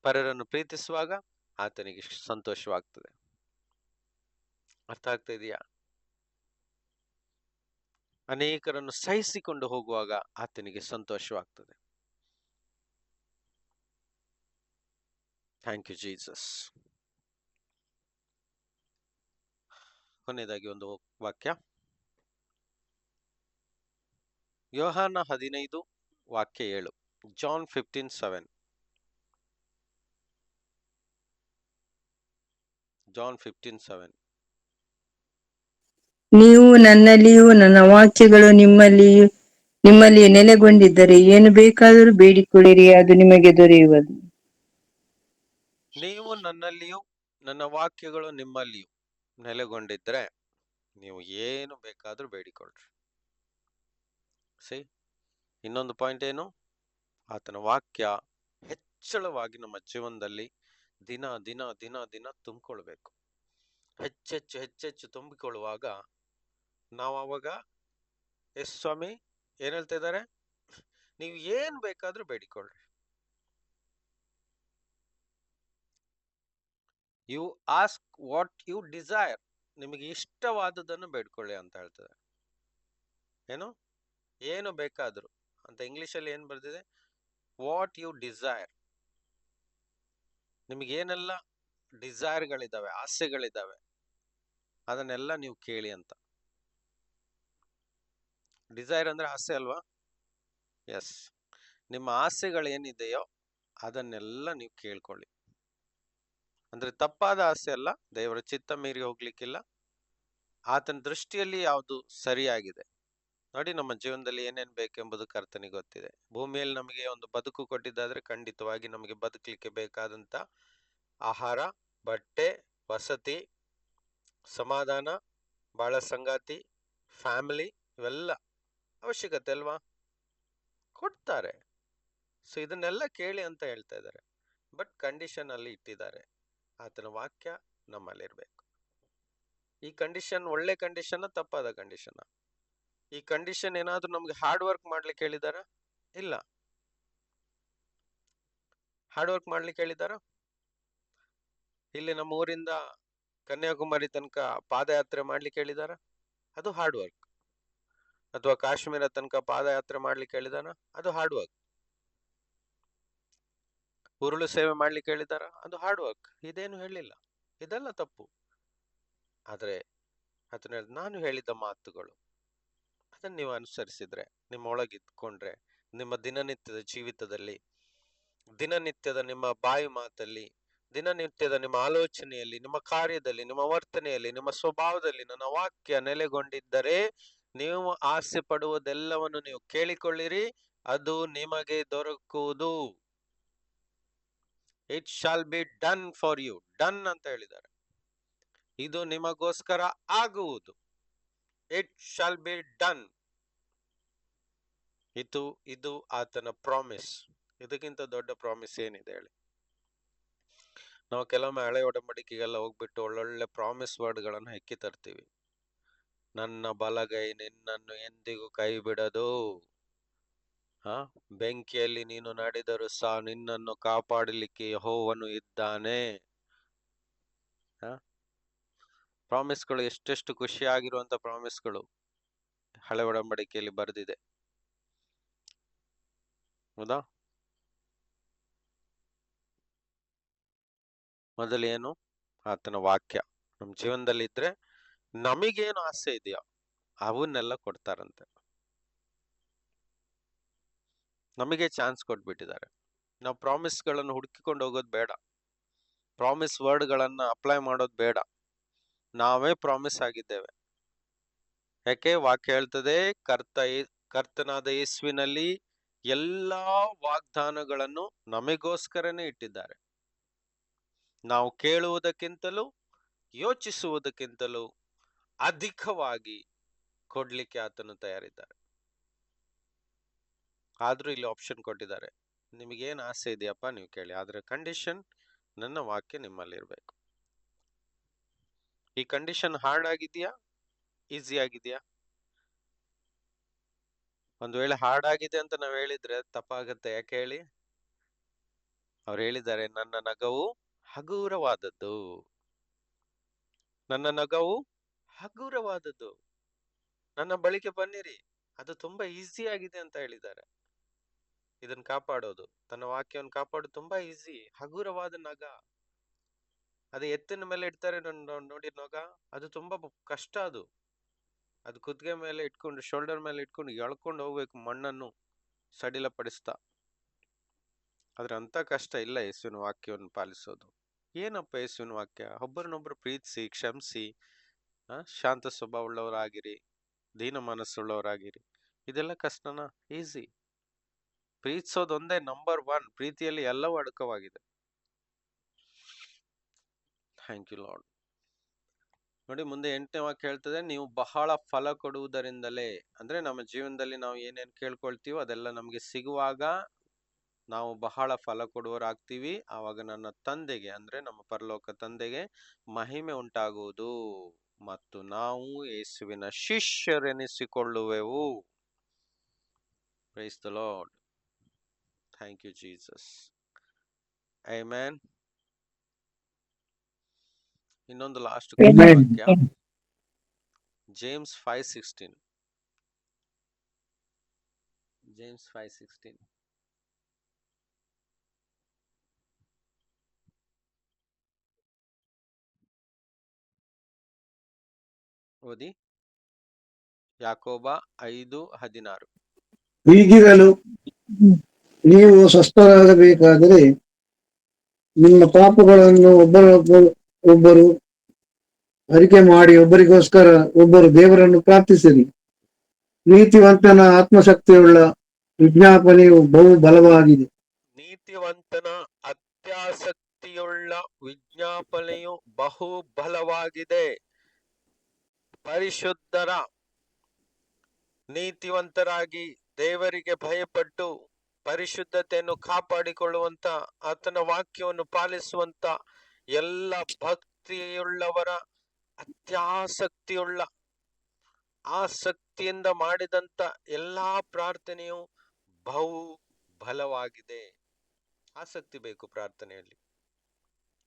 ಪರರನ್ನು ಪ್ರೀತಿಸುವಾಗ ಆತನಿಗೆ ಸಂತೋಷವಾಗ್ತದೆ. ಅರ್ಥ ಆಗ್ತಾ ಇದೆಯಾ? ಅನೇಕರನ್ನು ಸಹಿಸಿಕೊಂಡು ಹೋಗುವಾಗ ಆತನಿಗೆ ಸಂತೋಷವಾಗ್ತದೆ. Thank you Jesus. ಕೊನೆಯದಾಗಿ ಒಂದು ವಾಕ್ಯ, ಯೋಹಾನ 15 ವಾಕ್ಯ 7. ಜಾನ್ 15:7. ಜಾನ್ 15:7. ನೀವು ನನ್ನಲ್ಲಿಯೂ ನನ್ನ ವಾಕ್ಯಗಳು ನಿಮ್ಮಲ್ಲಿ ನೆಲೆಗೊಂಡಿದ್ದರೆ ಏನು ಬೇಕಾದರೂ ಬೇಡಿಕೊಳ್ಳಿರಿ, ಅದು ನಿಮಗೆ ದೊರೆಯುವುದು. ನೀವು ನನ್ನಲ್ಲಿಯೂ ನನ್ನ ವಾಕ್ಯಗಳು ನಿಮ್ಮಲ್ಲಿಯೂ ನೆಲೆಗೊಂಡಿದ್ರೆ ನೀವು ಏನು ಬೇಕಾದ್ರೂ ಬೇಡಿಕೊಳ್ಳ್ರಿ. ಇನ್ನೊಂದು ಪಾಯಿಂಟ್ ಏನು? ಆತನ ವಾಕ್ಯ ಹೆಚ್ಚಳವಾಗಿ ನಮ್ಮ ಜೀವನದಲ್ಲಿ ದಿನ ದಿನ ದಿನ ದಿನ ತುಂಬಿಕೊಳ್ಬೇಕು. ಹೆಚ್ಚೆಚ್ಚು ಹೆಚ್ಚೆಚ್ಚು ತುಂಬಿಕೊಳ್ಳುವಾಗ ನಾವು ಅವಾಗ, ಎಸ್ ಸ್ವಾಮಿ ಏನ್ ಹೇಳ್ತಾ ಇದ್ದಾರೆ, ನೀವು ಏನ್ ಬೇಕಾದ್ರೂ ಬೇಡಿಕೊಳ್ಳ್ರಿ. You ask what you desire, ನಿಮಗೆ ಇಷ್ಟವಾದದನ್ನು ಬೇಡ್ಕೊಳ್ಳಿ ಅಂತ ಹೇಳ್ತದೆ. ಏನು ಬೇಕಾದ್ರೂ ಅಂತ ಇಂಗ್ಲಿಷಲ್ಲಿ ಏನ್ ಬರ್ದಿದೆ? What you desire. ನಿಮಗೆ ಏನೆಲ್ಲ ಡಿಸೈರ್ಗಳಿದಾವೆ, ಆಸೆಗಳಿದಾವೆ, ಅದನ್ನೆಲ್ಲ ನೀವು ಕೇಳಿ ಅಂತ. ಡಿಸೈರ್ ಅಂದ್ರೆ ಆಸೆ ಅಲ್ವಾ? ಎಸ್, ನಿಮ್ಮ ಆಸೆಗಳೇನಿದೆಯೋ ಅದನ್ನೆಲ್ಲ ನೀವು ಕೇಳ್ಕೊಳ್ಳಿ. ಅಂದ್ರೆ ತಪ್ಪಾದ ಆಸೆ ಅಲ್ಲ, ದೇವರ ಚಿತ್ತ ಮೀರಿ ಹೋಗ್ಲಿಕ್ಕಿಲ್ಲ. ಆತನ ದೃಷ್ಟಿಯಲ್ಲಿ ಯಾವುದು ಸರಿಯಾಗಿದೆ. ನೋಡಿ, ನಮ್ಮ ಜೀವನದಲ್ಲಿ ಏನೇನ್ ಬೇಕೆಂಬುದು ಕರ್ತನಿಗೆ ಗೊತ್ತಿದೆ. ಭೂಮಿಯಲ್ಲಿ ನಮಗೆ ಒಂದು ಬದುಕು ಕೊಟ್ಟಿದ್ದಾದ್ರೆ ಖಂಡಿತವಾಗಿ ನಮಗೆ ಬದುಕಲಿಕ್ಕೆ ಬೇಕಾದಂತ ಆಹಾರ, ಬಟ್ಟೆ, ವಸತಿ, ಸಮಾಧಾನ, ಬಾಳ ಸಂಗಾತಿ, ಫ್ಯಾಮಿಲಿ, ಇವೆಲ್ಲ ಅವಶ್ಯಕತೆ ಅಲ್ವಾ? ಕೊಡ್ತಾರೆ. ಸೊ ಇದನ್ನೆಲ್ಲ ಕೇಳಿ ಅಂತ ಹೇಳ್ತಾ ಇದ್ದಾರೆ. ಬಟ್ ಕಂಡೀಷನ್ ಅಲ್ಲಿ ಇಟ್ಟಿದ್ದಾರೆ. ಆತನ ವಾಕ್ಯ ನಮ್ಮಲ್ಲಿರ್ಬೇಕು. ಈ ಕಂಡೀಷನ್ ಒಳ್ಳೆ ಕಂಡೀಷನ್, ತಪ್ಪಾದ ಕಂಡೀಷನ್? ಈ ಕಂಡೀಷನ್ ಏನಾದ್ರೂ ನಮ್ಗೆ ಹಾರ್ಡ್ ವರ್ಕ್ ಮಾಡ್ಲಿಕ್ಕೆ ಹೇಳಿದಾರ? ಇಲ್ಲ. ಹಾರ್ಡ್ ವರ್ಕ್ ಮಾಡ್ಲಿಕ್ಕೆ ಹೇಳಿದಾರ? ಇಲ್ಲಿ ನಮ್ಮ ಊರಿಂದ ಕನ್ಯಾಕುಮಾರಿ ತನಕ ಪಾದಯಾತ್ರೆ ಮಾಡ್ಲಿಕ್ಕೆ ಹೇಳಿದಾರ? ಅದು ಹಾರ್ಡ್ ವರ್ಕ್. ಅಥವಾ ಕಾಶ್ಮೀರ ತನಕ ಪಾದಯಾತ್ರೆ ಮಾಡ್ಲಿಕ್ಕೆ ಹೇಳಿದಾರ? ಅದು ಹಾರ್ಡ್ ವರ್ಕ್. ಉರುಳು ಸೇವೆ ಮಾಡ್ಲಿಕ್ಕೆ ಹೇಳಿದಾರ? ಅದು ಹಾರ್ಡ್ ವರ್ಕ್. ಇದೇನು ಹೇಳಿಲ್ಲ, ಇದೆಲ್ಲ ತಪ್ಪು. ಆದ್ರೆ ಅದನ್ನ ನಾನು ಹೇಳಿದ ಮಾತುಗಳು, ಅದನ್ನ ನೀವು ಅನುಸರಿಸಿದ್ರೆ, ನಿಮ್ಮ ಒಳಗಿದ್ಕೊಂಡ್ರೆ, ನಿಮ್ಮ ದಿನನಿತ್ಯದ ಜೀವಿತದಲ್ಲಿ, ದಿನನಿತ್ಯದ ನಿಮ್ಮ ಬಾಯಿ ಮಾತಲ್ಲಿ, ದಿನನಿತ್ಯದ ನಿಮ್ಮ ಆಲೋಚನೆಯಲ್ಲಿ, ನಿಮ್ಮ ಕಾರ್ಯದಲ್ಲಿ, ನಿಮ್ಮ ವರ್ತನೆಯಲ್ಲಿ, ನಿಮ್ಮ ಸ್ವಭಾವದಲ್ಲಿ ನನ್ನ ವಾಕ್ಯ ನೆಲೆಗೊಂಡಿದ್ದರೆ, ನೀವು ಆಸೆ ಪಡುವುದೆಲ್ಲವನ್ನು ನೀವು ಕೇಳಿಕೊಳ್ಳಿರಿ, ಅದು ನಿಮಗೆ ದೊರಕುವುದು. It shall be done for you. Done ಅಂತ ಹೇಳಿದ್ದಾರೆ. ಇದು ನಿಮಗೋಸ್ಕರ ಆಗುವುದು. It shall be done. ಇದು ಆತನ ಪ್ರಾಮಿಸ್. ಇದಕ್ಕಿಂತ ದೊಡ್ಡ ಪ್ರಾಮಿಸ್ ಏನಿದೆ ಹೇಳಿ? ನಾವು ಕೆಲವೊಮ್ಮೆ ಹಳೆ ಒಡಂಬಡಿಕೆಗೆಲ್ಲ ಹೋಗ್ಬಿಟ್ಟು ಒಳ್ಳೊಳ್ಳೆ ಪ್ರಾಮಿಸ್ ವರ್ಡ್ಗಳನ್ನು ಹೆಕ್ಕಿ ತರ್ತೀವಿ. ನನ್ನ ಬಲಗೈ ನಿನ್ನನ್ನು ಎಂದಿಗೂ ಕೈ ಬಿಡದು, ಬೆಂಕಿಯಲ್ಲಿ ನೀನು ನಡೆದರೂ ಸಹ ನಿನ್ನನ್ನು ಕಾಪಾಡಲಿಕ್ಕೆ ಯೆಹೋವನು ಇದ್ದಾನೆ. ಪ್ರಾಮಿಸ್ಗಳು ಎಷ್ಟೆಷ್ಟು ಖುಷಿಯಾಗಿರುವಂತ ಪ್ರಾಮಿಸ್ಗಳು ಹಳೆ ಒಡಂಬಡಿಕೆಯಲ್ಲಿ ಬರೆದಿದೆ. ಹೌದಾ? ಮೊದಲೇನು? ಆತನ ವಾಕ್ಯ ನಮ್ಮ ಜೀವನದಲ್ಲಿ ಇದ್ರೆ ನಮಗೇನು ಆಸೆ ಇದೆಯೋ ಅವನ್ನೆಲ್ಲ ಕೊಡ್ತಾರಂತೆ. ನಮಗೆ ಚಾನ್ಸ್ ಕೊಟ್ಬಿಟ್ಟಿದ್ದಾರೆ. ನಾವು ಪ್ರಾಮಿಸ್ಗಳನ್ನು ಹುಡುಕಿಕೊಂಡು ಹೋಗೋದು ಬೇಡ, ಪ್ರಾಮಿಸ್ ವರ್ಡ್ಗಳನ್ನ ಅಪ್ಲೈ ಮಾಡೋದು ಬೇಡ. ನಾವೇ ಪ್ರಾಮಿಸ್ ಆಗಿದ್ದೇವೆ. ಯಾಕೆ ವಾಕ್ಯ ಹೇಳ್ತದೆ, ಕರ್ತನಾದ ಯೇಸುವಿನಲ್ಲಿ ಎಲ್ಲಾ ವಾಗ್ದಾನಗಳನ್ನು ನಮಗೋಸ್ಕರನೇ ಇಟ್ಟಿದ್ದಾರೆ. ನಾವು ಕೇಳುವುದಕ್ಕಿಂತಲೂ ಯೋಚಿಸುವುದಕ್ಕಿಂತಲೂ ಅಧಿಕವಾಗಿ ಕೊಡ್ಲಿಕ್ಕೆ ಆತನು ತಯಾರಿದ್ದಾರೆ. ಆದ್ರೂ ಇಲ್ಲಿ ಆಪ್ಷನ್ ಕೊಟ್ಟಿದ್ದಾರೆ, ನಿಮಗೇನು ಆಸೆ ಇದೆಯಪ್ಪ ನೀವು ಕೇಳಿ, ಆದ್ರೆ ಕಂಡೀಷನ್ ನನ್ನ ವಾಕ್ಯ ನಿಮ್ಮಲ್ಲಿ ಇರ್ಬೇಕು. ಈ ಕಂಡೀಷನ್ ಹಾರ್ಡ್ ಆಗಿದೆಯಾ, ಈಸಿ ಆಗಿದೆಯಾ? ಒಂದು ವೇಳೆ ಹಾರ್ಡ್ ಆಗಿದೆ ಅಂತ ನಾವ್ ಹೇಳಿದ್ರೆ ತಪ್ಪಾಗತ್ತೆ. ಯಾಕೆ ಹೇಳಿ? ಅವ್ರು ಹೇಳಿದ್ದಾರೆ, ನನ್ನ ನಗವು ಹಗುರವಾದದ್ದು, ನನ್ನ ನಗವು ಹಗುರವಾದದ್ದು, ನನ್ನ ಬಳಿಗೆ ಬನ್ನಿರಿ, ಅದು ತುಂಬಾ ಈಸಿ ಆಗಿದೆ ಅಂತ ಹೇಳಿದ್ದಾರೆ. ಇದನ್ನ ಕಾಪಾಡೋದು, ತನ್ನ ವಾಕ್ಯವನ್ನು ಕಾಪಾಡೋದು ತುಂಬಾ ಈಸಿ. ಹಗುರವಾದ ನಗ, ಅದು ಎತ್ತಿನ ಮೇಲೆ ಇಡ್ತಾರೆ ನೋಡಿ ನಗ, ಅದು ತುಂಬಾ ಕಷ್ಟ. ಅದು ಕುತ್ತಿಗೆ ಮೇಲೆ ಇಟ್ಕೊಂಡು, ಶೋಲ್ಡರ್ ಮೇಲೆ ಇಟ್ಕೊಂಡು ಎಳ್ಕೊಂಡು ಹೋಗ್ಬೇಕು ಮಣ್ಣನ್ನು ಸಡಿಲಪಡಿಸ್ತಾ. ಆದ್ರೆ ಅಂತ ಕಷ್ಟ ಇಲ್ಲ ಯೇಸುವಿನ ವಾಕ್ಯವನ್ನು ಪಾಲಿಸೋದು. ಏನಪ್ಪ ಯೇಸುವಿನ ವಾಕ್ಯ? ಒಬ್ಬರನ್ನೊಬ್ರು ಪ್ರೀತಿಸಿ, ಕ್ಷಮಿಸಿ, ಶಾಂತ ಸ್ವಭಾವವುಳ್ಳವರಾಗಿರಿ, ದೀನ ಮನಸ್ಸುಳ್ಳವರಾಗಿರಿ. ಇದೆಲ್ಲ ಕಷ್ಟನಾ? ಈಸಿ. ಪ್ರೀತಿಸೋದೊಂದೇ ನಂಬರ್ 1. ಪ್ರೀತಿಯಲ್ಲಿ ಎಲ್ಲವೂ ಅಡಕವಾಗಿದೆ. Thank you lord. ನೋಡಿ, ಮುಂದೆ 8ನೇ ವಾಕ್ಯ ಹೇಳ್ತದೆ, ನೀವು ಬಹಳ ಫಲ ಕೊಡುವುದರಿಂದಲೇ. ಅಂದ್ರೆ ನಮ್ಮ ಜೀವನದಲ್ಲಿ ನಾವು ಏನೇನ್ ಕೇಳ್ಕೊಳ್ತೀವೋ ಅದೆಲ್ಲ ನಮ್ಗೆ ಸಿಗುವಾಗ ನಾವು ಬಹಳ ಫಲ ಕೊಡುವರಾಗ್ತೀವಿ. ಆವಾಗ ನನ್ನ ತಂದೆಗೆ, ಅಂದ್ರೆ ನಮ್ಮ ಪರಲೋಕ ತಂದೆಗೆ ಮಹಿಮೆ ಉಂಟಾಗುವುದು ಮತ್ತು ನಾವು ಯೇಸುವಿನ ಶಿಷ್ಯರೆನಿಸಿಕೊಳ್ಳುವೆವು. Praise the Lord. Thank you Jesus. Amen. ಇನ್ನೊಂದು ಲಾಸ್ಟ್ ವಾಕ್ಯ, ಜೇಮ್ಸ್ 5:16. ಜೇಮ್ಸ್ 5:16 ಓದಿ. ಯಾಕೋಬ 5:16. ಹೀಗಿರಲು ನೀವು ಸ್ವಸ್ಥರಾಗಬೇಕಾದರೆ ನಿಮ್ಮ ಪಾಪಗಳನ್ನು ಒಬ್ಬರು ಅರಿಕೆ ಮಾಡಿ ಒಬ್ಬರಿಗೋಸ್ಕರ ಒಬ್ಬರು ದೇವರನ್ನು ಪ್ರಾರ್ಥಿಸಿರಿ. ನೀತಿವಂತನ ಆತ್ಮಶಕ್ತಿಯುಳ್ಳ ವಿಜ್ಞಾಪನೆಯು ಬಹು ಬಲವಾಗಿದೆ. ನೀತಿವಂತನ ಅತ್ಯಾಸಕ್ತಿಯುಳ್ಳ ವಿಜ್ಞಾಪನೆಯು ಬಹು ಬಲವಾಗಿದೆ. ಪರಿಶುದ್ಧರ, ನೀತಿವಂತರಾಗಿ ದೇವರಿಗೆ ಭಯಪಟ್ಟು ಪರಿಶುದ್ಧತೆಯನ್ನು ಕಾಪಾಡಿಕೊಳ್ಳುವಂತ, ಆತನ ವಾಕ್ಯವನ್ನು ಪಾಲಿಸುವಂತ ಎಲ್ಲ ಭಕ್ತಿಯುಳ್ಳವರ ಅತ್ಯಾಸಕ್ತಿಯುಳ್ಳ, ಆಸಕ್ತಿಯಿಂದ ಮಾಡಿದಂತ ಎಲ್ಲಾ ಪ್ರಾರ್ಥನೆಯು ಬಹು ಬಲವಾಗಿದೆ. ಆಸಕ್ತಿ ಬೇಕು ಪ್ರಾರ್ಥನೆಯಲ್ಲಿ,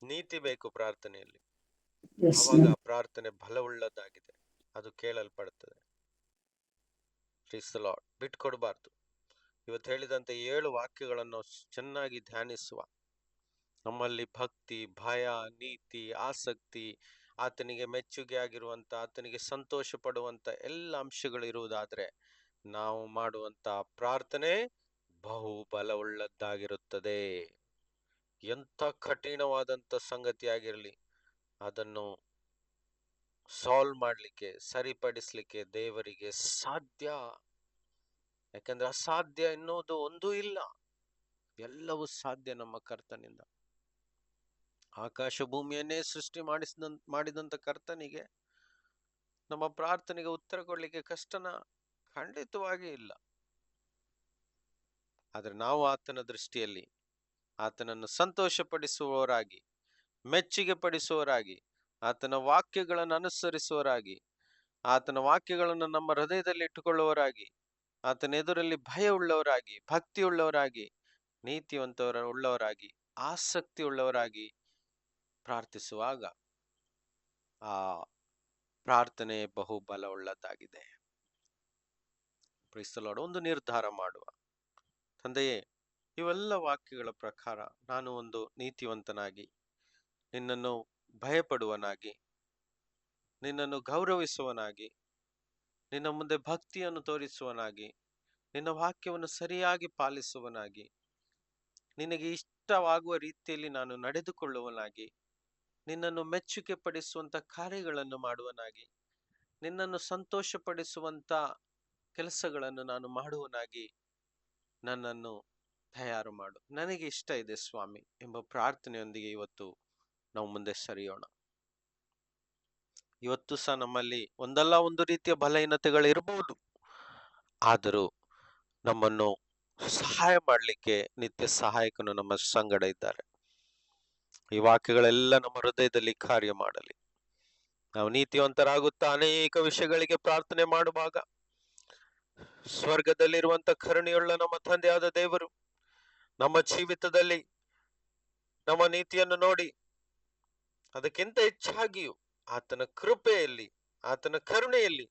ನೀತಿ ಬೇಕು ಪ್ರಾರ್ಥನೆಯಲ್ಲಿ. ಅವಾಗ ಪ್ರಾರ್ಥನೆ ಬಲವುಳ್ಳದಾಗಿದೆ, ಅದು ಕೇಳಲ್ಪಡುತ್ತದೆ. ಬಿಟ್ಕೊಡ್ಬಾರ್ದು. ಇವತ್ತು ಹೇಳಿದಂತ 7 ವಾಕ್ಯಗಳನ್ನು ಚೆನ್ನಾಗಿ ಧ್ಯಾನಿಸುವ. ನಮ್ಮಲ್ಲಿ ಭಕ್ತಿ, ಭಯ, ನೀತಿ, ಆಸಕ್ತಿ, ಆತನಿಗೆ ಮೆಚ್ಚುಗೆ ಆಗಿರುವಂತ, ಆತನಿಗೆ ಸಂತೋಷ ಪಡುವಂತ ಎಲ್ಲ ಅಂಶಗಳು ಇರುವುದಾದ್ರೆ ನಾವು ಮಾಡುವಂತ ಪ್ರಾರ್ಥನೆ ಬಹು ಬಲವುಳ್ಳದ್ದಾಗಿರುತ್ತದೆ. ಎಂಥ ಕಠಿಣವಾದಂತ ಸಂಗತಿ ಆಗಿರಲಿ, ಅದನ್ನು ಸಾಲ್ವ್ ಮಾಡ್ಲಿಕ್ಕೆ, ಸರಿಪಡಿಸ್ಲಿಕ್ಕೆ ದೇವರಿಗೆ ಸಾಧ್ಯ. ಯಾಕಂದ್ರೆ ಅಸಾಧ್ಯ ಎನ್ನುವುದು ಒಂದೂ ಇಲ್ಲ, ಎಲ್ಲವೂ ಸಾಧ್ಯ ನಮ್ಮ ಕರ್ತನಿಂದ. ಆಕಾಶ ಭೂಮಿಯನ್ನೇ ಸೃಷ್ಟಿ ಮಾಡಿದಂತ ಕರ್ತನಿಗೆ ನಮ್ಮ ಪ್ರಾರ್ಥನೆಗೆ ಉತ್ತರ ಕೊಡ್ಲಿಕ್ಕೆ ಕಷ್ಟನ? ಖಂಡಿತವಾಗಿ ಇಲ್ಲ. ಆದ್ರೆ ನಾವು ಆತನ ದೃಷ್ಟಿಯಲ್ಲಿ ಆತನನ್ನು ಸಂತೋಷಪಡಿಸುವವರಾಗಿ, ಮೆಚ್ಚುಗೆ ಪಡಿಸುವವರಾಗಿ, ಆತನ ವಾಕ್ಯಗಳನ್ನು ಅನುಸರಿಸುವವರಾಗಿ, ಆತನ ವಾಕ್ಯಗಳನ್ನು ನಮ್ಮ ಹೃದಯದಲ್ಲಿ ಇಟ್ಟುಕೊಳ್ಳುವವರಾಗಿ, ಆತನ ಎದುರಲ್ಲಿ ಭಯ ಉಳ್ಳವರಾಗಿ, ಭಕ್ತಿ ಉಳ್ಳವರಾಗಿ, ಉಳ್ಳವರಾಗಿ, ಆಸಕ್ತಿ ಉಳ್ಳವರಾಗಿ ಪ್ರಾರ್ಥಿಸುವಾಗ ಆ ಪ್ರಾರ್ಥನೆ ಬಹು ಬಲವುಳ್ಳದ್ದಾಗಿದೆ. Price the lord. ಒಂದು ನಿರ್ಧಾರ ಮಾಡುವ, ತಂದೆಯೇ, ಇವೆಲ್ಲ ವಾಕ್ಯಗಳ ಪ್ರಕಾರ ನಾನು ಒಂದು ನೀತಿವಂತನಾಗಿ, ನಿನ್ನನ್ನು ಭಯಪಡುವನಾಗಿ, ನಿನ್ನನ್ನು ಗೌರವಿಸುವನಾಗಿ, ನಿನ್ನ ಮುಂದೆ ಭಕ್ತಿಯನ್ನು ತೋರಿಸುವನಾಗಿ, ನಿನ್ನ ವಾಕ್ಯವನ್ನು ಸರಿಯಾಗಿ ಪಾಲಿಸುವನಾಗಿ, ನಿನಗೆ ಇಷ್ಟವಾಗುವ ರೀತಿಯಲ್ಲಿ ನಾನು ನಡೆದುಕೊಳ್ಳುವನಾಗಿ, ನಿನ್ನನ್ನು ಮೆಚ್ಚುಗೆ ಪಡಿಸುವಂತ ಕಾರ್ಯಗಳನ್ನು ಮಾಡುವನಾಗಿ, ನಿನ್ನನ್ನು ಸಂತೋಷಪಡಿಸುವಂತ ಕೆಲಸಗಳನ್ನು ನಾನು ಮಾಡುವನಾಗಿ ನನ್ನನ್ನು ತಯಾರು ಮಾಡು. ನನಗೆ ಇಷ್ಟ ಇದೆ ಸ್ವಾಮಿ ಎಂಬ ಪ್ರಾರ್ಥನೆಯೊಂದಿಗೆ ಇವತ್ತು ನಾವು ಮುಂದೆ ಸರಿಯೋಣ. ಇವತ್ತು ಸಹ ನಮ್ಮಲ್ಲಿ ಒಂದಲ್ಲ ಒಂದು ರೀತಿಯ ಬಲಹೀನತೆಗಳು ಇರಬಹುದು, ಆದರೂ ನಮ್ಮನ್ನು ಸಹಾಯ ಮಾಡಲಿಕ್ಕೆ ನಿತ್ಯ ಸಹಾಯಕನು ನಮ್ಮ ಸಂಗಡ ಇದ್ದಾರೆ. ಈ ವಾಕ್ಯಗಳೆಲ್ಲ ನಮ್ಮ ಹೃದಯದಲ್ಲಿ ಕಾರ್ಯ ಮಾಡಲಿ. ನಾವು ನೀತಿವಂತರಾಗುತ್ತಾ ಅನೇಕ ವಿಷಯಗಳಿಗೆ ಪ್ರಾರ್ಥನೆ ಮಾಡುವಾಗ ಸ್ವರ್ಗದಲ್ಲಿರುವಂತ ಕರುಣೆಯುಳ್ಳ ನಮ್ಮ ತಂದೆಯಾದ ದೇವರು ನಮ್ಮ ಜೀವಿತದಲ್ಲಿ ನಮ್ಮ ನೀತಿಯನ್ನು ನೋಡಿ ಅದಕ್ಕಿಂತ ಹೆಚ್ಚಾಗಿಯೂ ಆತನ ಕೃಪೆಯಲ್ಲಿ, ಆತನ ಕರುಣೆಯಲ್ಲಿ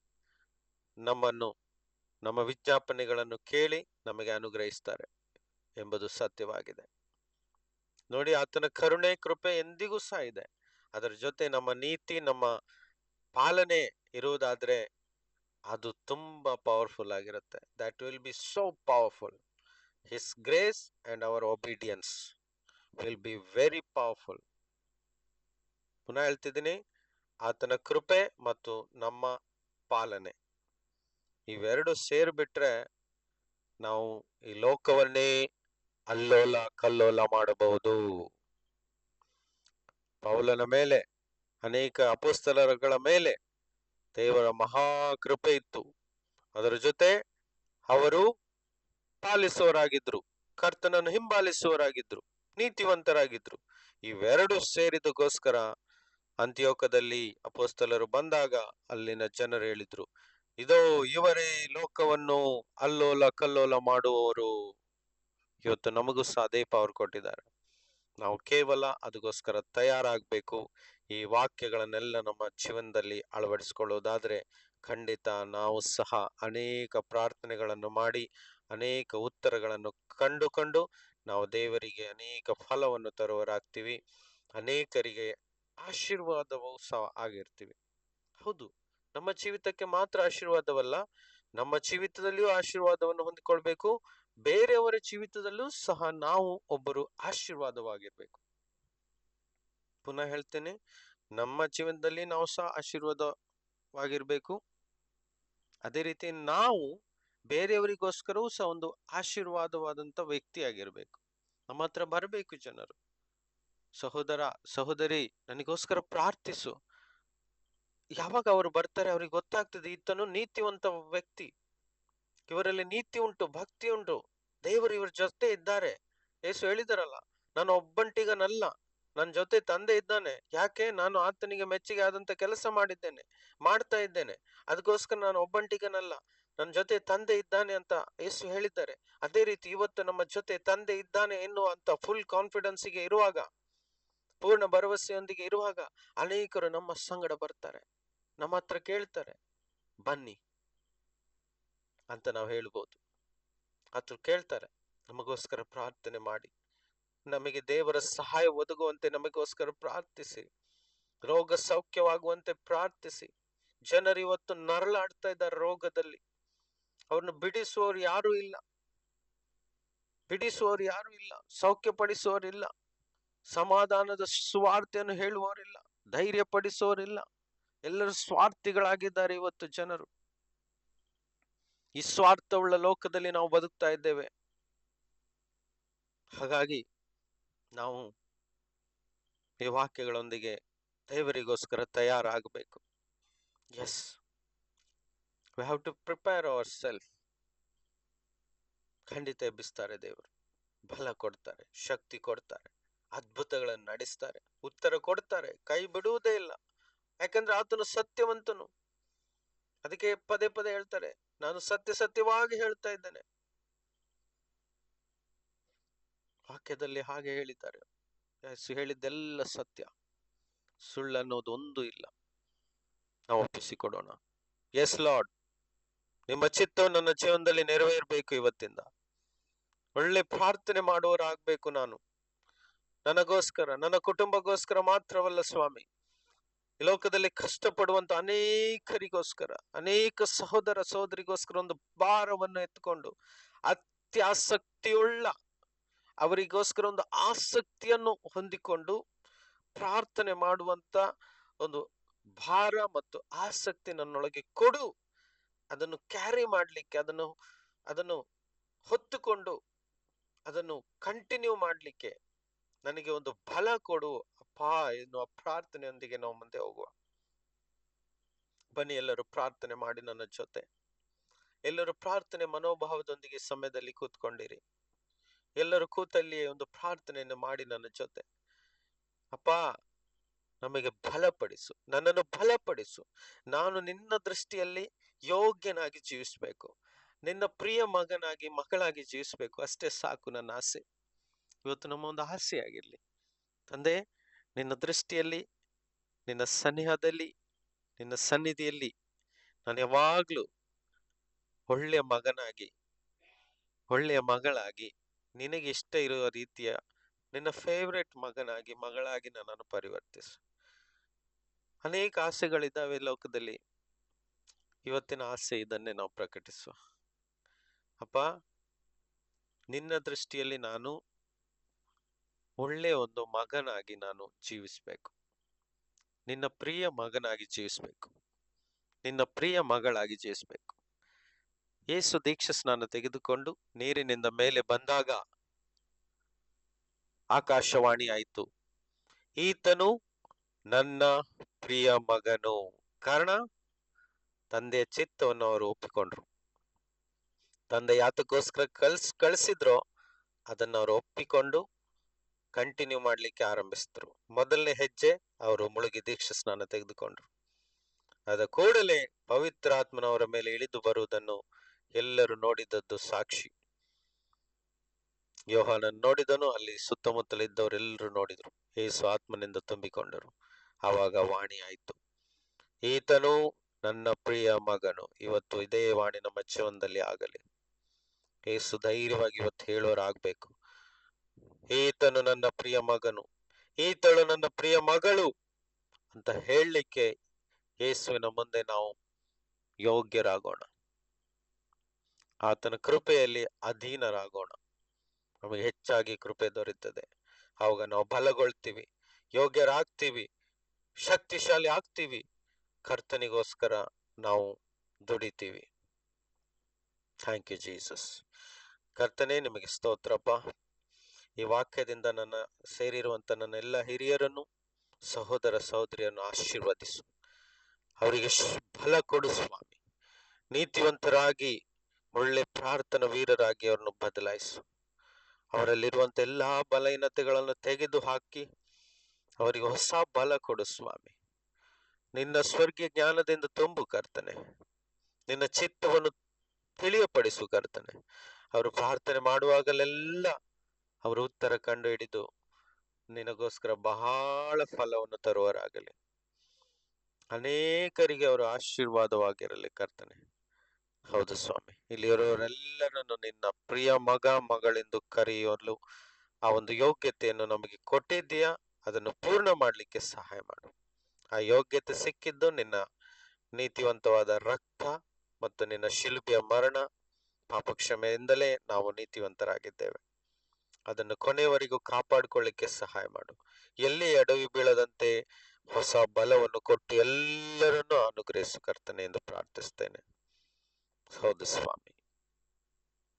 ನಮ್ಮನ್ನು, ನಮ್ಮ ವಿಜ್ಞಾಪನೆಗಳನ್ನು ಕೇಳಿ ನಮಗೆ ಅನುಗ್ರಹಿಸ್ತಾರೆ ಎಂಬುದು ಸತ್ಯವಾಗಿದೆ. ನೋಡಿ, ಆತನ ಕರುಣೆ ಕೃಪೆ ಎಂದಿಗೂ ಸಹ ಇದೆ. ಅದರ ಜೊತೆ ನಮ್ಮ ನೀತಿ, ನಮ್ಮ ಪಾಲನೆ ಇರುವುದಾದ್ರೆ ಅದು ತುಂಬಾ ಪವರ್ಫುಲ್ ಆಗಿರುತ್ತೆ. That will be so powerful. His grace and our obedience will be very powerful. ಪುನಃ ಹೇಳ್ತಿದ್ದೀನಿ, ಆತನ ಕೃಪೆ ಮತ್ತು ನಮ್ಮ ಪಾಲನೆ ಇವೆರಡು ಸೇರ್ಬಿಟ್ರೆ ನಾವು ಈ ಲೋಕವನ್ನೇ ಅಲ್ಲೋಲ ಕಲ್ಲೋಲ ಮಾಡಬಹುದು. ಪೌಲನ ಮೇಲೆ, ಅನೇಕ ಅಪೊಸ್ತಲರುಗಳ ಮೇಲೆ ದೇವರ ಮಹಾ ಕೃಪೆ ಇತ್ತು. ಅದರ ಜೊತೆ ಅವರು ಪಾಲಿಸುವವರಾಗಿದ್ರು, ಕರ್ತನನ್ನು ಹಿಂಬಾಲಿಸುವವರಾಗಿದ್ರು, ನೀತಿವಂತರಾಗಿದ್ರು. ಇವೆರಡು ಸೇರಿದಕ್ಕೋಸ್ಕರ ಅಂತ್ಯೋಕದಲ್ಲಿ ಅಪೊಸ್ತಲರು ಬಂದಾಗ ಅಲ್ಲಿನ ಜನರು ಹೇಳಿದ್ರು, ಇದೋ ಇವರೇ ಲೋಕವನ್ನು ಅಲ್ಲೋಲ ಕಲ್ಲೋಲ ಮಾಡುವವರು. ಇವತ್ತು ನಮಗೂ ಸಹ ಅದೇ ಪವರ್ ಕೊಟ್ಟಿದ್ದಾರೆ. ನಾವು ಕೇವಲ ಅದಕ್ಕೋಸ್ಕರ ತಯಾರಾಗಬೇಕು. ಈ ವಾಕ್ಯಗಳನ್ನೆಲ್ಲ ನಮ್ಮ ಜೀವನದಲ್ಲಿ ಅಳವಡಿಸಿಕೊಳ್ಳೋದಾದ್ರೆ ಖಂಡಿತ ನಾವು ಸಹ ಅನೇಕ ಪ್ರಾರ್ಥನೆಗಳನ್ನು ಮಾಡಿ, ಅನೇಕ ಉತ್ತರಗಳನ್ನು ಕಂಡುಕೊಂಡು ನಾವು ದೇವರಿಗೆ ಅನೇಕ ಫಲವನ್ನು ತರುವರಾಗ್ತೀವಿ. ಅನೇಕರಿಗೆ ಆಶೀರ್ವಾದವೂ ಸಹ ಆಗಿರ್ತೀವಿ. ಹೌದು, ನಮ್ಮ ಜೀವಿತಕ್ಕೆ ಮಾತ್ರ ಆಶೀರ್ವಾದವಲ್ಲ, ನಮ್ಮ ಜೀವಿತದಲ್ಲಿಯೂ ಆಶೀರ್ವಾದವನ್ನು ಹೊಂದಿಕೊಳ್ಬೇಕು. ಬೇರೆಯವರ ಜೀವಿತದಲ್ಲೂ ಸಹ ನಾವು ಒಬ್ಬರು ಆಶೀರ್ವಾದವಾಗಿರ್ಬೇಕು. ಪುನಃ ಹೇಳ್ತೇನೆ, ನಮ್ಮ ಜೀವನದಲ್ಲಿ ನಾವು ಸಹ ಆಶೀರ್ವಾದವಾಗಿರ್ಬೇಕು. ಅದೇ ರೀತಿ ನಾವು ಬೇರೆಯವರಿಗೋಸ್ಕರವೂ ಸಹ ಒಂದು ಆಶೀರ್ವಾದವಾದಂತ ವ್ಯಕ್ತಿಯಾಗಿರ್ಬೇಕು. ನಮ್ಮ ಹತ್ರ ಬರಬೇಕು ಜನರು, ಸಹೋದರ ಸಹೋದರಿ ನನಗೋಸ್ಕರ ಪ್ರಾರ್ಥಿಸು. ಯಾವಾಗ ಅವರು ಬರ್ತಾರೆ ಅವ್ರಿಗೆ ಗೊತ್ತಾಗ್ತದೆ, ಈತನು ನೀತಿವಂತ ವ್ಯಕ್ತಿ, ಇವರಲ್ಲಿ ನೀತಿ ಉಂಟು, ಭಕ್ತಿ ಉಂಟು, ದೇವರು ಇವ್ರ ಜೊತೆ ಇದ್ದಾರೆ. ಯೇಸು ಹೇಳಿದಾರಲ್ಲ, ನಾನು ಒಬ್ಬಂಟಿಗನಲ್ಲ, ನನ್ನ ಜೊತೆ ತಂದೆ ಇದ್ದಾನೆ. ಯಾಕೆ? ನಾನು ಆತನಿಗೆ ಮೆಚ್ಚುಗೆ ಆದಂತ ಕೆಲಸ ಮಾಡ್ತಾ ಇದ್ದೇನೆ. ಅದಕ್ಕೋಸ್ಕರ ನಾನು ಒಬ್ಬಂಟಿಗನಲ್ಲ, ನನ್ನ ಜೊತೆ ತಂದೆ ಇದ್ದಾನೆ ಅಂತ ಯೇಸು ಹೇಳಿದ್ದಾರೆ. ಅದೇ ರೀತಿ ಇವತ್ತು ನಮ್ಮ ಜೊತೆ ತಂದೆ ಇದ್ದಾನೆ ಎನ್ನುವಂತ ಫುಲ್ ಕಾನ್ಫಿಡೆನ್ಸ್ಗೆ ಇರುವಾಗ, ಪೂರ್ಣ ಭರವಸೆಯೊಂದಿಗೆ ಇರುವಾಗ ಅನೇಕರು ನಮ್ಮ ಸಂಗಡ ಬರ್ತಾರೆ, ನಮ್ಮ ಹತ್ರ ಕೇಳ್ತಾರೆ, ಬನ್ನಿ ಅಂತ ನಾವು ಹೇಳ್ಬೋದು. ಆತರು ಕೇಳ್ತಾರೆ, ನಮಗೋಸ್ಕರ ಪ್ರಾರ್ಥನೆ ಮಾಡಿ, ನಮಗೆ ದೇವರ ಸಹಾಯ ಒದಗುವಂತೆ ನಮಗೋಸ್ಕರ ಪ್ರಾರ್ಥಿಸಿ, ರೋಗ ಸೌಖ್ಯವಾಗುವಂತೆ ಪ್ರಾರ್ಥಿಸಿ. ಜನರು ಇವತ್ತು ನರಳಾಡ್ತಾ ಇದ್ದಾರೆ ರೋಗದಲ್ಲಿ. ಅವ್ರನ್ನ ಬಿಡಿಸುವವರು ಯಾರು ಇಲ್ಲ, ಸೌಖ್ಯಪಡಿಸುವವರಿಲ್ಲ, ಸಮಾಧಾನದ ಸುವಾರ್ತೆಯನ್ನು ಹೇಳುವವರಿಲ್ಲ, ಧೈರ್ಯ ಪಡಿಸುವವರಿಲ್ಲ. ಎಲ್ಲರೂ ಸ್ವಾರ್ಥಿಗಳಾಗಿದ್ದಾರೆ ಇವತ್ತು ಜನರು. ಈ ಸ್ವಾರ್ಥವುಳ್ಳ ಲೋಕದಲ್ಲಿ ನಾವು ಬದುಕ್ತಾ ಇದ್ದೇವೆ. ಹಾಗಾಗಿ ನಾವು ಈ ವಾಕ್ಯಗಳೊಂದಿಗೆ ದೇವರಿಗೋಸ್ಕರ ತಯಾರಾಗಬೇಕು. Yes, we have to prepare our self. ಖಂಡಿತ ಎಬ್ಬಿಸ್ತಾರೆ ದೇವರು, ಬಲ ಕೊಡ್ತಾರೆ, ಶಕ್ತಿ ಕೊಡ್ತಾರೆ, ಅದ್ಭುತಗಳನ್ನು ನಡೆಸ್ತಾರೆ, ಉತ್ತರ ಕೊಡ್ತಾರೆ, ಕೈ ಬಿಡುವುದೇ ಇಲ್ಲ. ಯಾಕಂದ್ರೆ ಆತನು ಸತ್ಯವಂತನು. ಅದಕ್ಕೆ ಪದೇ ಪದೇ ಹೇಳ್ತಾರೆ, ನಾನು ಸತ್ಯವಾಗಿ ಹೇಳ್ತಾ ಇದ್ದೇನೆ. ವಾಕ್ಯದಲ್ಲಿ ಹಾಗೆ ಹೇಳಿದ್ದಾರೆ. ಹೇಳಿದ್ದೆಲ್ಲ ಸತ್ಯ, ಸುಳ್ಳನ್ನೋದು ಒಂದು ಇಲ್ಲ. ನಾವು ಒಪ್ಪಿಸಿಕೊಡೋಣ. ಎಸ್ ಲಾರ್ಡ್, ನಿಮ್ಮ ಚಿತ್ತವು ನನ್ನ ಜೀವನದಲ್ಲಿ ನೆರವೇರಬೇಕು. ಇವತ್ತಿಂದ ಒಳ್ಳೆ ಪ್ರಾರ್ಥನೆ ಮಾಡುವವರಾಗಬೇಕು ನಾನು, ನನಗೋಸ್ಕರ, ನನ್ನ ಕುಟುಂಬಕ್ಕೋಸ್ಕರ ಮಾತ್ರವಲ್ಲ ಸ್ವಾಮಿ, ಈ ಲೋಕದಲ್ಲಿ ಕಷ್ಟಪಡುವಂತ ಅನೇಕರಿಗೋಸ್ಕರ, ಅನೇಕ ಸಹೋದರ ಸಹೋದರಿಗೋಸ್ಕರ ಒಂದು ಭಾರವನ್ನು ಎತ್ಕೊಂಡು ಅತ್ಯಾಸಕ್ತಿಯುಳ್ಳ ಅವರಿಗೋಸ್ಕರ ಒಂದು ಆಸಕ್ತಿಯನ್ನು ಹೊಂದಿಕೊಂಡು ಪ್ರಾರ್ಥನೆ ಮಾಡುವಂತ ಒಂದು ಭಾರ ಮತ್ತು ಆಸಕ್ತಿ ನನ್ನೊಳಗೆ ಕೊಡು. ಅದನ್ನು ಕ್ಯಾರಿ ಮಾಡ್ಲಿಕ್ಕೆ, ಅದನ್ನು ಹೊತ್ತುಕೊಂಡು ಅದನ್ನು ಕಂಟಿನ್ಯೂ ಮಾಡ್ಲಿಕ್ಕೆ ನನಗೆ ಒಂದು ಬಲ ಕೊಡು ಅಪ್ಪ ಎನ್ನುವ ಪ್ರಾರ್ಥನೆಯೊಂದಿಗೆ ನಾವು ಮುಂದೆ ಹೋಗುವ. ಬನ್ನಿ, ಎಲ್ಲರೂ ಪ್ರಾರ್ಥನೆ ಮಾಡಿ ನನ್ನ ಜೊತೆ. ಎಲ್ಲರೂ ಪ್ರಾರ್ಥನೆ ಮನೋಭಾವದೊಂದಿಗೆ ಸಮಯದಲ್ಲಿ ಕೂತ್ಕೊಂಡಿರಿ. ಎಲ್ಲರೂ ಕೂತಲ್ಲಿಯೇ ಒಂದು ಪ್ರಾರ್ಥನೆಯನ್ನು ಮಾಡಿ ನನ್ನ ಜೊತೆ. ಅಪ್ಪ, ನಮಗೆ ಬಲಪಡಿಸು, ನನ್ನನ್ನು ಬಲಪಡಿಸು. ನಾನು ನಿನ್ನ ದೃಷ್ಟಿಯಲ್ಲಿ ಯೋಗ್ಯನಾಗಿ ಜೀವಿಸ್ಬೇಕು, ನಿನ್ನ ಪ್ರಿಯ ಮಗನಾಗಿ ಮಗಳಾಗಿ ಜೀವಿಸ್ಬೇಕು. ಅಷ್ಟೇ ಸಾಕು ನನ್ನ ಆಸೆ. ಇವತ್ತು ನಮ್ಮ ಒಂದು ಆಸೆ ಆಗಿರ್ಲಿ. ತಂದೆ, ನಿನ್ನ ದೃಷ್ಟಿಯಲ್ಲಿ, ನಿನ್ನ ಸನಿಹದಲ್ಲಿ, ನಿನ್ನ ಸನ್ನಿಧಿಯಲ್ಲಿ ನಾನು ಯಾವಾಗ್ಲೂ ಒಳ್ಳೆಯ ಮಗನಾಗಿ, ಒಳ್ಳೆಯ ಮಗಳಾಗಿ, ನಿನಗೆ ಇಷ್ಟ ಇರುವ ರೀತಿಯ ನಿನ್ನ ಫೇವ್ರೆಟ್ ಮಗನಾಗಿ ಮಗಳಾಗಿ ನನ್ನನ್ನು ಪರಿವರ್ತಿಸು. ಅನೇಕ ಆಸೆಗಳಿದ್ದಾವೆ ಲೋಕದಲ್ಲಿ. ಇವತ್ತಿನ ಆಸೆ ಇದನ್ನೇ ನಾವು ಪ್ರಕಟಿಸುವ. ಅಪ್ಪ, ನಿನ್ನ ದೃಷ್ಟಿಯಲ್ಲಿ ನಾನು ಒಳ್ಳೆಯ ಒಂದು ಮಗನಾಗಿ ನಾನು ಜೀವಿಸ್ಬೇಕು, ನಿನ್ನ ಪ್ರಿಯ ಮಗನಾಗಿ ಜೀವಿಸ್ಬೇಕು, ನಿನ್ನ ಪ್ರಿಯ ಮಗಳಾಗಿ ಜೀವಿಸ್ಬೇಕು. ಯೇಸು ದೀಕ್ಷಾ ಸ್ನಾನ ತೆಗೆದುಕೊಂಡು ನೀರಿನಿಂದ ಮೇಲೆ ಬಂದಾಗ ಆಕಾಶವಾಣಿ ಆಯಿತು, ಈತನು ನನ್ನ ಪ್ರಿಯ ಮಗನು. ಕಾರಣ, ತಂದೆಯ ಚಿತ್ತವನ್ನು ಅವರು ಒಪ್ಪಿಕೊಂಡ್ರು. ತಂದೆ ಯಾತಕ್ಕೋಸ್ಕರ ಕಳಿಸಿದ್ರೋ ಅದನ್ನು ಅವರು ಒಪ್ಪಿಕೊಂಡು ಕಂಟಿನ್ಯೂ ಮಾಡ್ಲಿಕ್ಕೆ ಆರಂಭಿಸಿದ್ರು. ಮೊದಲನೇ ಹೆಜ್ಜೆ ಅವರು ಮುಳುಗಿ ದೀಕ್ಷಾ ಸ್ನಾನ ತೆಗೆದುಕೊಂಡ್ರು. ಅದ ಕೂಡಲೇ ಪವಿತ್ರಾತ್ಮನವರ ಮೇಲೆ ಇಳಿದು ಬರುವುದನ್ನು ಎಲ್ಲರೂ ನೋಡಿದದ್ದು ಸಾಕ್ಷಿ. ಯೋಹಾನನ್ ನೋಡಿದನು, ಅಲ್ಲಿ ಸುತ್ತಮುತ್ತಲಿದ್ದವರೆಲ್ಲರೂ ನೋಡಿದ್ರು. ಯೇಸು ಆತ್ಮನಿಂದ ತುಂಬಿಕೊಂಡರು. ಆವಾಗ ವಾಣಿ ಆಯ್ತು, ಈತನು ನನ್ನ ಪ್ರಿಯ ಮಗನು. ಇವತ್ತು ಇದೇ ವಾಣಿ ನಮ್ಮ ಜೀವನದಲ್ಲಿ ಆಗಲಿ. ಯೇಸು ಧೈರ್ಯವಾಗಿ ಇವತ್ತು ಹೇಳೋರಾಗ್ಬೇಕು, ಈತನು ನನ್ನ ಪ್ರಿಯ ಮಗನು, ಈತಳು ನನ್ನ ಪ್ರಿಯ ಮಗಳು ಅಂತ ಹೇಳಲಿಕ್ಕೆ ಯೇಸುವಿನ ಮುಂದೆ ನಾವು ಯೋಗ್ಯರಾಗೋಣ. ಆತನ ಕೃಪೆಯಲ್ಲಿ ಅಧೀನರಾಗೋಣ. ನಮಗೆ ಹೆಚ್ಚಾಗಿ ಕೃಪೆ ದೊರೆಯುತ್ತದೆ. ಆವಾಗ ನಾವು ಬಲಗೊಳ್ತೀವಿ, ಯೋಗ್ಯರಾಗ್ತೀವಿ, ಶಕ್ತಿಶಾಲಿ ಆಗ್ತೀವಿ. ಕರ್ತನಿಗೋಸ್ಕರ ನಾವು ದುಡಿತೀವಿ. Thank you Jesus. ಕರ್ತನೇ, ನಿಮಗೆ ಸ್ತೋತ್ರಪ್ಪ. ಈ ವಾಕ್ಯದಿಂದ ನನ್ನ ಸೇರಿರುವಂತ ನನ್ನ ಎಲ್ಲ ಹಿರಿಯರನ್ನು, ಸಹೋದರ ಸಹೋದರಿಯನ್ನು ಆಶೀರ್ವದಿಸು. ಅವರಿಗೆ ಬಲ ಕೊಡು ಸ್ವಾಮಿ. ನೀತಿವಂತರಾಗಿ, ಒಳ್ಳೆ ಪ್ರಾರ್ಥನಾ ವೀರರಾಗಿ ಅವರನ್ನು ಬದಲಾಯಿಸು. ಅವರಲ್ಲಿರುವಂತ ಎಲ್ಲಾ ಬಲಹೀನತೆಗಳನ್ನು ತೆಗೆದು ಹಾಕಿ ಅವರಿಗೆ ಹೊಸ ಬಲ ಕೊಡು ಸ್ವಾಮಿ. ನಿನ್ನ ಸ್ವರ್ಗೀಯ ಜ್ಞಾನದಿಂದ ತುಂಬು ಕರ್ತನೆ. ನಿನ್ನ ಚಿತ್ತವನ್ನು ತಿಳಿಯಪಡಿಸು ಕರ್ತನೆ. ಅವರು ಪ್ರಾರ್ಥನೆ ಮಾಡುವಾಗಲೆಲ್ಲ ಅವರು ಉತ್ತರ ಕಂಡು ಹಿಡಿದು ನಿನಗೋಸ್ಕರ ಬಹಳ ಫಲವನ್ನು ತರುವರಾಗಲಿ. ಅನೇಕರಿಗೆ ಅವರು ಆಶೀರ್ವಾದವಾಗಿರಲಿ ಕರ್ತನೆ. ಹೌದು ಸ್ವಾಮಿ, ಇಲ್ಲಿಯವರೆಲ್ಲರನ್ನು ನಿನ್ನ ಪ್ರಿಯ ಮಗ ಮಗಳೆಂದು ಕರೆಯಲು ಆ ಒಂದು ಯೋಗ್ಯತೆಯನ್ನು ನಮಗೆ ಕೊಟ್ಟಿದ್ದೀಯಾ. ಅದನ್ನು ಪೂರ್ಣ ಮಾಡ್ಲಿಕ್ಕೆ ಸಹಾಯ ಮಾಡು. ಆ ಯೋಗ್ಯತೆ ಸಿಕ್ಕಿದ್ದು ನಿನ್ನ ನೀತಿವಂತವಾದ ರಕ್ತ ಮತ್ತು ನಿನ್ನ ಶಿಲುಬೆಯ ಮರಣ, ಪಾಪಕ್ಷಮೆಯಿಂದಲೇ ನಾವು ನೀತಿವಂತರಾಗಿದ್ದೇವೆ. ಅದನ್ನು ಕೊನೆಯವರೆಗೂ ಕಾಪಾಡಿಕೊಳ್ಳಿಕ್ಕೆ ಸಹಾಯ ಮಾಡು. ಎಲ್ಲಿ ಎಡವಿ ಬೀಳದಂತೆ ಹೊಸ ಬಲವನ್ನು ಕೊಟ್ಟು ಎಲ್ಲರನ್ನೂ ಅನುಗ್ರಹಿಸು ಕರ್ತನೆ ಎಂದು ಪ್ರಾರ್ಥಿಸ್ತೇನೆ. ಹೌದು ಸ್ವಾಮಿ,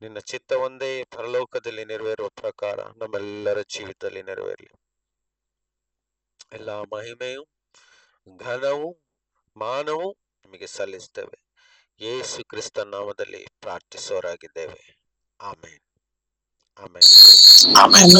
ನಿನ್ನ ಚಿತ್ತ ಒಂದೇ ಪರಲೋಕದಲ್ಲಿ ನೆರವೇರುವ ಪ್ರಕಾರ ನಮ್ಮೆಲ್ಲರ ಜೀವಿತದಲ್ಲಿ ನೆರವೇರಲಿ. ಎಲ್ಲಾ ಮಹಿಮೆಯು, ಘನವು, ಮಾನವು ನಿಮಗೆ ಸಲ್ಲಿಸ್ತೇವೆ. ಯೇಸು ಕ್ರಿಸ್ತ ನಾಮದಲ್ಲಿ ಪ್ರಾರ್ಥಿಸೋರಾಗಿದ್ದೇವೆ. ಆಮೇನ್, ಆಮೇನ್, ಆಮೆನ್.